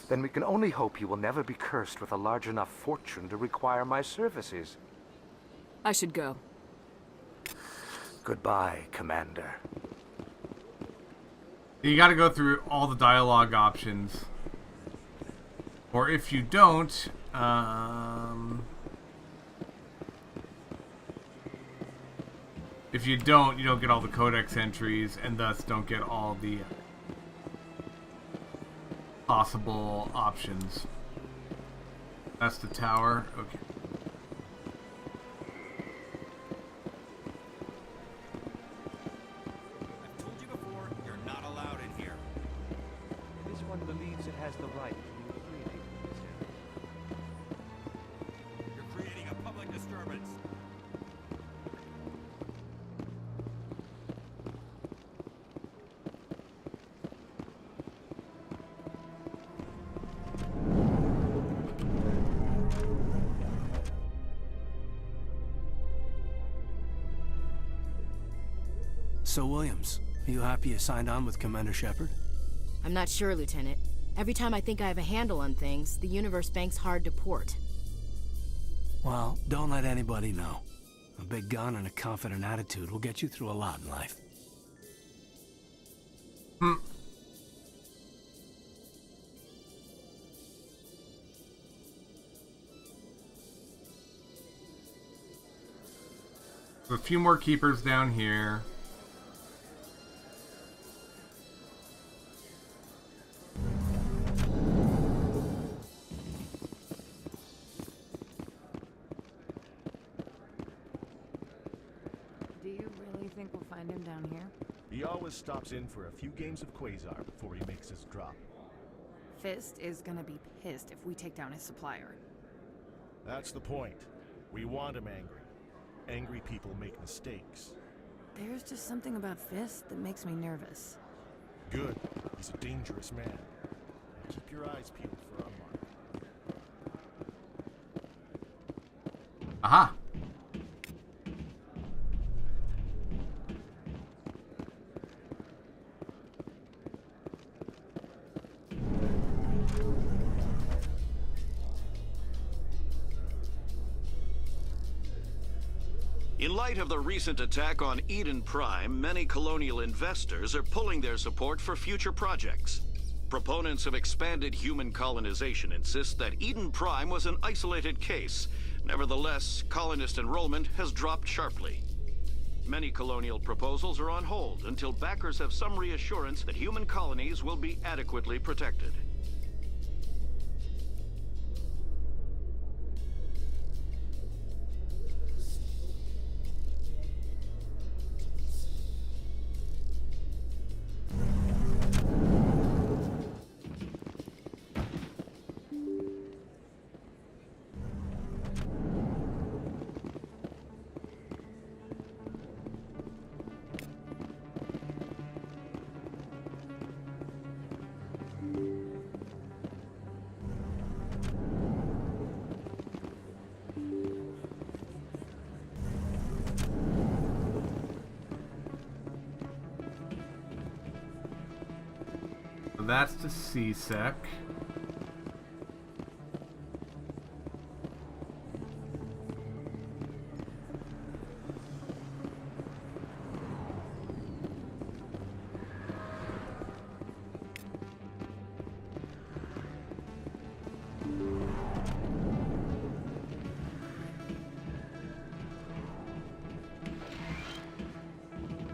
Then we can only hope you will never be cursed with a large enough fortune to require my services. I should go. Goodbye, Commander. You gotta go through all the dialogue options. Or if you don't, you don't get all the codex entries, and thus don't get all the possible options. That's the tower. Okay. I've told you before, you're not allowed in here. This one believes it has the So, Williams, are you happy you signed on with Commander Shepard? I'm not sure, Lieutenant. Every time I think I have a handle on things, the Universe Bank's hard to port. Well, don't let anybody know. A big gun and a confident attitude will get you through a lot in life. A few more keepers down here. Do you really think we'll find him down here? He always stops in for a few games of Quasar before he makes his drop. Fist is gonna be pissed if we take down his supplier. That's the point. We want him angry. Angry people make mistakes. There's just something about Fist that makes me nervous. Good. He's a dangerous man. Now keep your eyes peeled for our mark. Aha! In light of the recent attack on Eden Prime, many colonial investors are pulling their support for future projects. Proponents of expanded human colonization insist that Eden Prime was an isolated case. Nevertheless, colonist enrollment has dropped sharply. Many colonial proposals are on hold until backers have some reassurance that human colonies will be adequately protected. That's the C-Sec.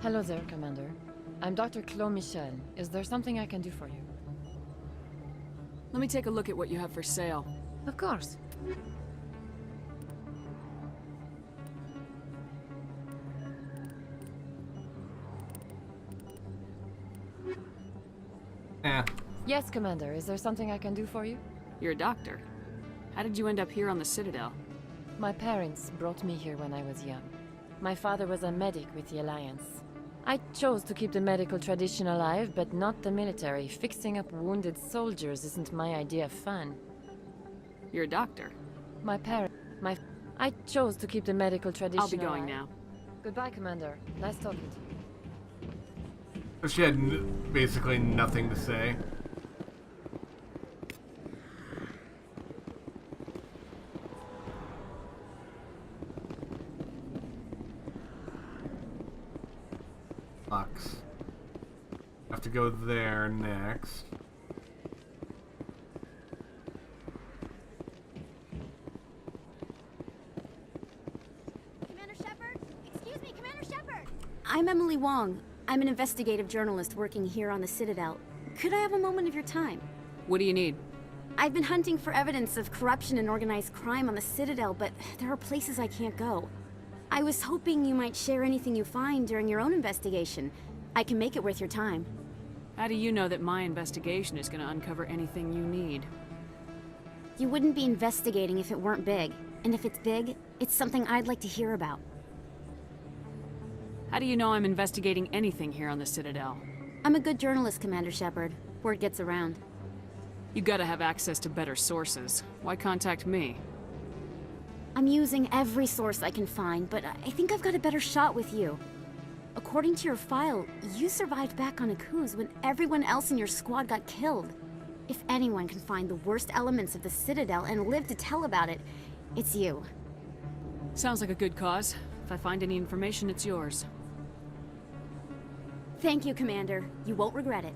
Hello there, Commander. I'm Dr. Claude Michel. Is there something I can do for you? Let me take a look at what you have for sale. Of course. Yeah. Yes, Commander. Is there something I can do for you? You're a doctor. How did you end up here on the Citadel? My parents brought me here when I was young. My father was a medic with the Alliance. I chose to keep the medical tradition alive, but not the military. Fixing up wounded soldiers isn't my idea of fun. You're a doctor. I chose to keep the medical tradition alive. I'll be going now. Goodbye, Commander. Nice talking to you. She had basically nothing to say. Lux. Have to go there next. Commander Shepard? Excuse me, Commander Shepard! I'm Emily Wong. I'm an investigative journalist working here on the Citadel. Could I have a moment of your time? What do you need? I've been hunting for evidence of corruption and organized crime on the Citadel, but there are places I can't go. I was hoping you might share anything you find during your own investigation. I can make it worth your time. How do you know that my investigation is going to uncover anything you need? You wouldn't be investigating if it weren't big. And if it's big, it's something I'd like to hear about. How do you know I'm investigating anything here on the Citadel? I'm a good journalist, Commander Shepard. Word gets around. You gotta have access to better sources. Why contact me? I'm using every source I can find, but I think I've got a better shot with you. According to your file, you survived back on Akuz when everyone else in your squad got killed. If anyone can find the worst elements of the Citadel and live to tell about it, it's you. Sounds like a good cause. If I find any information, it's yours. Thank you, Commander. You won't regret it.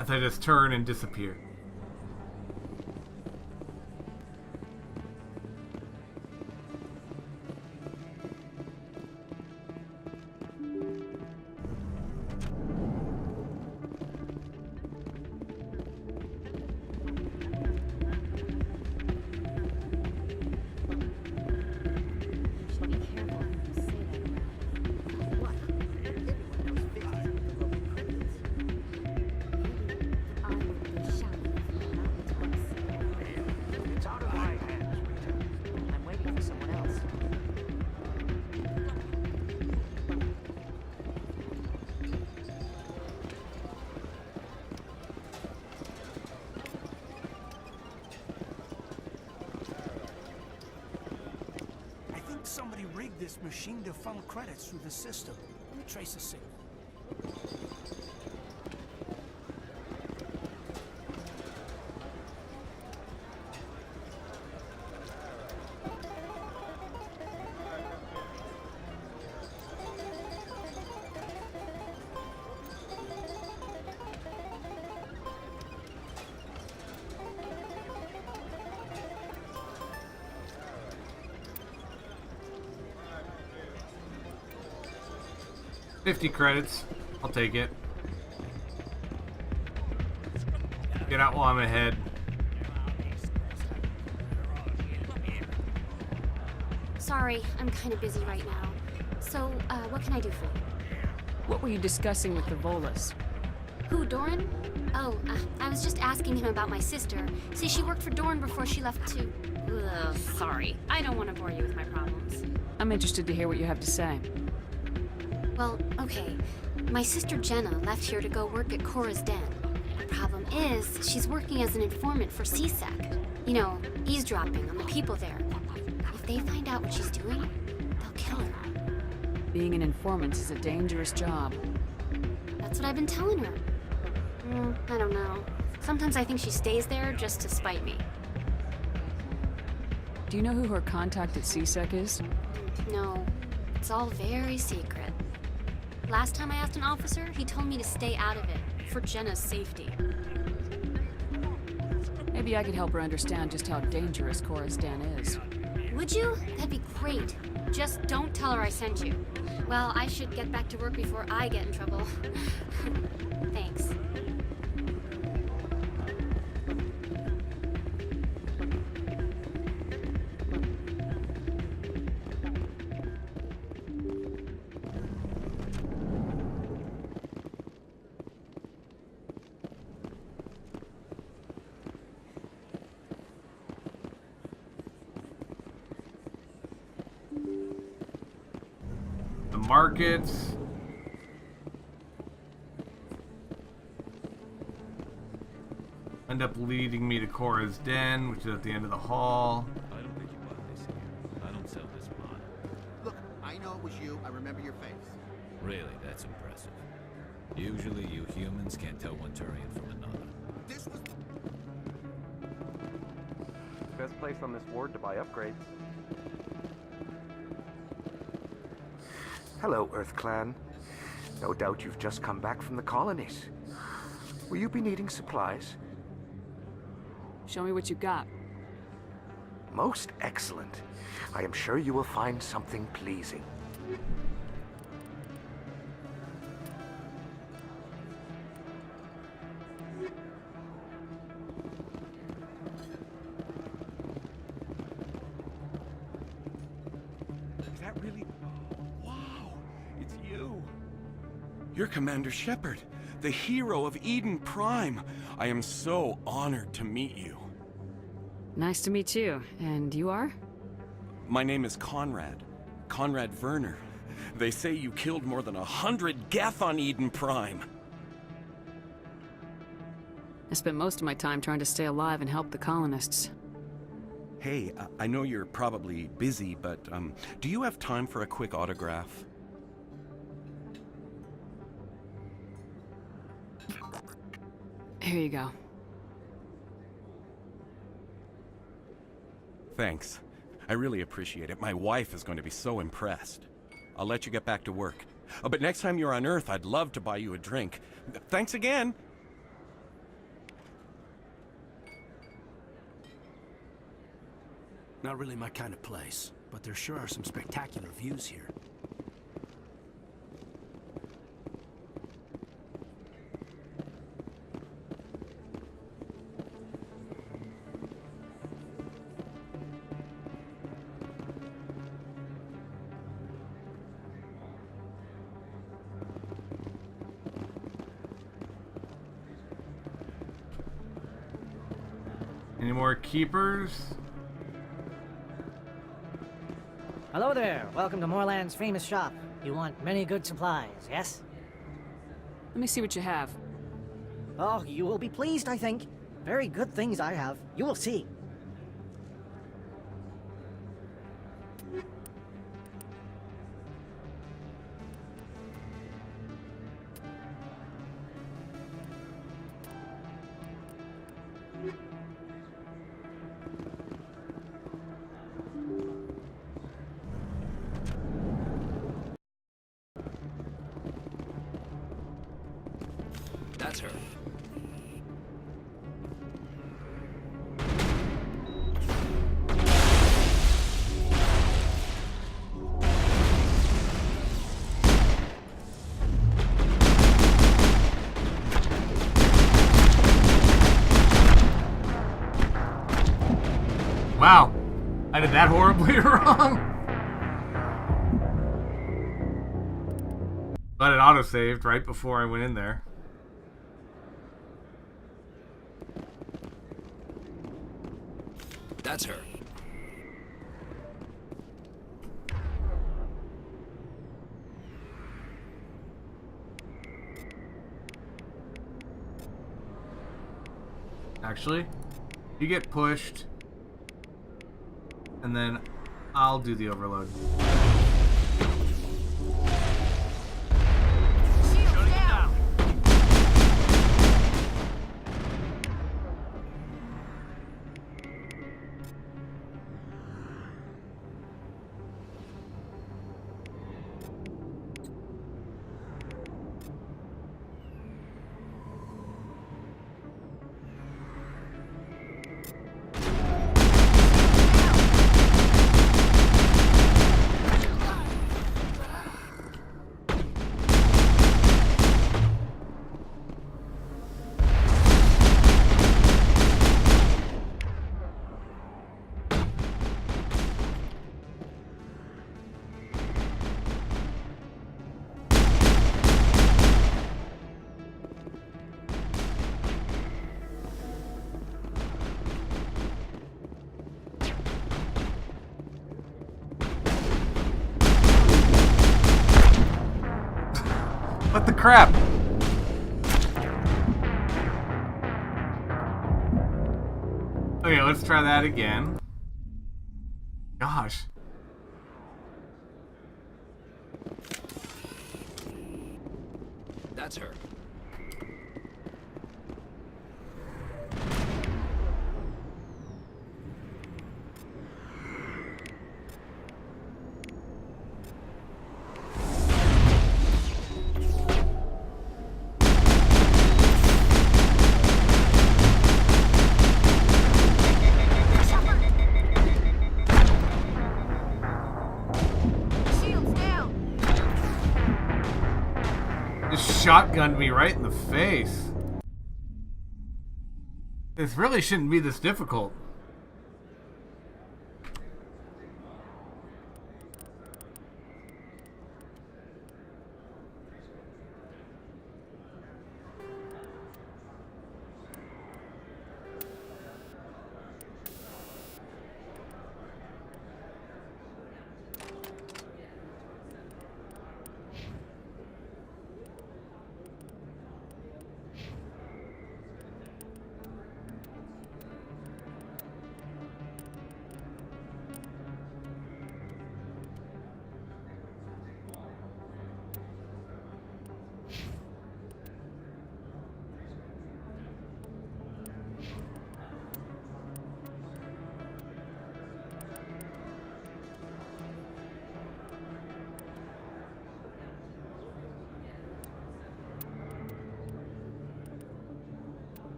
As I just turn and disappear. It's out of my hands, Rita. I'm waiting for someone else. I think somebody rigged this machine to funnel credits through the system. Let me trace a signal. $50 credits. I'll take it. Get out while I'm ahead. Sorry, I'm kind of busy right now. So, what can I do for you? What were you discussing with the Volus? Who, Doran? Oh, I was just asking him about my sister. See, she worked for Doran before she left to... Ugh, sorry. I don't want to bore you with my problems. I'm interested to hear what you have to say. Well, okay. My sister Jenna left here to go work at Cora's Den. The problem is, she's working as an informant for CSEC. You know, eavesdropping on the people there. If they find out what she's doing, they'll kill her. Being an informant is a dangerous job. That's what I've been telling her. I don't know. Sometimes I think she stays there just to spite me. Do you know who her contact at CSEC is? No, it's all very secret. Last time I asked an officer, he told me to stay out of it, for Jenna's safety. Maybe I could help her understand just how dangerous Cora's Den is. Would you? That'd be great. Just don't tell her I sent you. Well, I should get back to work before I get in trouble. Thanks. Markets. End up leading me to Cora's Den, which is at the end of the hall. I don't think you bought this here. I don't sell this pot. Look, I know it was you. I remember your face. Really, that's impressive. Usually you humans can't tell one Turian from another. This was Best place on this ward to buy upgrades. Hello, Earth Clan. No doubt you've just come back from the colonies. Will you be needing supplies? Show me what you got. Most excellent. I am sure you will find something pleasing. Is that really... Wow, it's you. You're Commander Shepard, the hero of Eden Prime. I am so honored to meet you. Nice to meet you. And you are? My name is Conrad. Conrad Werner. They say you killed more than 100 Geth on Eden Prime. I spent most of my time trying to stay alive and help the colonists. Hey, I know you're probably busy, but do you have time for a quick autograph? Here you go. Thanks. I really appreciate it. My wife is going to be so impressed. I'll let you get back to work. Oh, but next time you're on Earth, I'd love to buy you a drink. Thanks again! Not really my kind of place, but there sure are some spectacular views here. Any more keepers? Hello there. Welcome to Moorland's famous shop. You want many good supplies, yes? Let me see what you have. Oh, you will be pleased, I think. Very good things I have. You will see. That's her. Wow, I did that horribly wrong. But it auto-saved right before I went in there. That's her. Actually, you get pushed, and then I'll do the overload. What the crap? Okay, let's try that again. Gosh. That's her. Just shotgunned me right in the face. This really shouldn't be this difficult.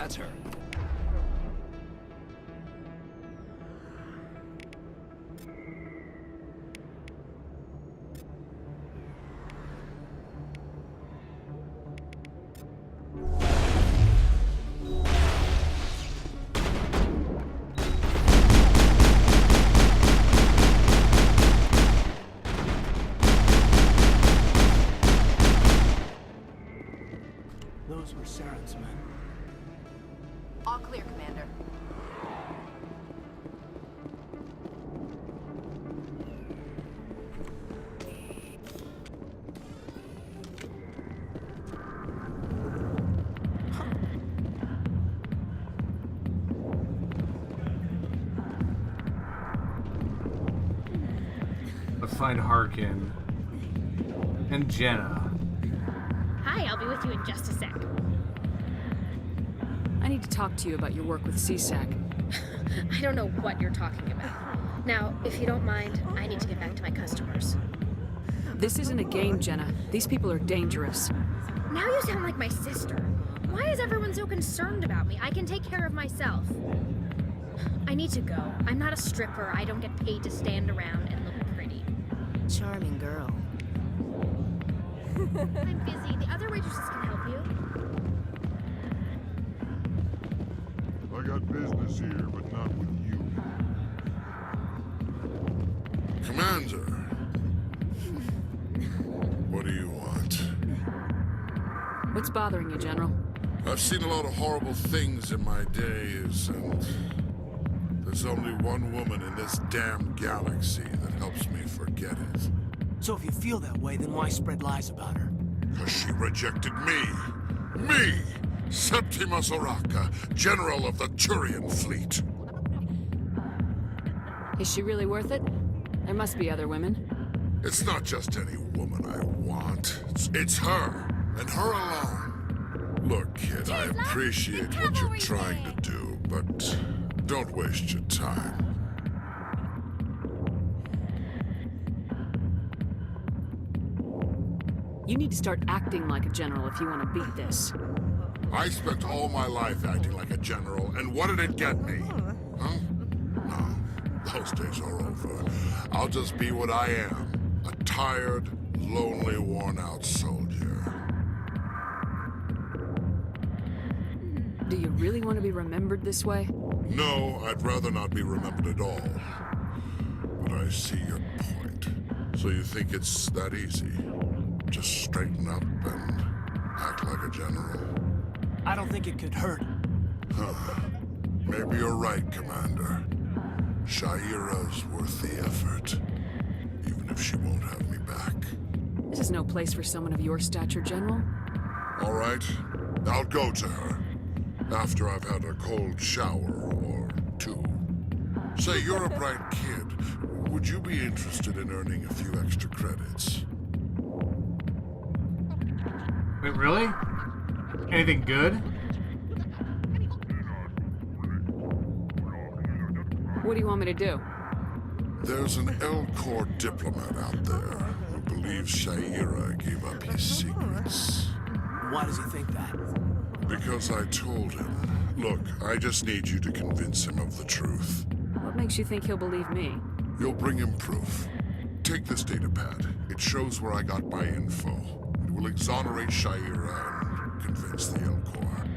That's her. Those were Saren's men. All clear, Commander. Let's find Harkin and Jenna. Hi, I'll be with you in just a sec. I need to talk to you about your work with CSAC. I don't know what you're talking about. Now, if you don't mind, I need to get back to my customers. This isn't a game, Jenna. These people are dangerous. Now you sound like my sister. Why is everyone so concerned about me? I can take care of myself. I need to go. I'm not a stripper. I don't get paid to stand around and look pretty. Charming girl. I'm busy. The other waitresses can help you. I got business here, but not with you. Commander. What do you want? What's bothering you, General? I've seen a lot of horrible things in my days, and there's only one woman in this damn galaxy that helps me forget it. So if you feel that way, then why spread lies about her? Because she rejected me. Me! Septimus Oraka, General of the Turian Fleet. Is she really worth it? There must be other women. It's not just any woman I want. It's her, and her alone. Look, kid, I appreciate what you're trying to do, but don't waste your time. You need to start acting like a general if you want to beat this. I spent all my life acting like a general, and what did it get me? Huh? No, those days are over. I'll just be what I am. A tired, lonely, worn-out soldier. Do you really want to be remembered this way? No, I'd rather not be remembered at all. But I see your point. So you think it's that easy? Just straighten up and act like a general? I don't think it could hurt. Huh. Maybe you're right, Commander. Shaira's worth the effort. Even if she won't have me back. This is no place for someone of your stature, General. All right, I'll go to her. After I've had a cold shower or two. Say, you're a bright kid. Would you be interested in earning a few extra credits? Wait, really? Anything good? What do you want me to do? There's an Elcor diplomat out there who believes Shaira gave up his secrets. Why does he think that? Because I told him. Look, I just need you to convince him of the truth. What makes you think he'll believe me? You'll bring him proof. Take this datapad. It shows where I got my info. It will exonerate Shaira and convince the Elcor.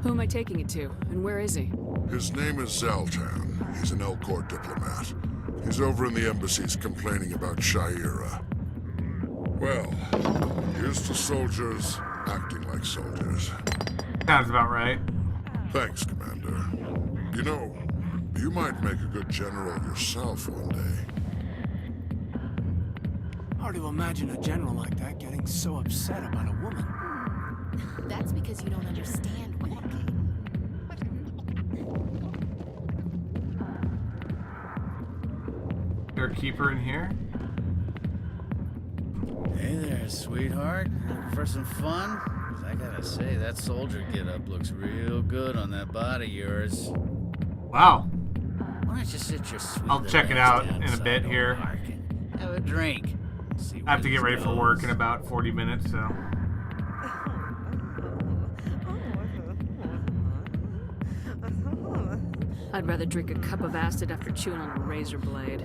Who am I taking it to, and where is he? His name is Zaltan. He's an Elcor diplomat. He's over in the embassies complaining about Shaira. Well, here's to soldiers acting like soldiers. Sounds about right. Thanks, Commander. You know, you might make a good general yourself one day. Hard to imagine a general like that getting so upset about a woman. That's because you don't understand women. Is there a keeper in here? Hey there, sweetheart. Looking for some fun? 'Cause I gotta say, that soldier get-up looks real good on that body of yours. Wow. Why don't you sit your sweet I'll check it out in a outside bit over here. Harkin. Have a drink. See I have to where get ready this for work goes. in about 40 minutes, so. I'd rather drink a cup of acid after chewing on a razor blade.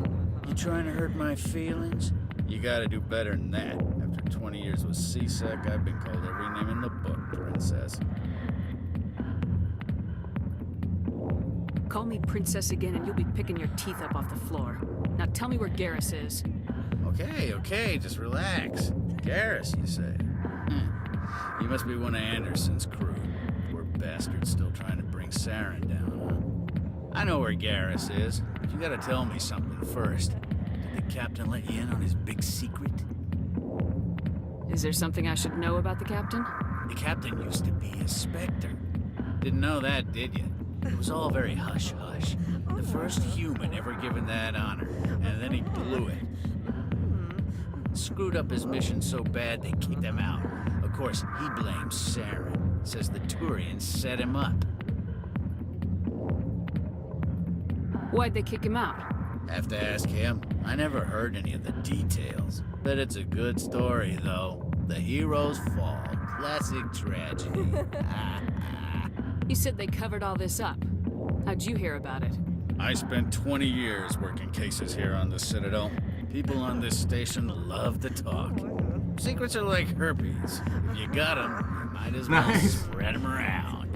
You trying to hurt my feelings? You gotta do better than that. After 20 years with C-Sec, I've been called every name in the book, princess. Call me princess again and you'll be picking your teeth up off the floor. Now tell me where Garrus is. Okay, just relax. Garrus, you say? You must be one of Anderson's crew. Poor bastard still trying to bring Saren down, huh? I know where Garrus is, but you gotta tell me something first. Did the captain let you in on his big secret? Is there something I should know about the captain? The captain used to be a Spectre. Didn't know that, did you? It was all very hush-hush. The first human ever given that honor, and then he blew it. Screwed up his mission so bad they kicked him out. Of course, he blames Saren. Says the Turians set him up. Why'd they kick him out? Have to ask him. I never heard any of the details. Bet it's a good story, though. The heroes fall. Classic tragedy. You said they covered all this up. How'd you hear about it? I spent 20 years working cases here on the Citadel. People on this station love to talk. Secrets are like herpes. If you got them, you might as well spread them around.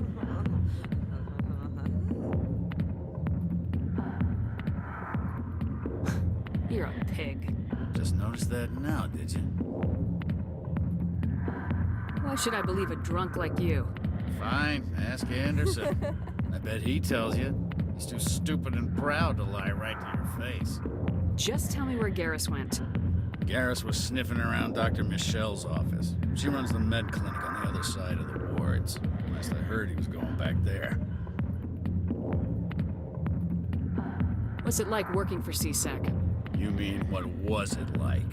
You're a pig. Just noticed that now, did you? Why should I believe a drunk like you? Fine, ask Anderson. I bet he tells you. He's too stupid and proud to lie right to your face. Just tell me where Garrus went. Garrus was sniffing around Dr. Michelle's office. She runs the med clinic on the other side of the wards. Last I heard, he was going back there. What's it like working for C-Sec? You mean, what was it like?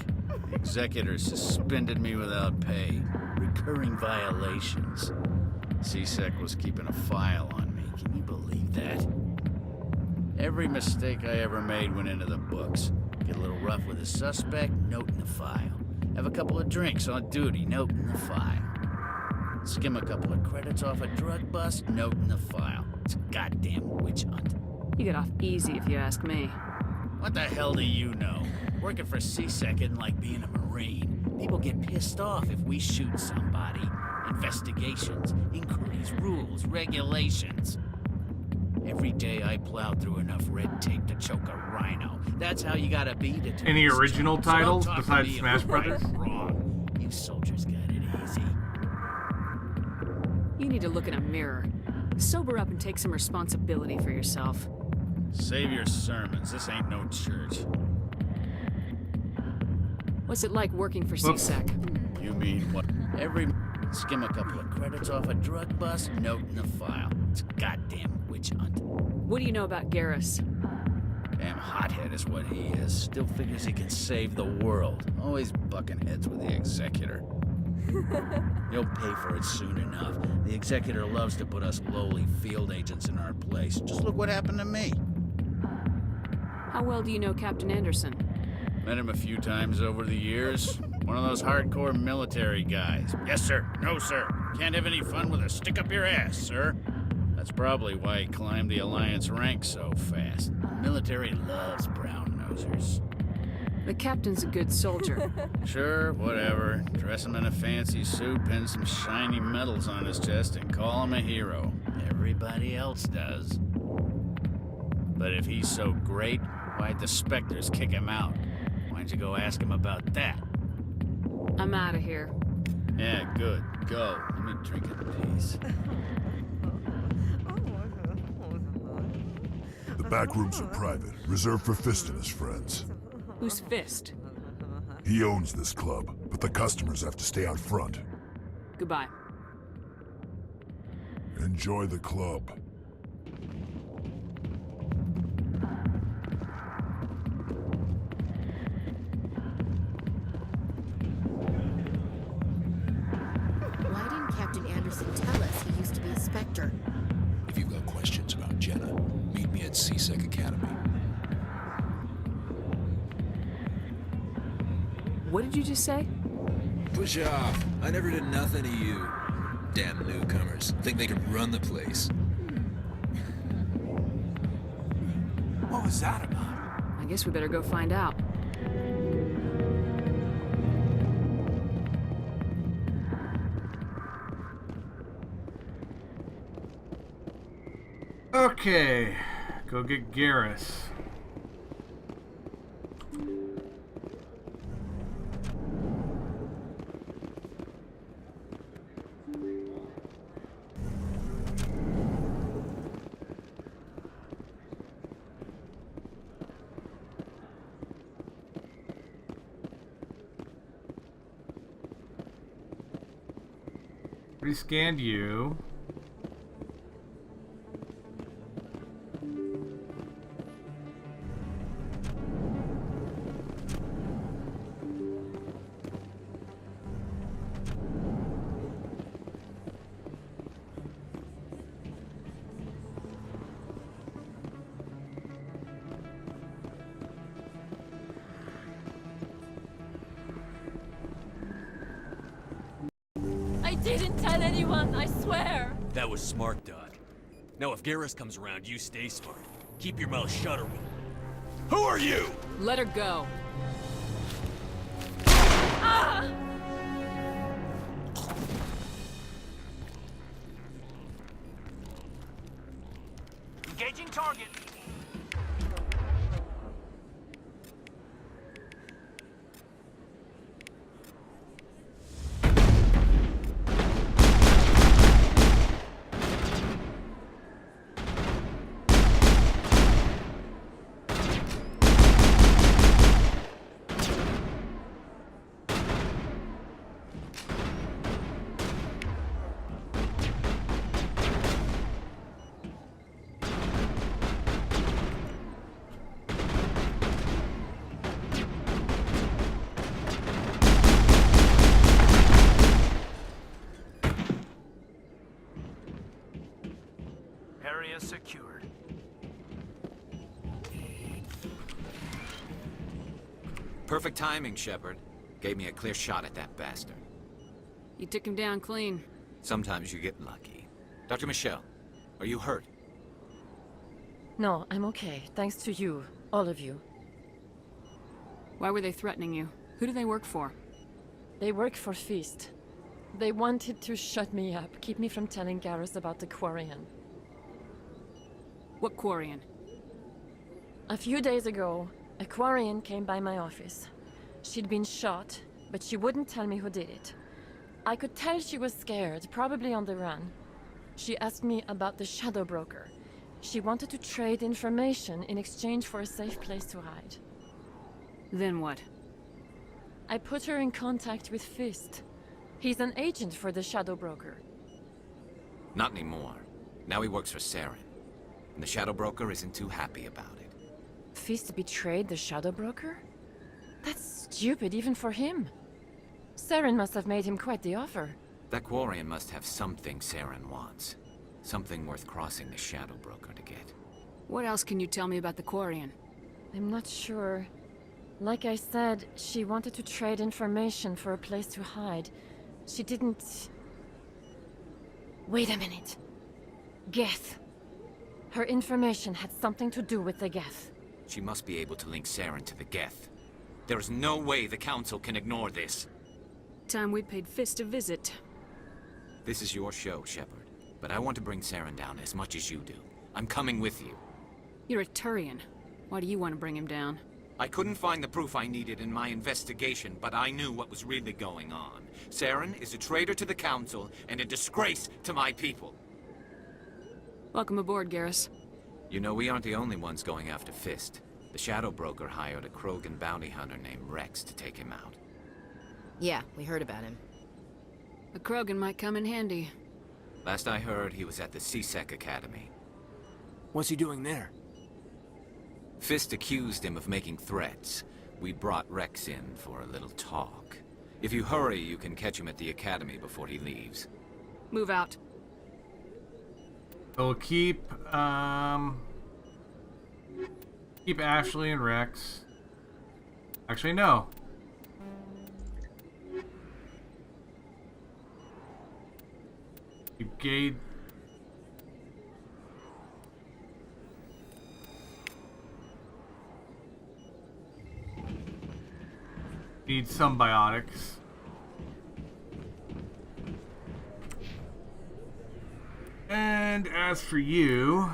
The executor suspended me without pay. Recurring violations. C-Sec was keeping a file on me. Can you believe that? Every mistake I ever made went into the books. Get a little rough with a suspect, note in the file. Have a couple of drinks on duty, note in the file. Skim a couple of credits off a drug bust, note in the file. It's a goddamn witch hunt. You get off easy if you ask me. What the hell do you know? Working for C-Sec isn't like being a Marine. People get pissed off if we shoot somebody. Investigations, inquiries, rules, regulations. Every day I plowed through enough red tape to choke a rhino. That's how you gotta be to do Any this original job. titles Don't talk to besides me Smash about right Brothers? or wrong. You soldiers got it easy. You need to look in a mirror. Sober up and take some responsibility for yourself. Save your sermons. This ain't no church. What's it like working for C-Sec? You mean what? Skim a couple of credits off a drug bust, note in the file. It's a goddamn witch hunt. What do you know about Garrus? Damn hothead is what he is. Still figures he can save the world. Always bucking heads with the executor. He'll pay for it soon enough. The executor loves to put us lowly field agents in our place. Just look what happened to me. How well do you know Captain Anderson? Met him a few times over the years. One of those hardcore military guys. Yes, sir. No, sir. Can't have any fun with a stick up your ass, sir. That's probably why he climbed the Alliance ranks so fast. The military loves brown-nosers. The captain's a good soldier. Sure, whatever. Dress him in a fancy suit, pin some shiny medals on his chest, and call him a hero. Everybody else does. But if he's so great, why'd the Spectres kick him out? Why'd you go ask him about that? I'm out of here. Yeah, good. Go. Let me drink in peace. The back rooms are private, reserved for Fist and his friends. Who's Fist? He owns this club, but the customers have to stay out front. Goodbye. Enjoy the club. Why didn't Captain Anderson tell us he used to be a Spectre? If you've got questions about Jenna, meet me at C-Sec Academy. What did you just say? Push off. I never did nothing to you. Damn newcomers. Think they can run the place. hell was that about? I guess we better go find out. Okay, go get Garrus. Rescanned you. I didn't tell anyone, I swear! That was smart, Doc. Now if Garrus comes around, you stay smart. Keep your mouth shut or we'll... Who are you? Let her go. Ah! Engaging target. Area secured. Perfect timing, Shepard. Gave me a clear shot at that bastard. You took him down clean. Sometimes you get lucky. Dr. Michelle, are you hurt? No, I'm okay. Thanks to you. All of you. Why were they threatening you? Who do they work for? They work for Feast. They wanted to shut me up, keep me from telling Garrus about the Quarian. What Quarian? A few days ago, a Quarian came by my office. She'd been shot, but she wouldn't tell me who did it. I could tell she was scared, probably on the run. She asked me about the Shadow Broker. She wanted to trade information in exchange for a safe place to hide. Then what? I put her in contact with Fist. He's an agent for the Shadow Broker. Not anymore. Now he works for Saren. And the Shadow Broker isn't too happy about it. Fist betrayed the Shadow Broker? That's stupid even for him. Saren must have made him quite the offer. That Quarian must have something Saren wants. Something worth crossing the Shadow Broker to get. What else can you tell me about the Quarian? I'm not sure. Like I said, she wanted to trade information for a place to hide. She didn't... Wait a minute. Geth. Her information had something to do with the Geth. She must be able to link Saren to the Geth. There is no way the Council can ignore this. Time we paid Fist a visit. This is your show, Shepard. But I want to bring Saren down as much as you do. I'm coming with you. You're a Turian. Why do you want to bring him down? I couldn't find the proof I needed in my investigation, but I knew what was really going on. Saren is a traitor to the Council and a disgrace to my people. Welcome aboard, Garrus. You know, we aren't the only ones going after Fist. The Shadow Broker hired a Krogan bounty hunter named Rex to take him out. Yeah, we heard about him. A Krogan might come in handy. Last I heard, he was at the CSEC Academy. What's he doing there? Fist accused him of making threats. We brought Rex in for a little talk. If you hurry, you can catch him at the Academy before he leaves. Move out. So we'll keep Ashley and Rex. Actually, no. Keep Gade. Need some biotics. And as for you...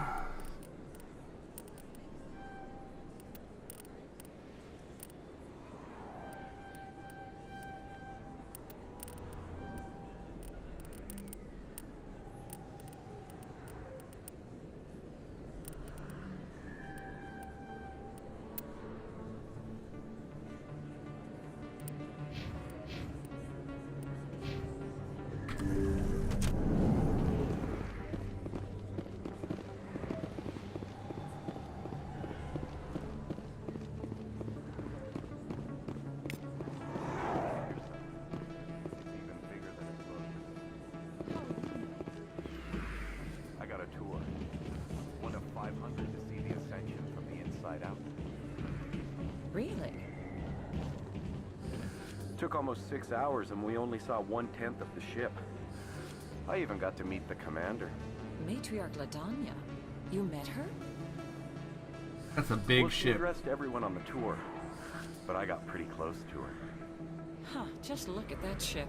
I got a tour. One of 500 to see the Ascension from the inside out. Really? Took almost 6 hours and we only saw 1/10 of the ship. I even got to meet the commander. Matriarch Ladanya. You met her? That's a big Well, she ship. addressed everyone on the tour, but I got pretty close to her. Huh, just look at that ship.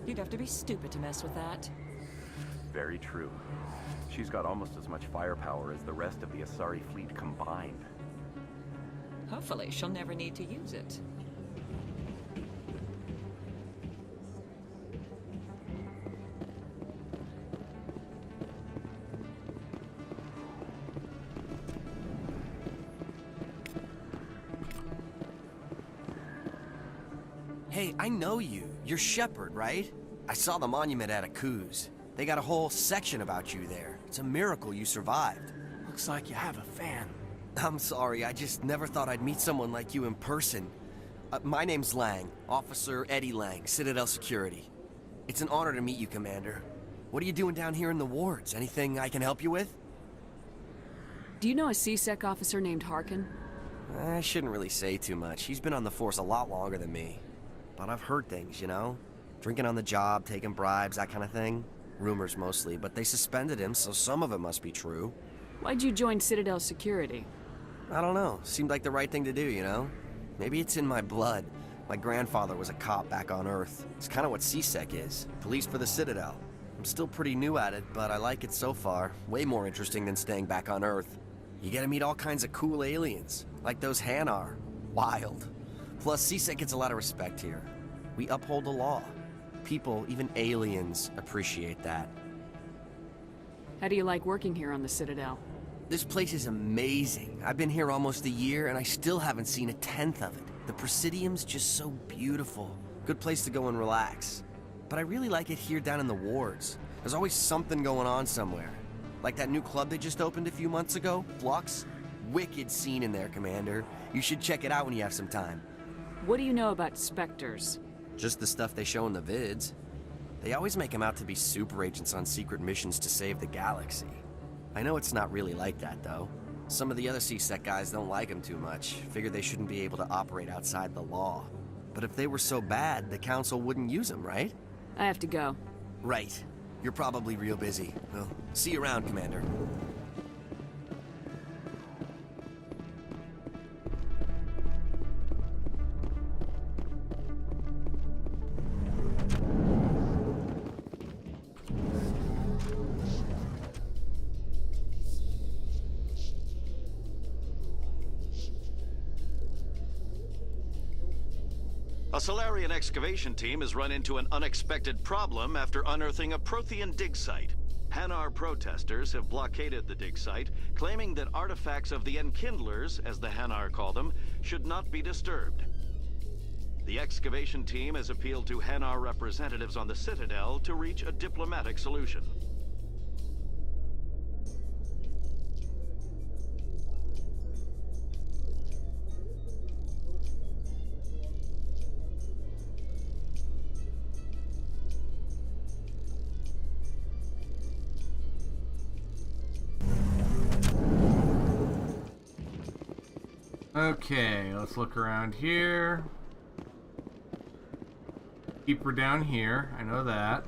You'd have to be stupid to mess with that. Very true. She's got almost as much firepower as the rest of the Asari fleet combined. Hopefully, she'll never need to use it. Hey, I know you. You're Shepard, right? I saw the monument at Akuz. They got a whole section about you there. It's a miracle you survived. Looks like you have a fan. I'm sorry, I just never thought I'd meet someone like you in person. My name's Lang, Officer Eddie Lang, Citadel Security. It's an honor to meet you, Commander. What are you doing down here in the wards? Anything I can help you with? Do you know a C-Sec officer named Harkin? I shouldn't really say too much. He's been on the force a lot longer than me. But I've heard things, you know? Drinking on the job, taking bribes, that kind of thing. Rumors mostly, but they suspended him, so some of it must be true. Why'd you join Citadel Security? I don't know. Seemed like the right thing to do, you know? Maybe it's in my blood. My grandfather was a cop back on Earth. It's kind of what C-Sec is. Police for the Citadel. I'm still pretty new at it, but I like it so far. Way more interesting than staying back on Earth. You get to meet all kinds of cool aliens, like those Hanar. Wild. Plus, C-Sec gets a lot of respect here. We uphold the law. People, even aliens, appreciate that. How do you like working here on the Citadel? This place is amazing. I've been here almost a year, and I still haven't seen 1/10 of it. The Presidium's just so beautiful. Good place to go and relax. But I really like it here down in the wards. There's always something going on somewhere. Like that new club they just opened a few months ago, Flux. Wicked scene in there, Commander. You should check it out when you have some time. What do you know about Spectres? Just the stuff they show in the vids. They always make them out to be super agents on secret missions to save the galaxy. I know it's not really like that, though. Some of the other C-Sec guys don't like them too much. Figure they shouldn't be able to operate outside the law. But if they were so bad, the Council wouldn't use them, right? I have to go. Right. You're probably real busy. Well, see you around, Commander. A Solarian excavation team has run into an unexpected problem after unearthing a Prothean dig site. Hanar protesters have blockaded the dig site, claiming that artifacts of the Enkindlers, as the Hanar call them, should not be disturbed. The excavation team has appealed to Hanar representatives on the Citadel to reach a diplomatic solution. Okay, let's look around here. Keeper down here, I know that.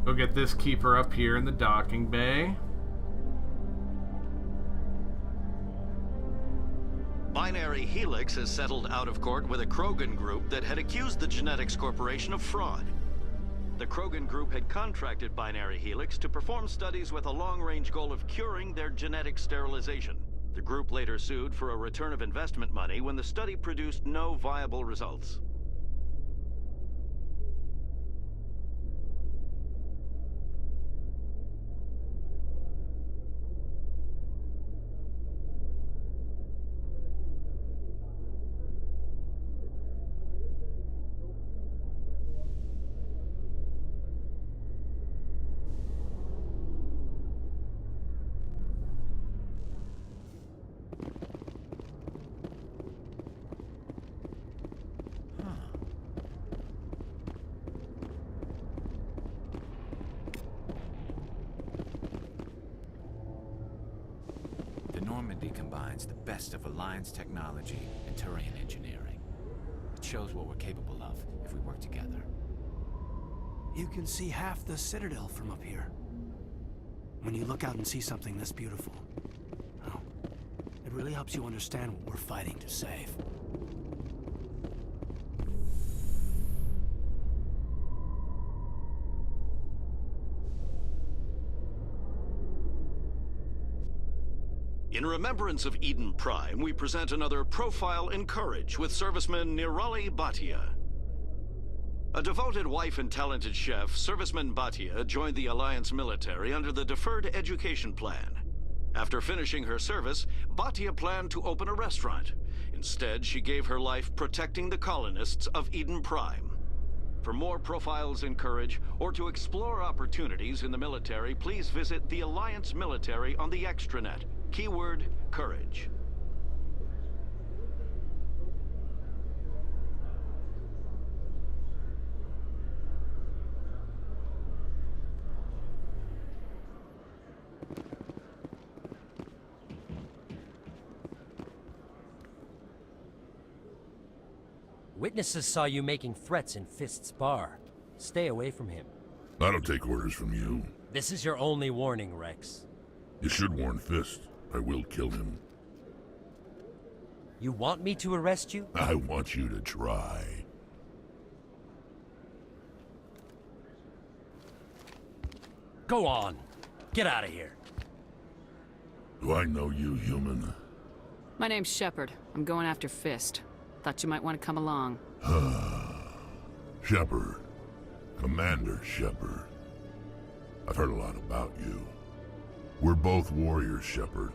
Go get this keeper up here in the docking bay. Binary Helix has settled out of court with a Krogan group that had accused the Genetics Corporation of fraud. The Krogan group had contracted Binary Helix to perform studies with a long-range goal of curing their genetic sterilization. The group later sued for a return of investment money when the study produced no viable results. Normandy combines the best of Alliance technology and Turian engineering. It shows what we're capable of if we work together. You can see half the Citadel from up here. When you look out and see something this beautiful, oh, it really helps you understand what we're fighting to save. In remembrance of Eden Prime, we present another profile in courage with serviceman Nirali Bhatia. A devoted wife and talented chef, serviceman Bhatia joined the Alliance military under the Deferred Education Plan. After finishing her service, Bhatia planned to open a restaurant. Instead, she gave her life protecting the colonists of Eden Prime. For more profiles in courage, or to explore opportunities in the military, please visit the Alliance military on the extranet. Keyword, courage. Witnesses saw you making threats in Fist's bar. Stay away from him. I don't take orders from you. This is your only warning, Rex. You should warn Fist. I will kill him. You want me to arrest you? I want you to try. Go on. Get out of here. Do I know you, human? My name's Shepard. I'm going after Fist. Thought you might want to come along. Shepard. Commander Shepard. I've heard a lot about you. We're both warriors, Shepard.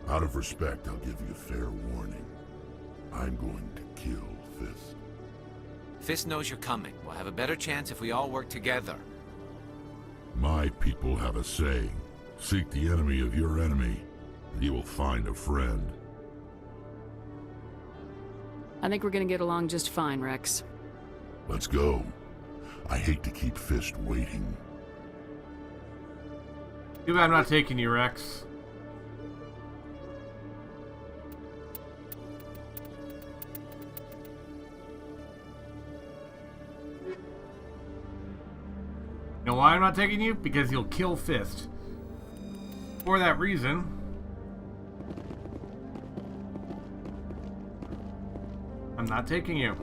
Out of respect, I'll give you a fair warning. I'm going to kill Fist. Fist knows you're coming. We'll have a better chance if we all work together. My people have a saying. Seek the enemy of your enemy, and you will find a friend. I think we're gonna get along just fine, Rex. Let's go. I hate to keep Fist waiting. Too bad I'm not taking you, Rex. You know why I'm not taking you? Because you'll kill Fist. For that reason, I'm not taking you.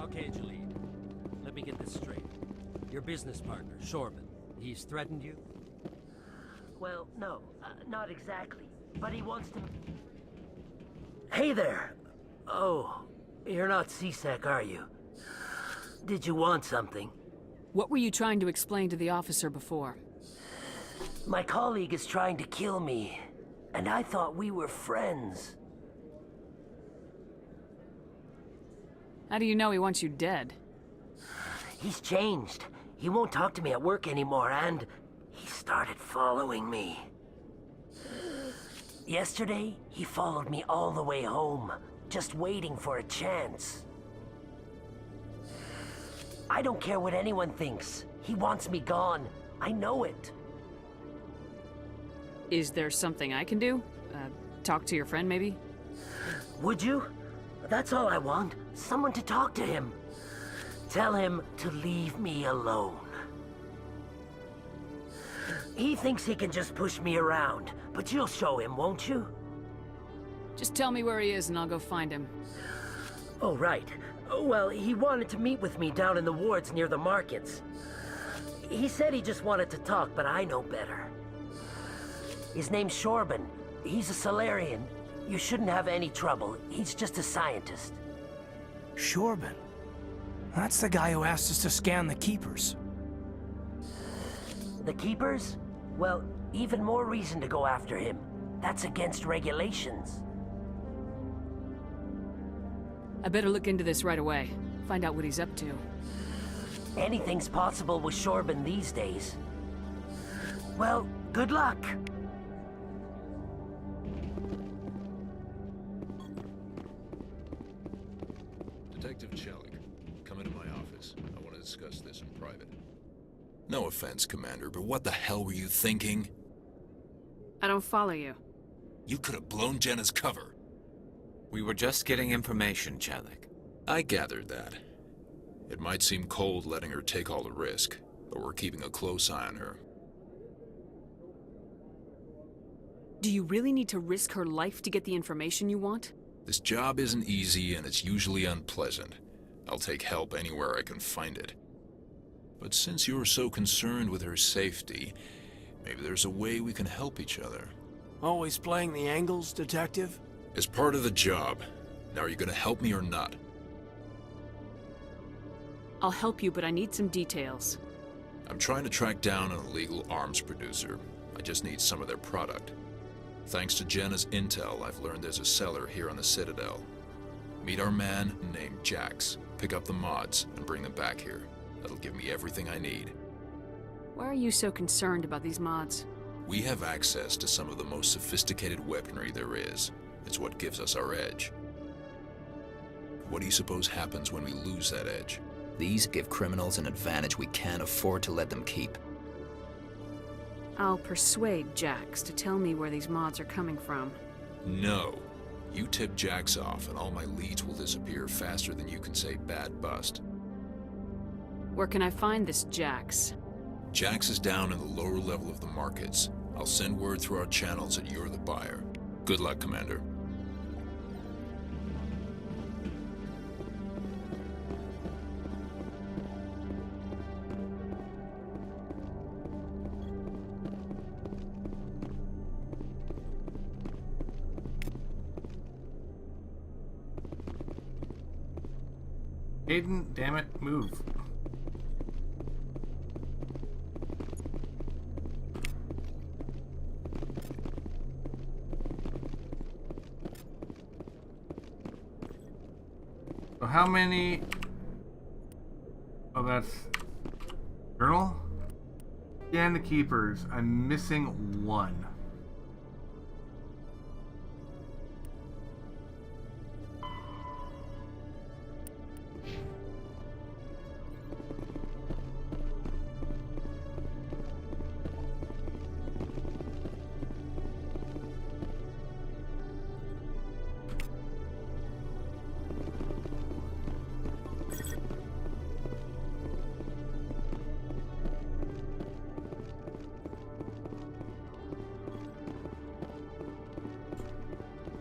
Okay, Jalid. Let me get this straight. Your business partner, Shorman, he's threatened you? Well, no, not exactly. But he wants to... Hey there! Oh, you're not C-Sec, are you? Did you want something? What were you trying to explain to the officer before? My colleague is trying to kill me, and I thought we were friends. How do you know he wants you dead? He's changed. He won't talk to me at work anymore, and he started following me. Yesterday, he followed me all the way home, just waiting for a chance. I don't care what anyone thinks. He wants me gone. I know it. Is there something I can do? Talk to your friend, maybe? Would you? That's all I want. Someone to talk to him. Tell him to leave me alone. He thinks he can just push me around, but you'll show him, won't you? Just tell me where he is and I'll go find him. Oh, right. Well, he wanted to meet with me down in the wards near the markets. He said he just wanted to talk, but I know better. His name's Shorban. He's a Solarian. You shouldn't have any trouble. He's just a scientist. Shorban? That's the guy who asked us to scan the Keepers. The Keepers? Well, even more reason to go after him. That's against regulations. I better look into this right away. Find out what he's up to. Anything's possible with Shorban these days. Well, good luck. Detective Chelik, come into my office. I want to discuss this in private. No offense, Commander, but what the hell were you thinking? I don't follow you. You could have blown Jenna's cover. We were just getting information, Chelik. I gathered that. It might seem cold letting her take all the risk, but we're keeping a close eye on her. Do you really need to risk her life to get the information you want? This job isn't easy and it's usually unpleasant. I'll take help anywhere I can find it. But since you're so concerned with her safety, maybe there's a way we can help each other. Always playing the angles, Detective? As part of the job. Now, are you gonna help me or not? I'll help you, but I need some details. I'm trying to track down an illegal arms producer. I just need some of their product. Thanks to Jenna's intel, I've learned there's a seller here on the Citadel. Meet our man named Jax. Pick up the mods and bring them back here. That'll give me everything I need. Why are you so concerned about these mods? We have access to some of the most sophisticated weaponry there is. It's what gives us our edge. What do you suppose happens when we lose that edge? These give criminals an advantage we can't afford to let them keep. I'll persuade Jax to tell me where these mods are coming from. No. You tip Jax off and all my leads will disappear faster than you can say bad bust. Where can I find this Jax? Jax is down in the lower level of the markets. I'll send word through our channels that you're the buyer. Good luck, Commander. Aiden, damn it, move. So how many... Oh, that's... Journal? Scan the Keepers. I'm missing one.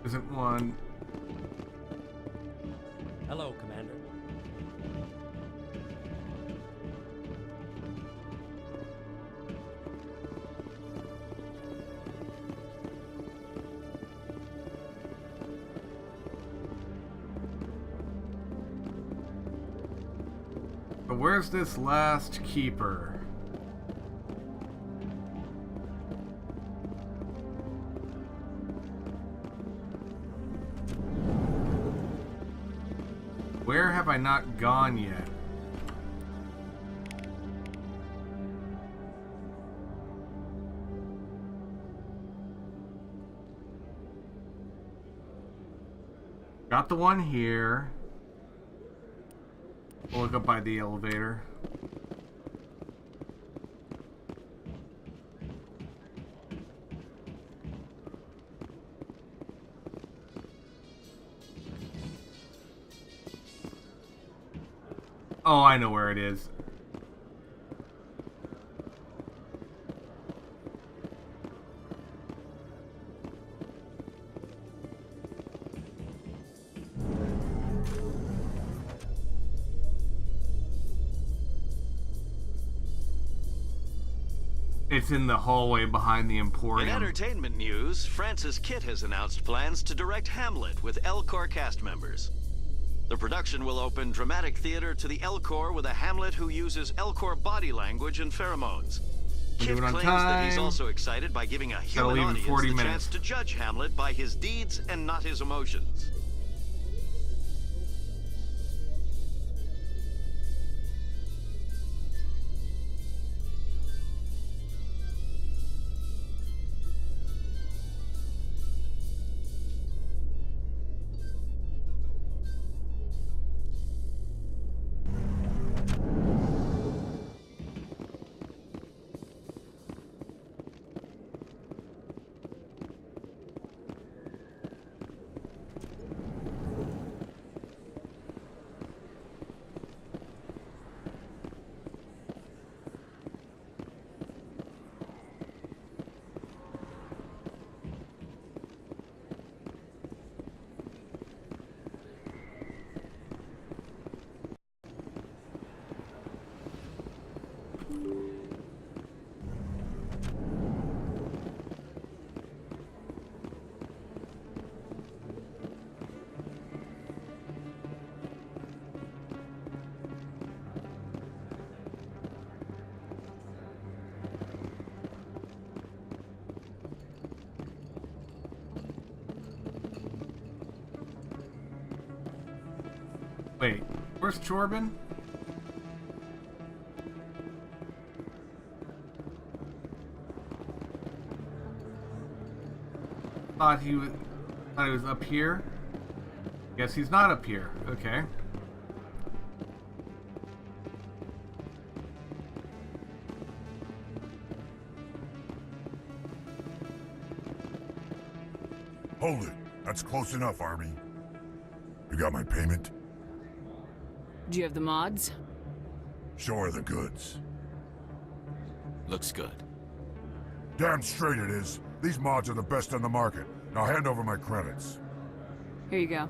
Isn't one. Hello, Commander. But where's this last keeper? Where have I not gone yet? Got the one here. We'll look up by the elevator. Oh, I know where it is. It's in the hallway behind the Emporium. In entertainment news, Francis Kitt has announced plans to direct Hamlet with L-Corps cast members. The production will open dramatic theater to the L-Corps with a Hamlet who uses L-Corps body language and pheromones. Kitt claims that he's also excited by giving a human audience the chance to judge Hamlet by his deeds and not his emotions. Wait, where's Chorbin? Thought he was up here. Guess he's not up here. Okay. Hold it. That's close enough, Army. You got my payment? Do you have the mods? Show her the goods. Looks good. Damn straight it is. These mods are the best on the market. Now hand over my credits. Here you go.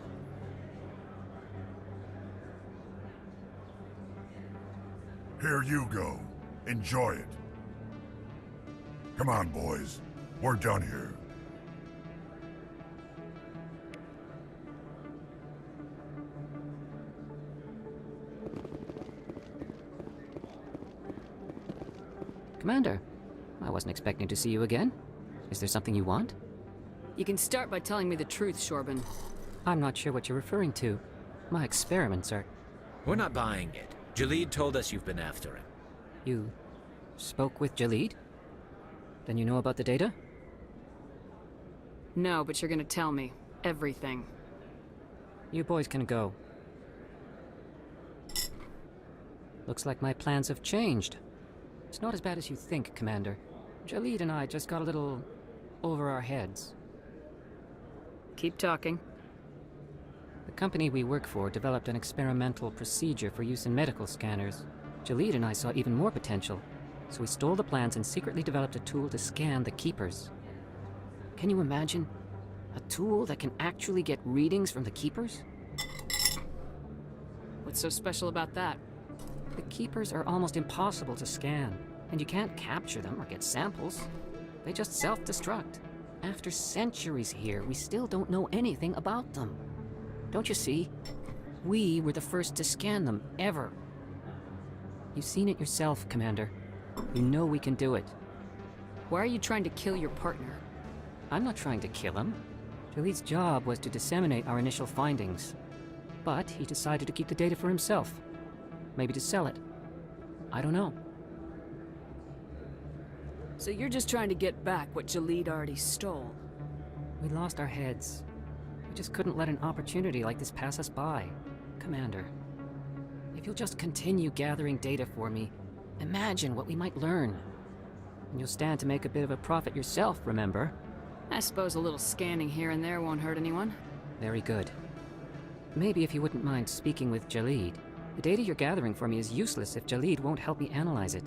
Here you go. Enjoy it. Come on, boys. We're done here. Commander, I wasn't expecting to see you again. Is there something you want? You can start by telling me the truth, Shorbin. I'm not sure what you're referring to. My experiments are... We're not buying it. Jalid told us you've been after him. You spoke with Jalid? Then you know about the data? No, but you're gonna tell me. Everything. You boys can go. Looks like my plans have changed. It's not as bad as you think, Commander. Jalid and I just got a little over our heads. Keep talking. The company we work for developed an experimental procedure for use in medical scanners. Jalid and I saw even more potential, so we stole the plans and secretly developed a tool to scan the Keepers. Can you imagine? A tool that can actually get readings from the Keepers? What's so special about that? The Keepers are almost impossible to scan, and you can't capture them or get samples. They just self-destruct. After centuries here, we still don't know anything about them. Don't you see? We were the first to scan them, ever. You've seen it yourself, Commander. You know we can do it. Why are you trying to kill your partner? I'm not trying to kill him. Jalid's job was to disseminate our initial findings. But he decided to keep the data for himself. Maybe to sell it. I don't know. So you're just trying to get back what Jalid already stole? We lost our heads. We just couldn't let an opportunity like this pass us by. Commander, if you'll just continue gathering data for me, imagine what we might learn. And you'll stand to make a bit of a profit yourself, remember? I suppose a little scanning here and there won't hurt anyone. Very good. Maybe if you wouldn't mind speaking with Jalid. The data you're gathering for me is useless if Jalid won't help me analyze it.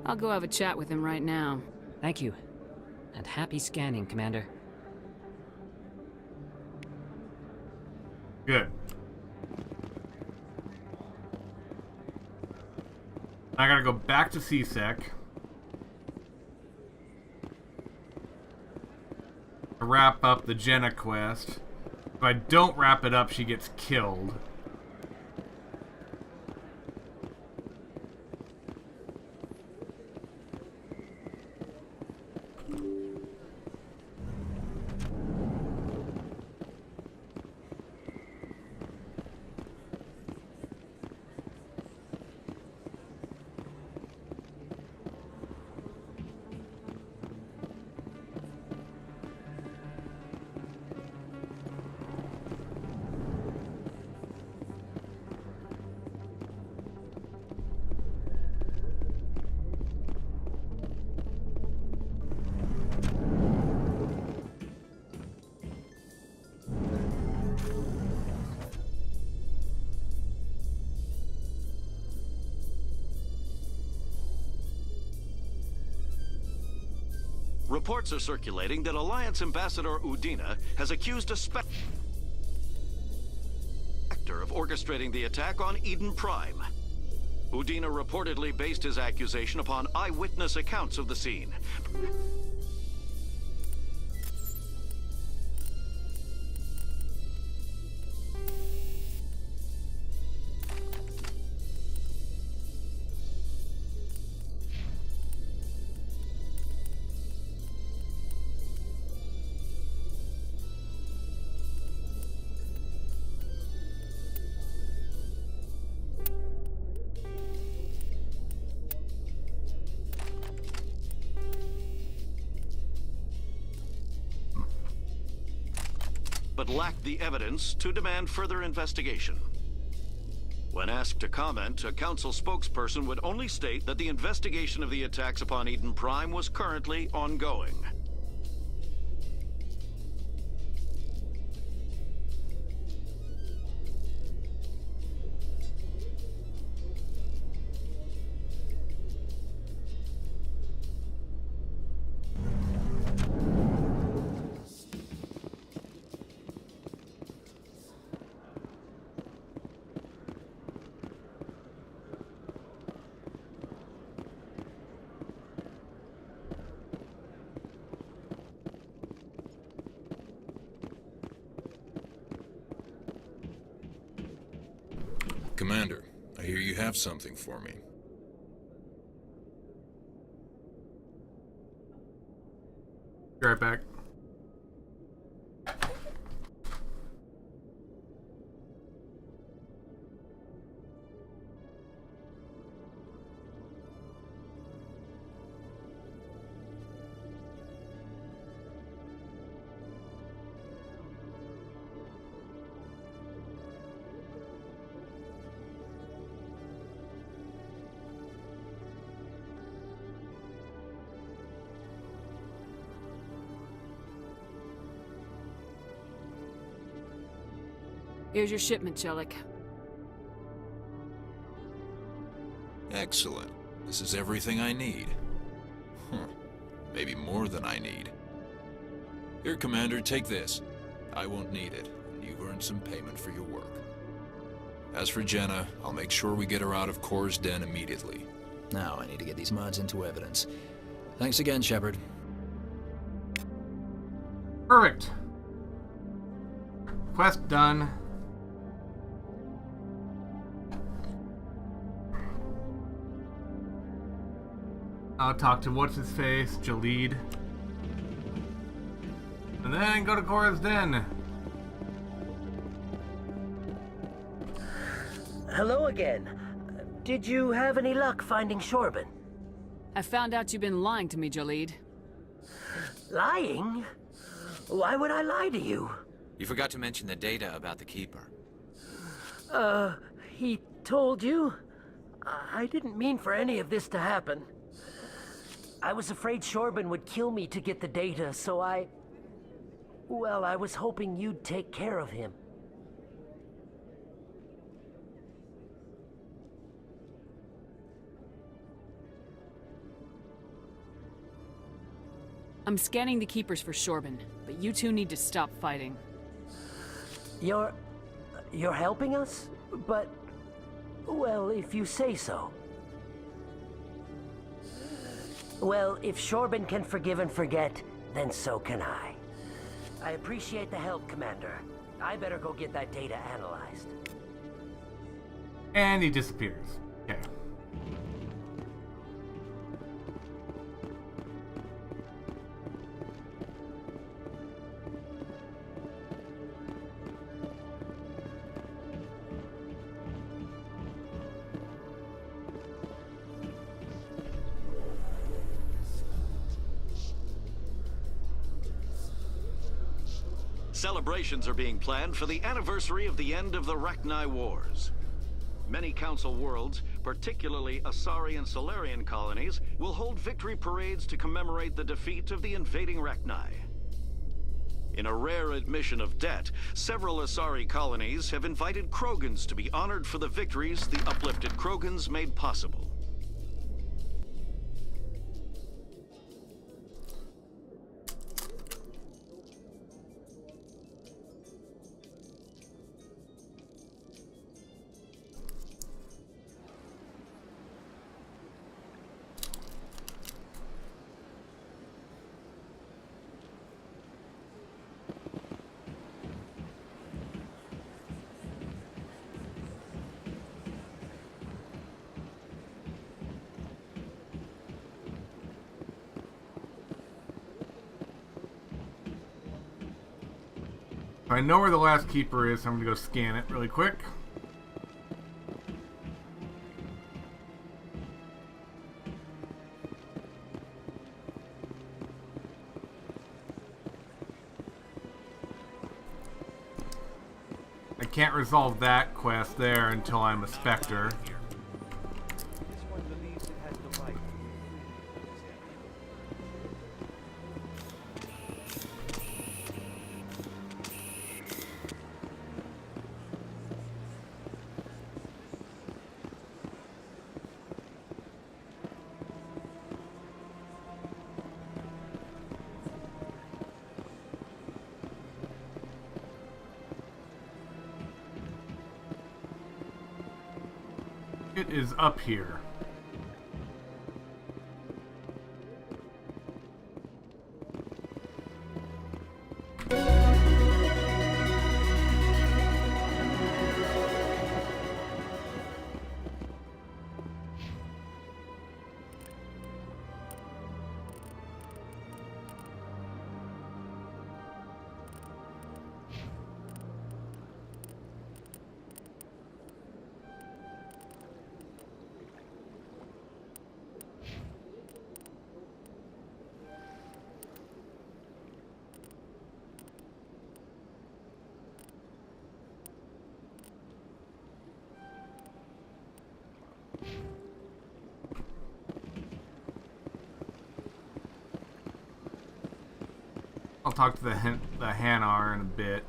I'll go have a chat with him right now. Thank you. And happy scanning, Commander. Good. I gotta go back to CSEC. Wrap up the Jenna quest. If I don't wrap it up, she gets killed. Reports are circulating that Alliance Ambassador Udina has accused a Spectre of orchestrating the attack on Eden Prime. Udina reportedly based his accusation upon eyewitness accounts of the scene. But lacked the evidence to demand further investigation. When asked to comment, a council spokesperson would only state that the investigation of the attacks upon Eden Prime was currently ongoing. Commander, I hear you have something for me. Be right back. Here's your shipment, Jellic. Excellent. This is everything I need. Maybe more than I need. Here, Commander, take this. I won't need it, and you've earned some payment for your work. As for Jenna, I'll make sure we get her out of Kor's den immediately. Now I need to get these mods into evidence. Thanks again, Shepard. Perfect. Quest done. I'll talk to what's-his-face, Jalid. And then go to Kor's den. Hello again. Did you have any luck finding Shorban? I found out you've been lying to me, Jalid. Lying? Why would I lie to you? You forgot to mention the data about the Keeper. He told you? I didn't mean for any of this to happen. I was afraid Shorban would kill me to get the data, so well, I was hoping you'd take care of him. I'm scanning the Keepers for Shorban, but you two need to stop fighting. You're helping us? But, well, if you say so. Well, if Shorban can forgive and forget, then so can I. I appreciate the help, Commander. I better go get that data analyzed. And he disappears. Okay. Celebrations are being planned for the anniversary of the end of the Rachni Wars. Many Council worlds, particularly Asari and Solarian colonies, will hold victory parades to commemorate the defeat of the invading Rachni. In a rare admission of debt, several Asari colonies have invited Krogans to be honored for the victories the uplifted Krogans made possible. I know where the last keeper is, so I'm gonna go scan it really quick. I can't resolve that quest there until I'm a Spectre. It is up here. I'll talk to the Hanar in a bit.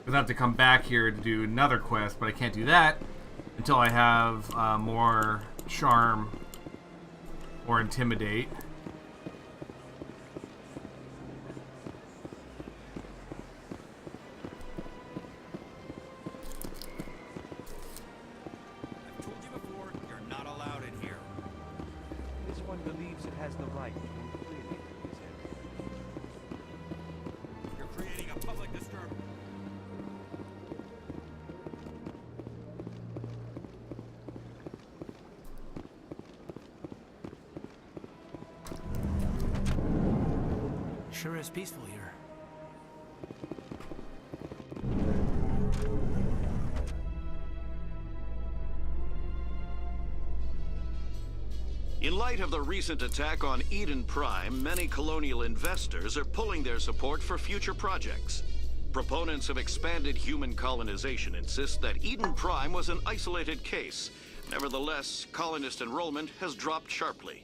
I'll have to come back here to do another quest, but I can't do that until I have more charm or intimidate. Sure is peaceful here. In light of the recent attack on Eden Prime, many colonial investors are pulling their support for future projects. Proponents of expanded human colonization insist that Eden Prime was an isolated case. Nevertheless, colonist enrollment has dropped sharply.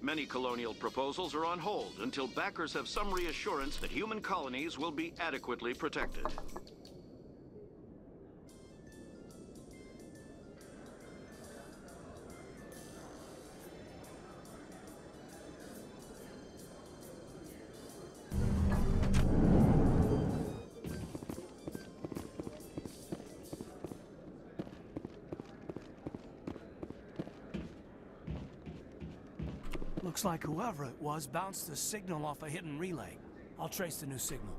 Many colonial proposals are on hold until backers have some reassurance that human colonies will be adequately protected. Looks like whoever it was bounced the signal off a hidden relay. I'll trace the new signal.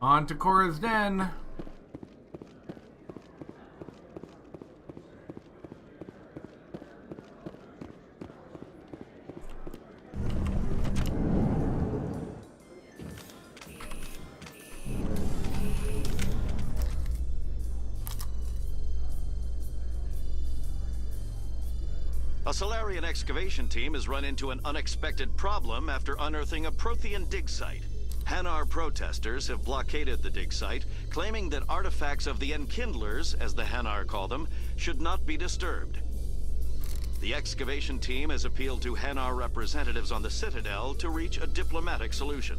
On to Cora's den. A Solarian excavation team has run into an unexpected problem after unearthing a Prothean dig site. Hanar protesters have blockaded the dig site, claiming that artifacts of the Enkindlers, as the Hanar call them, should not be disturbed. The excavation team has appealed to Hanar representatives on the Citadel to reach a diplomatic solution.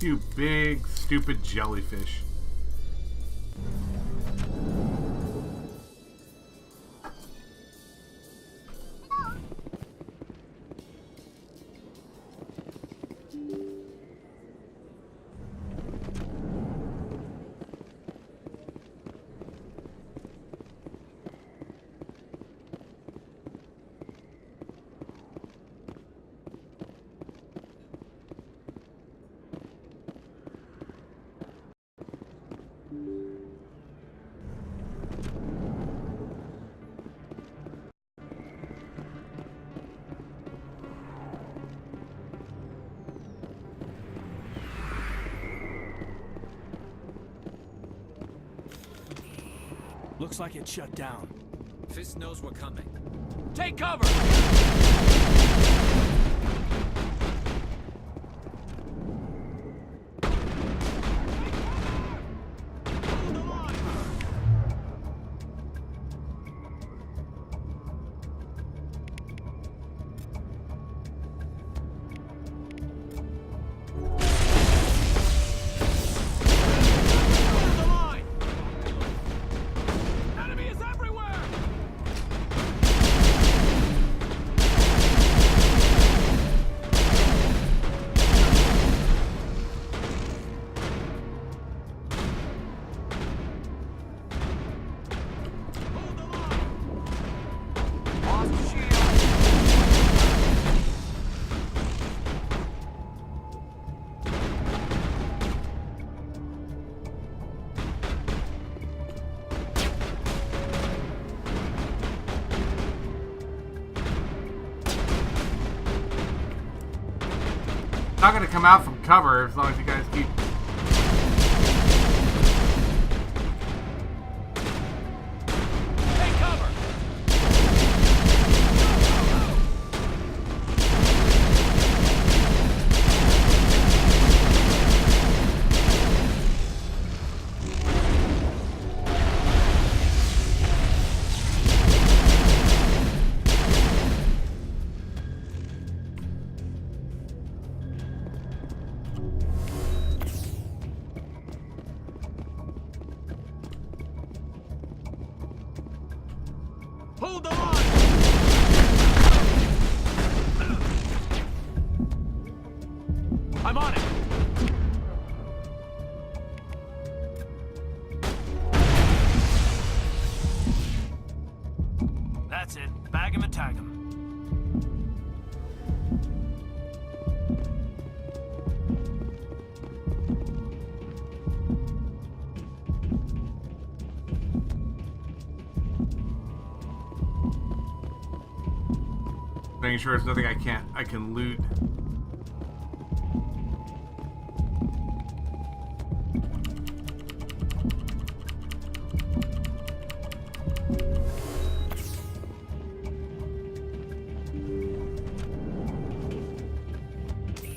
You big, stupid jellyfish. Looks like it shut down. Fist knows we're coming. Take cover! Not gonna come out from cover as long as you guys keep. Take cover! Hold the line! I'm on it! That's it. Bag him and tag him. Making sure there's nothing I can loot.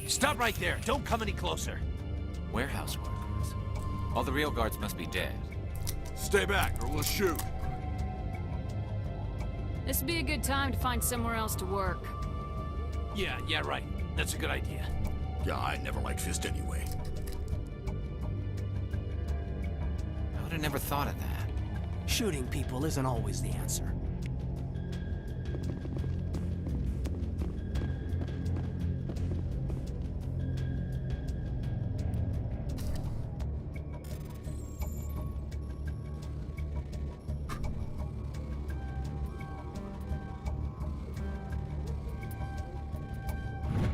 Stop right there. Don't come any closer. Warehouse workers. All the real guards must be dead. Stay back or we'll shoot. This would be a good time to find somewhere else to work. Yeah, right. That's a good idea. Yeah, I never liked Fist anyway. I would have never thought of that. Shooting people isn't always the answer.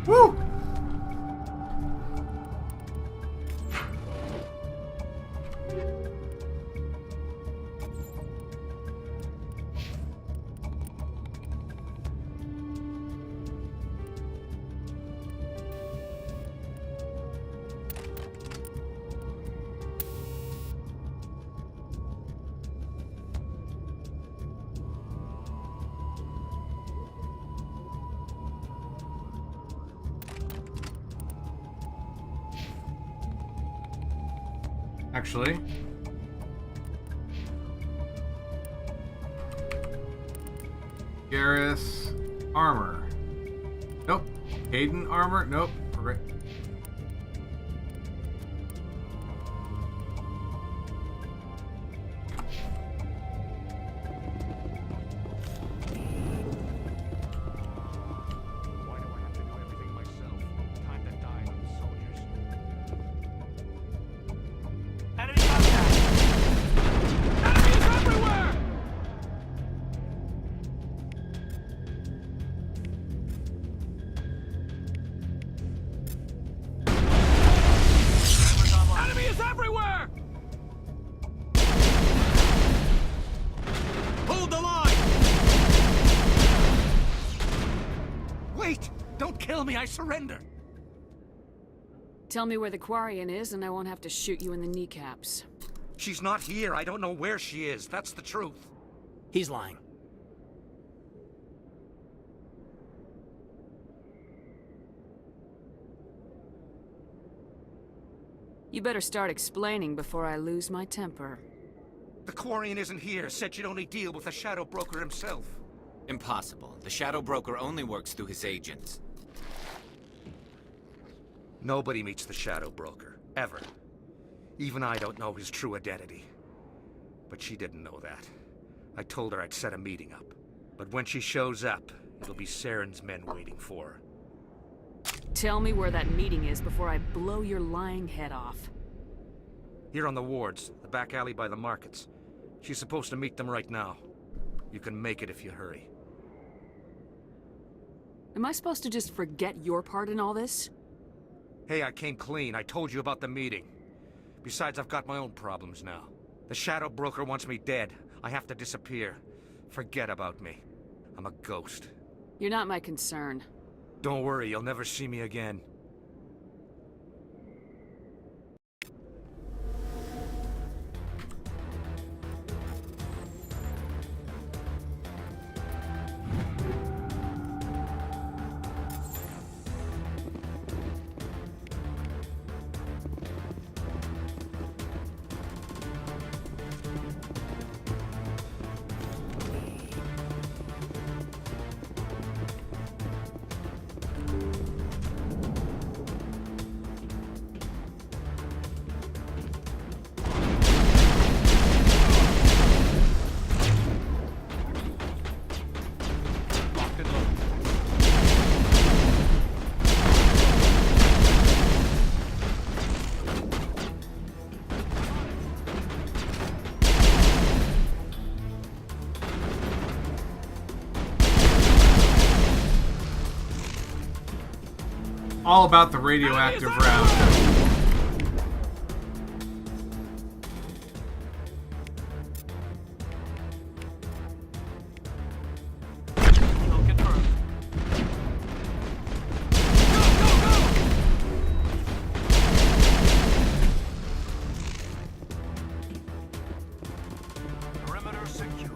Woo! Actually, Garrus armor. Nope. Hayden armor. Nope. Right. I surrender. Tell me where the Quarian is, and I won't have to shoot you in the kneecaps. She's not here. I don't know where she is. That's the truth. He's lying. You better start explaining before I lose my temper. The Quarian isn't here. Said she'd only deal with the Shadow Broker himself. Impossible. The Shadow Broker only works through his agents. Nobody meets the Shadow Broker, ever. Even I don't know his true identity. But she didn't know that. I told her I'd set a meeting up. But when she shows up, it'll be Saren's men waiting for her. Tell me where that meeting is before I blow your lying head off. Here on the wards, the back alley by the markets. She's supposed to meet them right now. You can make it if you hurry. Am I supposed to just forget your part in all this? Hey, I came clean. I told you about the meeting. Besides, I've got my own problems now. The Shadow Broker wants me dead. I have to disappear. Forget about me. I'm a ghost. You're not my concern. Don't worry, you'll never see me again. All about the radioactive round. Perimeter secure.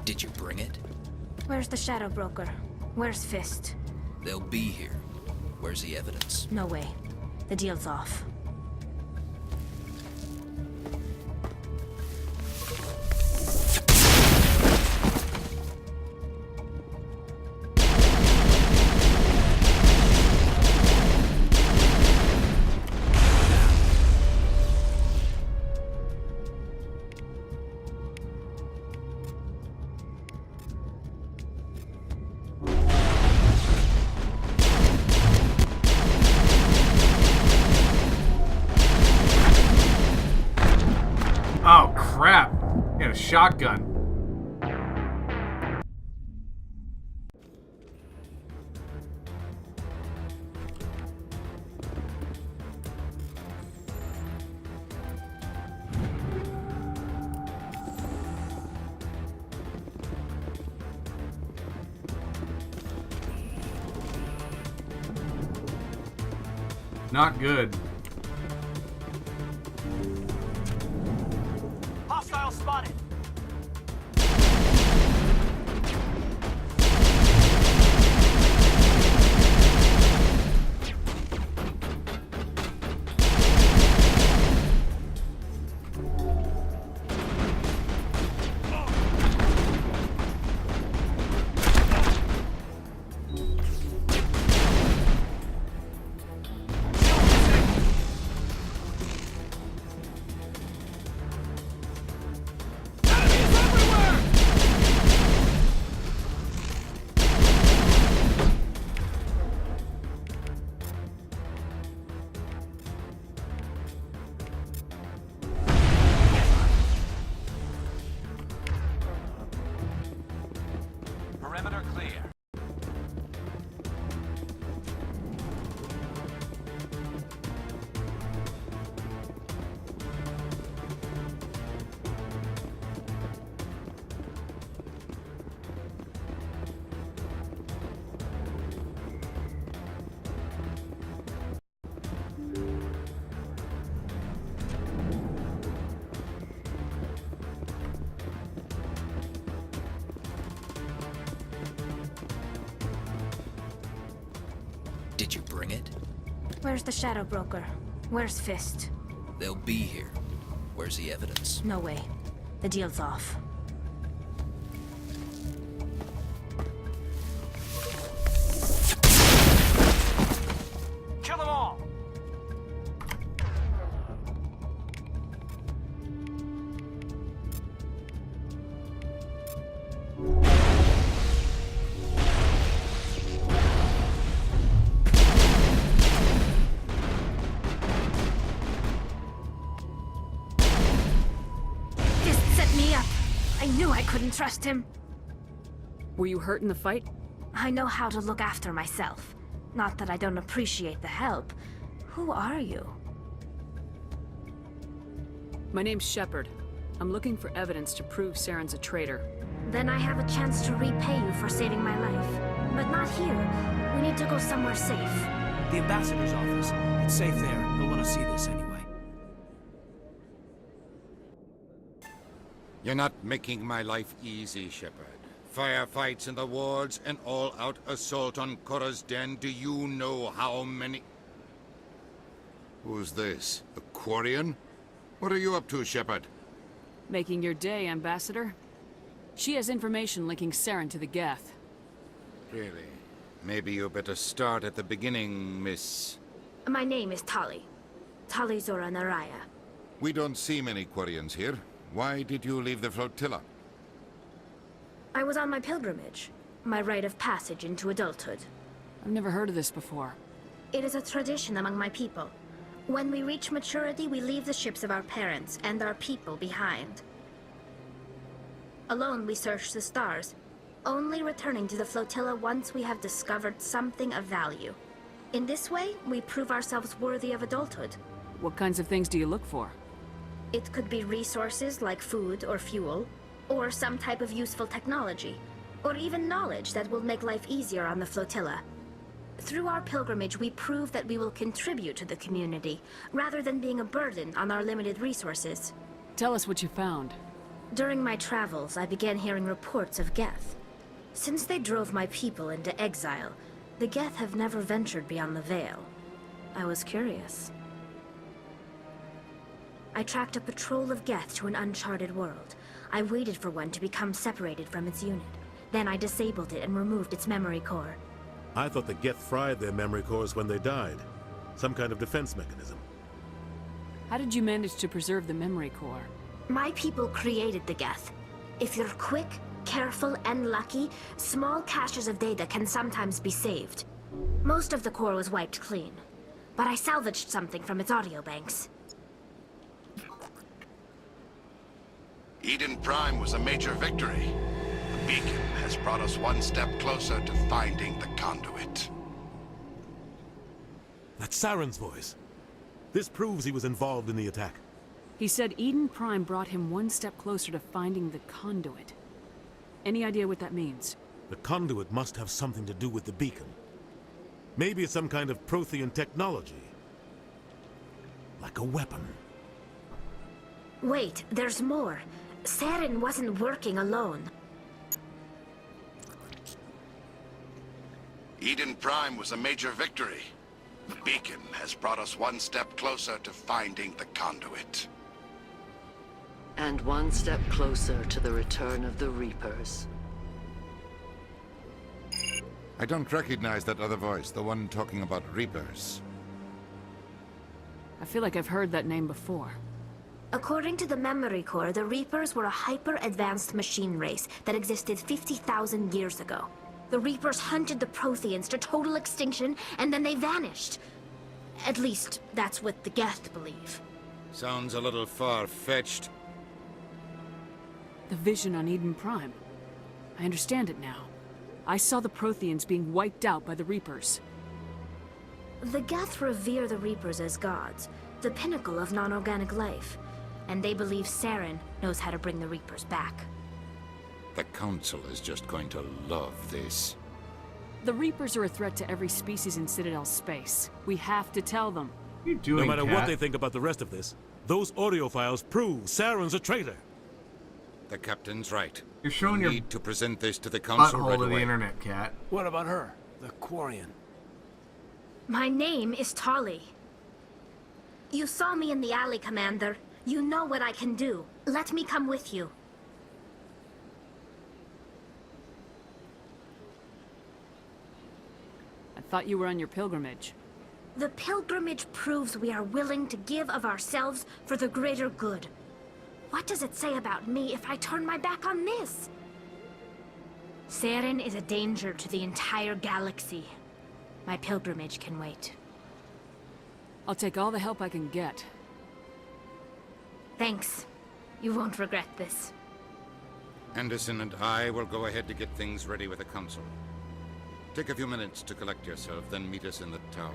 Did you bring it? Where's the Shadow Broker? Where's Fist? They'll be here. Where's the evidence? No way. The deal's off. shotgun. Not good. Hostile spotted. Perimeter clear. Did you bring it? Where's the Shadow Broker? Where's Fist? They'll be here. Where's the evidence? No way. The deal's off. Kill them all! Fist set me up. I knew I couldn't trust him. Were you hurt in the fight? I know how to look after myself. Not that I don't appreciate the help. Who are you? My name's Shepard. I'm looking for evidence to prove Saren's a traitor. Then I have a chance to repay you for saving my life. But not here. We need to go somewhere safe. The ambassador's office. It's safe there. He'll want to see this anyway. You're not making my life easy, Shepard. Firefights in the wards, an all-out assault on Korra's den. Do you know how many... Who's this? A Quarian? What are you up to, Shepard? Making your day, Ambassador. She has information linking Saren to the Geth. Really? Maybe you better start at the beginning, Miss... My name is Tali. Tali Zora Naraya. We don't see many Quarians here. Why did you leave the flotilla? I was on my pilgrimage. My rite of passage into adulthood. I've never heard of this before. It is a tradition among my people. When we reach maturity, we leave the ships of our parents and our people behind. Alone, we search the stars, only returning to the flotilla once we have discovered something of value. In this way, we prove ourselves worthy of adulthood. What kinds of things do you look for? It could be resources like food or fuel, or some type of useful technology, or even knowledge that will make life easier on the flotilla. Through our pilgrimage, we prove that we will contribute to the community, rather than being a burden on our limited resources. Tell us what you found. During my travels, I began hearing reports of Geth. Since they drove my people into exile, the Geth have never ventured beyond the Veil. I was curious. I tracked a patrol of Geth to an uncharted world. I waited for one to become separated from its unit. Then I disabled it and removed its memory core. I thought the Geth fried their memory cores when they died. Some kind of defense mechanism. How did you manage to preserve the memory core? My people created the Geth. If you're quick, careful, and lucky, small caches of data can sometimes be saved. Most of the core was wiped clean, but I salvaged something from its audio banks. Eden Prime was a major victory. The beacon has brought us one step closer to finding the conduit. That's Saren's voice. This proves he was involved in the attack. He said Eden Prime brought him one step closer to finding the conduit. Any idea what that means? The conduit must have something to do with the beacon. Maybe it's some kind of Prothean technology. Like a weapon. Wait, there's more. Saren wasn't working alone. Eden Prime was a major victory. The beacon has brought us one step closer to finding the conduit. And one step closer to the return of the Reapers. I don't recognize that other voice, the one talking about Reapers. I feel like I've heard that name before. According to the Memory Core, the Reapers were a hyper-advanced machine race that existed 50,000 years ago. The Reapers hunted the Protheans to total extinction, and then they vanished. At least, that's what the Geth believe. Sounds a little far-fetched. The vision on Eden Prime. I understand it now. I saw the Protheans being wiped out by the Reapers. The Geth revere the Reapers as gods, the pinnacle of non-organic life. And they believe Saren knows how to bring the Reapers back. The Council is just going to love this. The Reapers are a threat to every species in Citadel space. We have to tell them. What are you doing, No matter Cat? what they think about the rest of this, those audio files prove Saren's a traitor. The captain's right. You're showing we your need to present this to the Council butthole right to the away. internet, Cat. What about her? The Quarian. My name is Tali. You saw me in the alley, Commander. You know what I can do. Let me come with you. I thought you were on your pilgrimage. The pilgrimage proves we are willing to give of ourselves for the greater good. What does it say about me if I turn my back on this? Saren is a danger to the entire galaxy. My pilgrimage can wait. I'll take all the help I can get. Thanks. You won't regret this. Anderson and I will go ahead to get things ready with the Council. Take a few minutes to collect yourself, then meet us in the tower.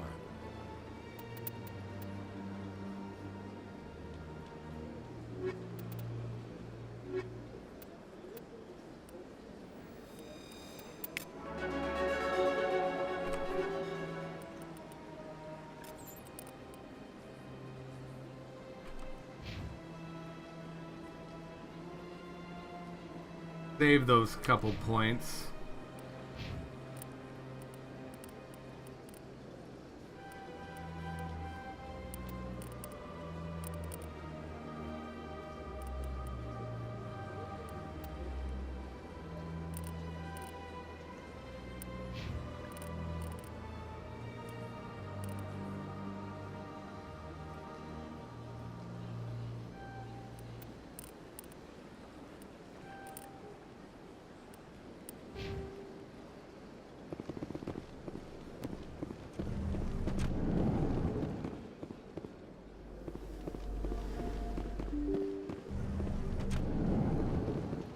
Save those couple points.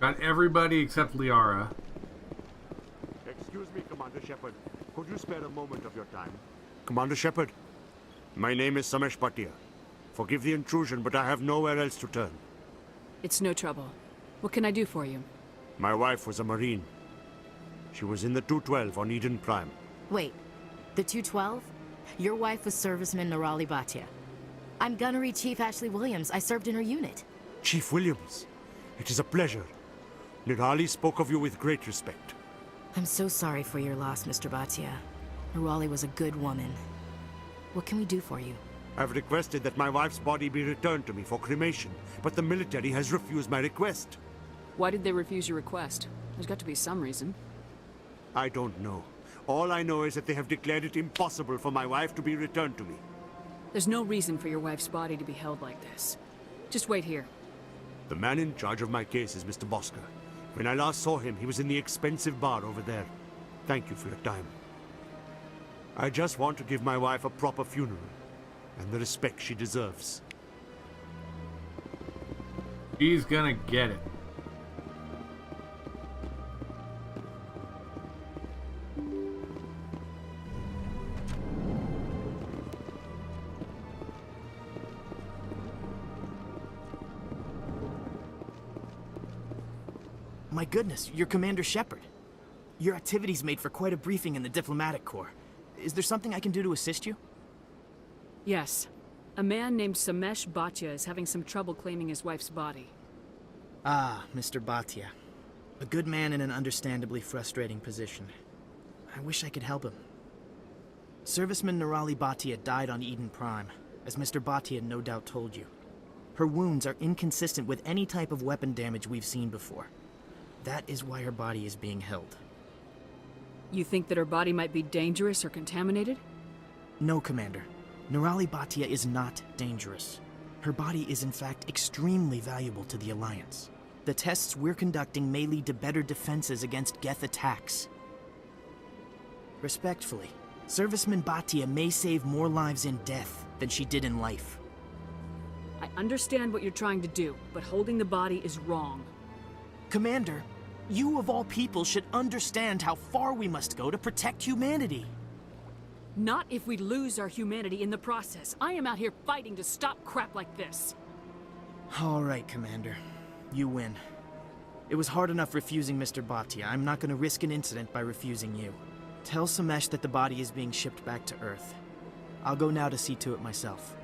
Got everybody except Liara. Excuse me, Commander Shepard. Could you spare a moment of your time? Commander Shepard, my name is Samesh Bhatia. Forgive the intrusion, but I have nowhere else to turn. It's no trouble. What can I do for you? My wife was a Marine. She was in the 212 on Eden Prime. Wait, the 212? Your wife was serviceman Nirali Bhatia. I'm Gunnery Chief Ashley Williams. I served in her unit. Chief Williams, it is a pleasure. Nirali spoke of you with great respect. I'm so sorry for your loss, Mr. Bhatia. Nirali was a good woman. What can we do for you? I've requested that my wife's body be returned to me for cremation, but the military has refused my request. Why did they refuse your request? There's got to be some reason. I don't know. All I know is that they have declared it impossible for my wife to be returned to me. There's no reason for your wife's body to be held like this. Just wait here. The man in charge of my case is Mr. Bosker. When I last saw him, he was in the expensive bar over there. Thank you for your time. I just want to give my wife a proper funeral, and the respect she deserves. He's gonna get it. My goodness, you're Commander Shepard. Your activities made for quite a briefing in the Diplomatic Corps. Is there something I can do to assist you? Yes. A man named Samesh Bhatia is having some trouble claiming his wife's body. Ah, Mr. Bhatia. A good man in an understandably frustrating position. I wish I could help him. Serviceman Nirali Bhatia died on Eden Prime, as Mr. Bhatia no doubt told you. Her wounds are inconsistent with any type of weapon damage we've seen before. That is why her body is being held. You think that her body might be dangerous or contaminated? No, Commander. Nirali Bhatia is not dangerous. Her body is in fact extremely valuable to the Alliance. The tests we're conducting may lead to better defenses against Geth attacks. Respectfully, Serviceman Bhatia may save more lives in death than she did in life. I understand what you're trying to do, but holding the body is wrong. Commander, you of all people should understand how far we must go to protect humanity. Not if we lose our humanity in the process. I am out here fighting to stop crap like this. All right, Commander. You win. It was hard enough refusing Mr. Bhatia. I'm not going to risk an incident by refusing you. Tell Samesh that the body is being shipped back to Earth. I'll go now to see to it myself.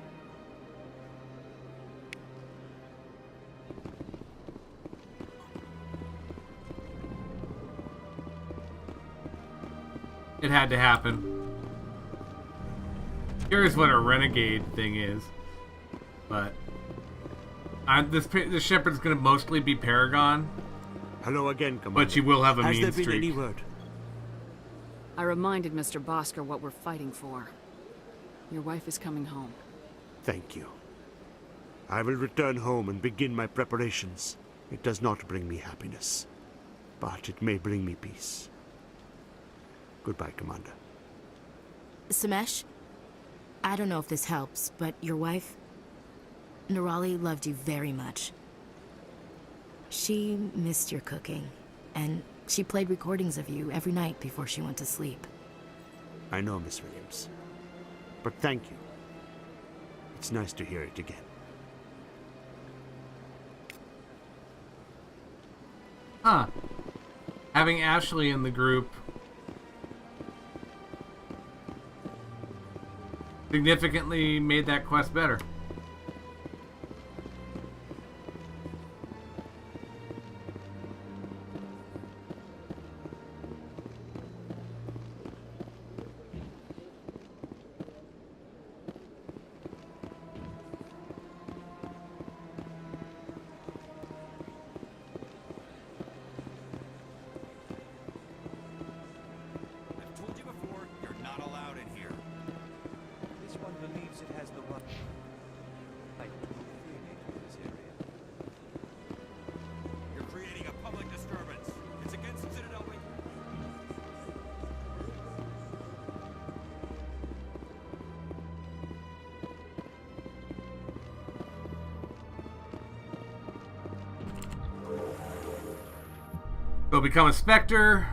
It had to happen. Here's what a renegade thing is. But this shepherd's gonna mostly be Paragon. Hello again, Commander. But you will have a mean Has there been streak. any word? I reminded Mr. Bosker what we're fighting for. Your wife is coming home. Thank you. I will return home and begin my preparations. It does not bring me happiness, but it may bring me peace. Goodbye, Commander. Samesh, I don't know if this helps, but your wife, Nirali, loved you very much. She missed your cooking, and she played recordings of you every night before she went to sleep. I know, Miss Williams. But thank you. It's nice to hear it again. Huh. Having Ashley in the group significantly made that quest better. I've told you before, you're not allowed in here. This one believes it has the right to freely through this area. You're creating a public disturbance. It's against Citadel Wing. Go become a Spectre.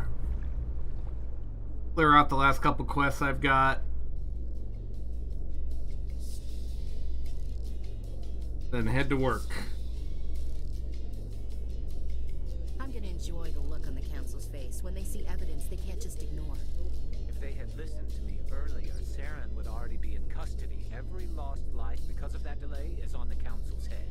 Clear out the last couple quests I've got. Then head to work. I'm gonna enjoy the look on the Council's face when they see evidence they can't just ignore. If they had listened to me earlier, Saren would already be in custody. Every lost life because of that delay is on the Council's head.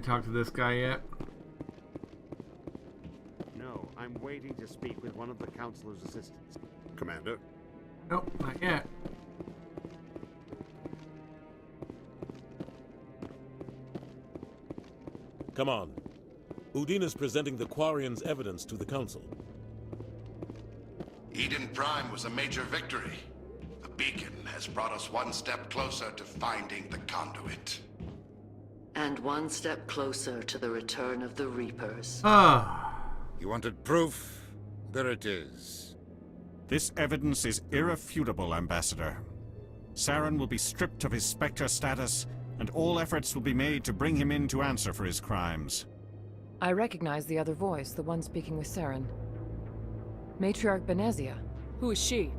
You talked to this guy yet? No, I'm waiting to speak with one of the Councilor's assistants. Commander? Nope, not yet. Come on. Udine is presenting the Quarian's evidence to the Council. Eden Prime was a major victory. The beacon has brought us one step closer to finding the conduit. And one step closer to the return of the Reapers. You wanted proof? There it is. This evidence is irrefutable, Ambassador. Saren will be stripped of his Spectre status, and all efforts will be made to bring him in to answer for his crimes. I recognize the other voice, the one speaking with Saren. Matriarch Benezia. Who is she?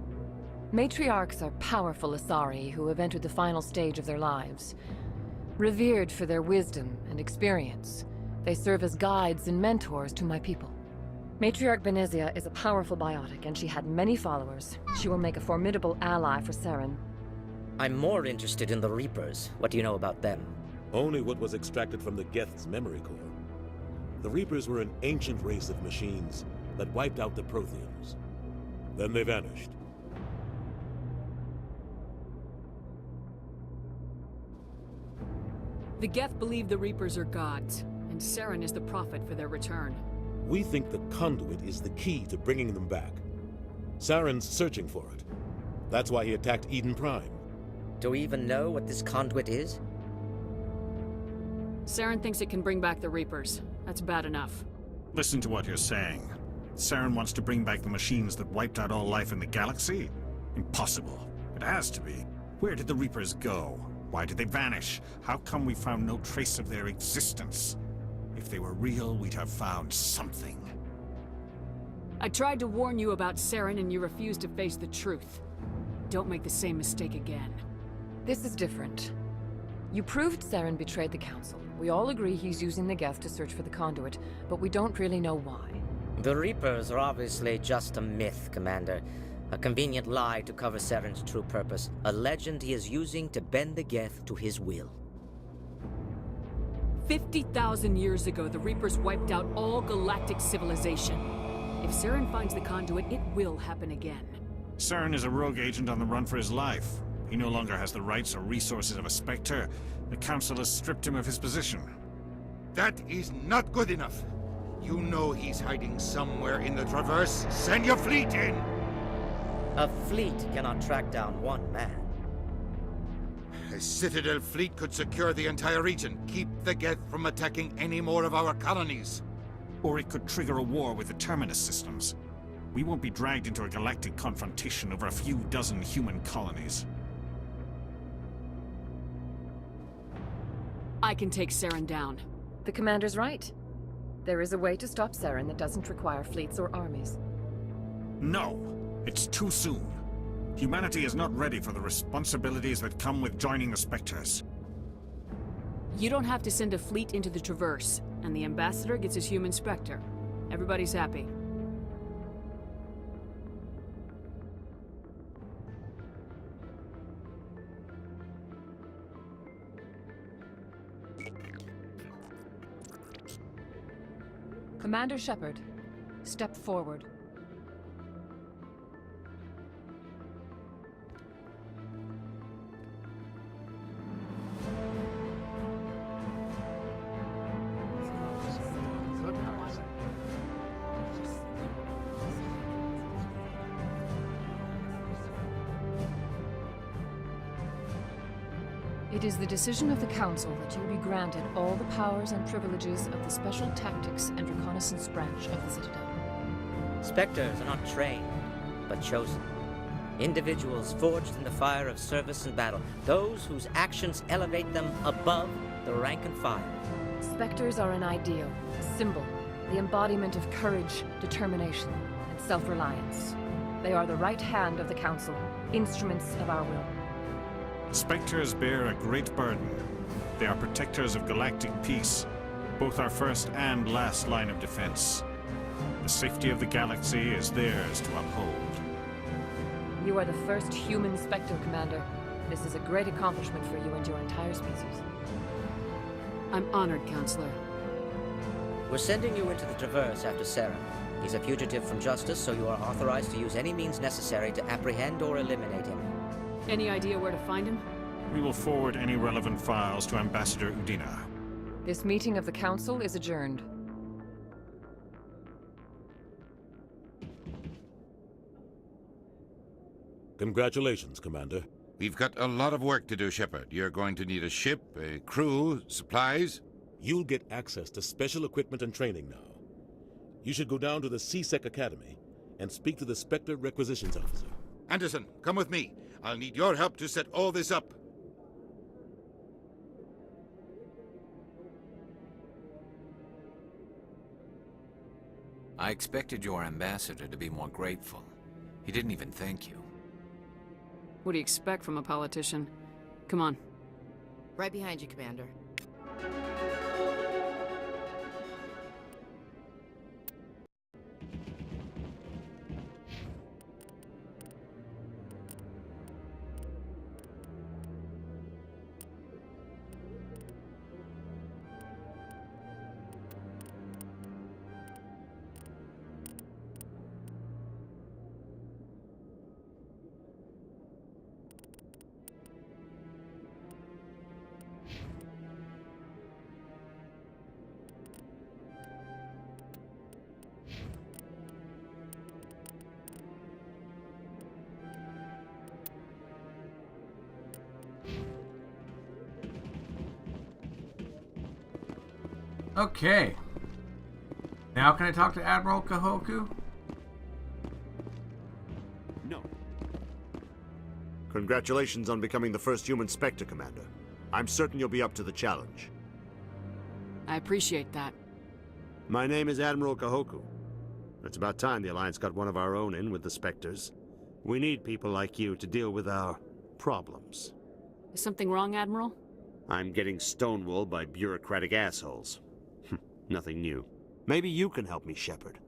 Matriarchs are powerful Asari who have entered the final stage of their lives. Revered for their wisdom and experience, they serve as guides and mentors to my people. Matriarch Benezia is a powerful biotic, and she had many followers. She will make a formidable ally for Saren. I'm more interested in the Reapers. What do you know about them? Only what was extracted from the Geth's memory core. The Reapers were an ancient race of machines that wiped out the Protheans. Then they vanished. The Geth believe the Reapers are gods, and Saren is the prophet for their return. We think the conduit is the key to bringing them back. Saren's searching for it. That's why he attacked Eden Prime. Do we even know what this conduit is? Saren thinks it can bring back the Reapers. That's bad enough. Listen to what you're saying. Saren wants to bring back the machines that wiped out all life in the galaxy? Impossible. It has to be. Where did the Reapers go? Why did they vanish? How come we found no trace of their existence? If they were real, we'd have found something. I tried to warn you about Saren and you refused to face the truth. Don't make the same mistake again. This is different. You proved Saren betrayed the Council. We all agree he's using the Geth to search for the conduit, but we don't really know why. The Reapers are obviously just a myth, Commander. A convenient lie to cover Saren's true purpose. A legend he is using to bend the Geth to his will. 50,000 years ago, the Reapers wiped out all galactic civilization. If Saren finds the conduit, it will happen again. Saren is a rogue agent on the run for his life. He no longer has the rights or resources of a Spectre. The Council has stripped him of his position. That is not good enough. You know he's hiding somewhere in the Traverse. Send your fleet in! A fleet cannot track down one man. A Citadel fleet could secure the entire region, keep the Geth from attacking any more of our colonies. Or it could trigger a war with the Terminus systems. We won't be dragged into a galactic confrontation over a few dozen human colonies. I can take Saren down. The Commander's right. There is a way to stop Saren that doesn't require fleets or armies. No! It's too soon. Humanity is not ready for the responsibilities that come with joining the Spectres. You don't have to send a fleet into the Traverse, and the Ambassador gets his human Spectre. Everybody's happy. Commander Shepard, step forward. It is the decision of the Council that you be granted all the powers and privileges of the Special Tactics and Reconnaissance branch of the Citadel. Spectres are not trained, but chosen. Individuals forged in the fire of service and battle. Those whose actions elevate them above the rank and file. Spectres are an ideal, a symbol, the embodiment of courage, determination, and self-reliance. They are the right hand of the Council, instruments of our will. Spectres bear a great burden. They are protectors of galactic peace, both our first and last line of defense. The safety of the galaxy is theirs to uphold. You are the first human Spectre, Commander. This is a great accomplishment for you and your entire species. I'm honored, Counselor. We're sending you into the Traverse after Saren. He's a fugitive from justice, so you are authorized to use any means necessary to apprehend or eliminate him. Any idea where to find him? We will forward any relevant files to Ambassador Udina. This meeting of the Council is adjourned. Congratulations, Commander. We've got a lot of work to do, Shepard. You're going to need a ship, a crew, supplies. You'll get access to special equipment and training now. You should go down to the C-Sec Academy and speak to the Spectre Requisitions Officer. Anderson, come with me. I'll need your help to set all this up. I expected your ambassador to be more grateful. He didn't even thank you. What do you expect from a politician? Come on. Right behind you, Commander. Okay. Now can I talk to Admiral Kahoku? No. Congratulations on becoming the first human Spectre, Commander. I'm certain you'll be up to the challenge. I appreciate that. My name is Admiral Kahoku. It's about time the Alliance got one of our own in with the Spectres. We need people like you to deal with our problems. Is something wrong, Admiral? I'm getting stonewalled by bureaucratic assholes. Nothing new. Maybe you can help me, Shepard.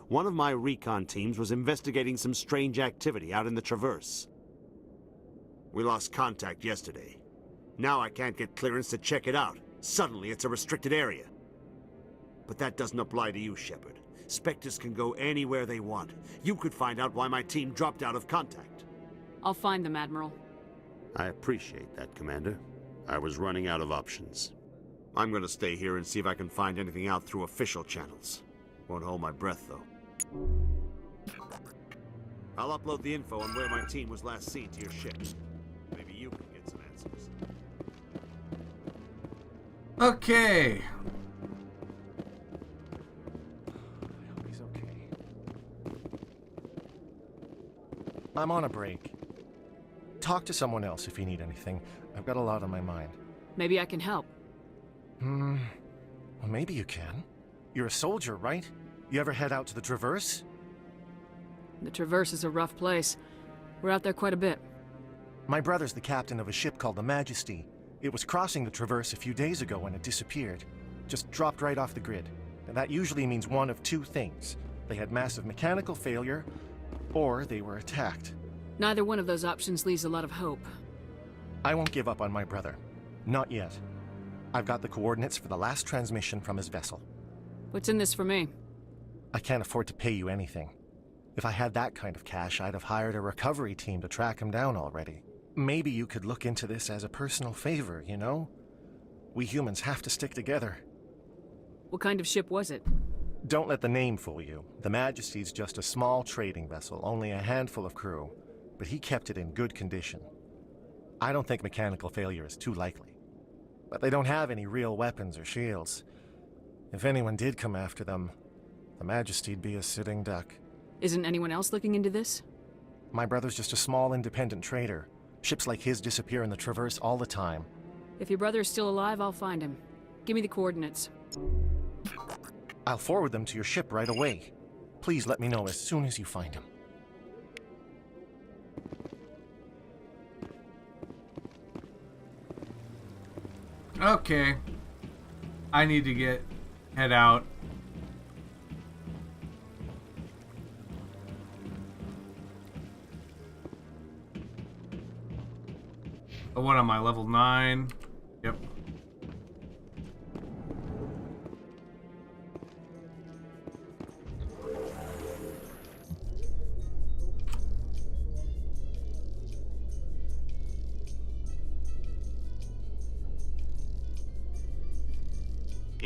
One of my recon teams was investigating some strange activity out in the Traverse. We lost contact yesterday. Now I can't get clearance to check it out. Suddenly it's a restricted area. But that doesn't apply to you, Shepard. Spectres can go anywhere they want. You could find out why my team dropped out of contact. I'll find them, Admiral. I appreciate that, Commander. I was running out of options. I'm gonna stay here and see if I can find anything out through official channels. Won't hold my breath, though. I'll upload the info on where my team was last seen to your ship. Maybe you can get some answers. Okay. I hope he's okay. I'm on a break. Talk to someone else if you need anything. I've got a lot on my mind. Maybe I can help. Well, maybe you can. You're a soldier, right? You ever head out to the Traverse? The Traverse is a rough place. We're out there quite a bit. My brother's the captain of a ship called the Majesty. It was crossing the Traverse a few days ago when it disappeared. Just dropped right off the grid. And that usually means one of two things. They had massive mechanical failure, or they were attacked. Neither one of those options leaves a lot of hope. I won't give up on my brother. Not yet. I've got the coordinates for the last transmission from his vessel. What's in this for me? I can't afford to pay you anything. If I had that kind of cash, I'd have hired a recovery team to track him down already. Maybe you could look into this as a personal favor, you know? We humans have to stick together. What kind of ship was it? Don't let the name fool you. The Majesty's just a small trading vessel, only a handful of crew. But he kept it in good condition. I don't think mechanical failure is too likely. But they don't have any real weapons or shields. If anyone did come after them, the Majesty'd be a sitting duck. Isn't anyone else looking into this? My brother's just a small independent trader. Ships like his disappear in the Traverse all the time. If your brother is still alive, I'll find him. Give me the coordinates. I'll forward them to your ship right away. Please let me know as soon as you find him. Okay. I need to head out. Oh, what am I, level 9? Yep.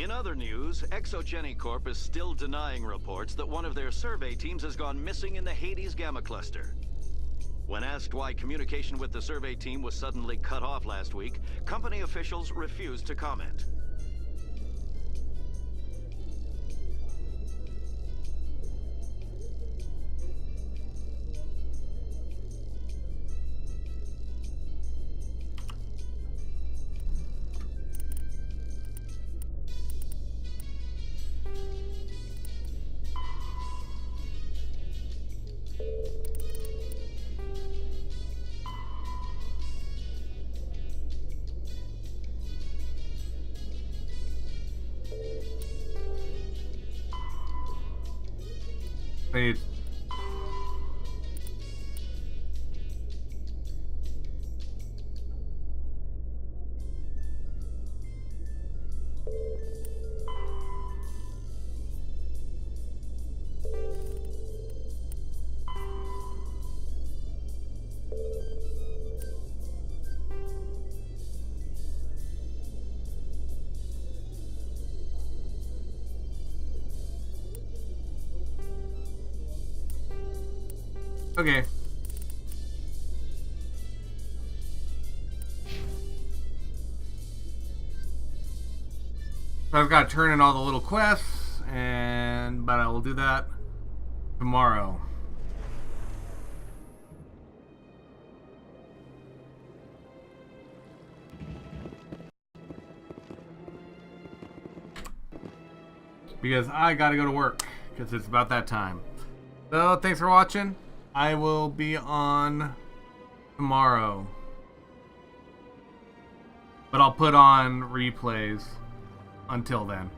In other news, Exogeny Corp is still denying reports that one of their survey teams has gone missing in the Hades Gamma Cluster. When asked why communication with the survey team was suddenly cut off last week, company officials refused to comment. Wait. Okay. So I've got to turn in all the little quests, but I will do that tomorrow. Because I gotta go to work, because it's about that time. So, thanks for watching. I will be on tomorrow. But I'll put on replays until then.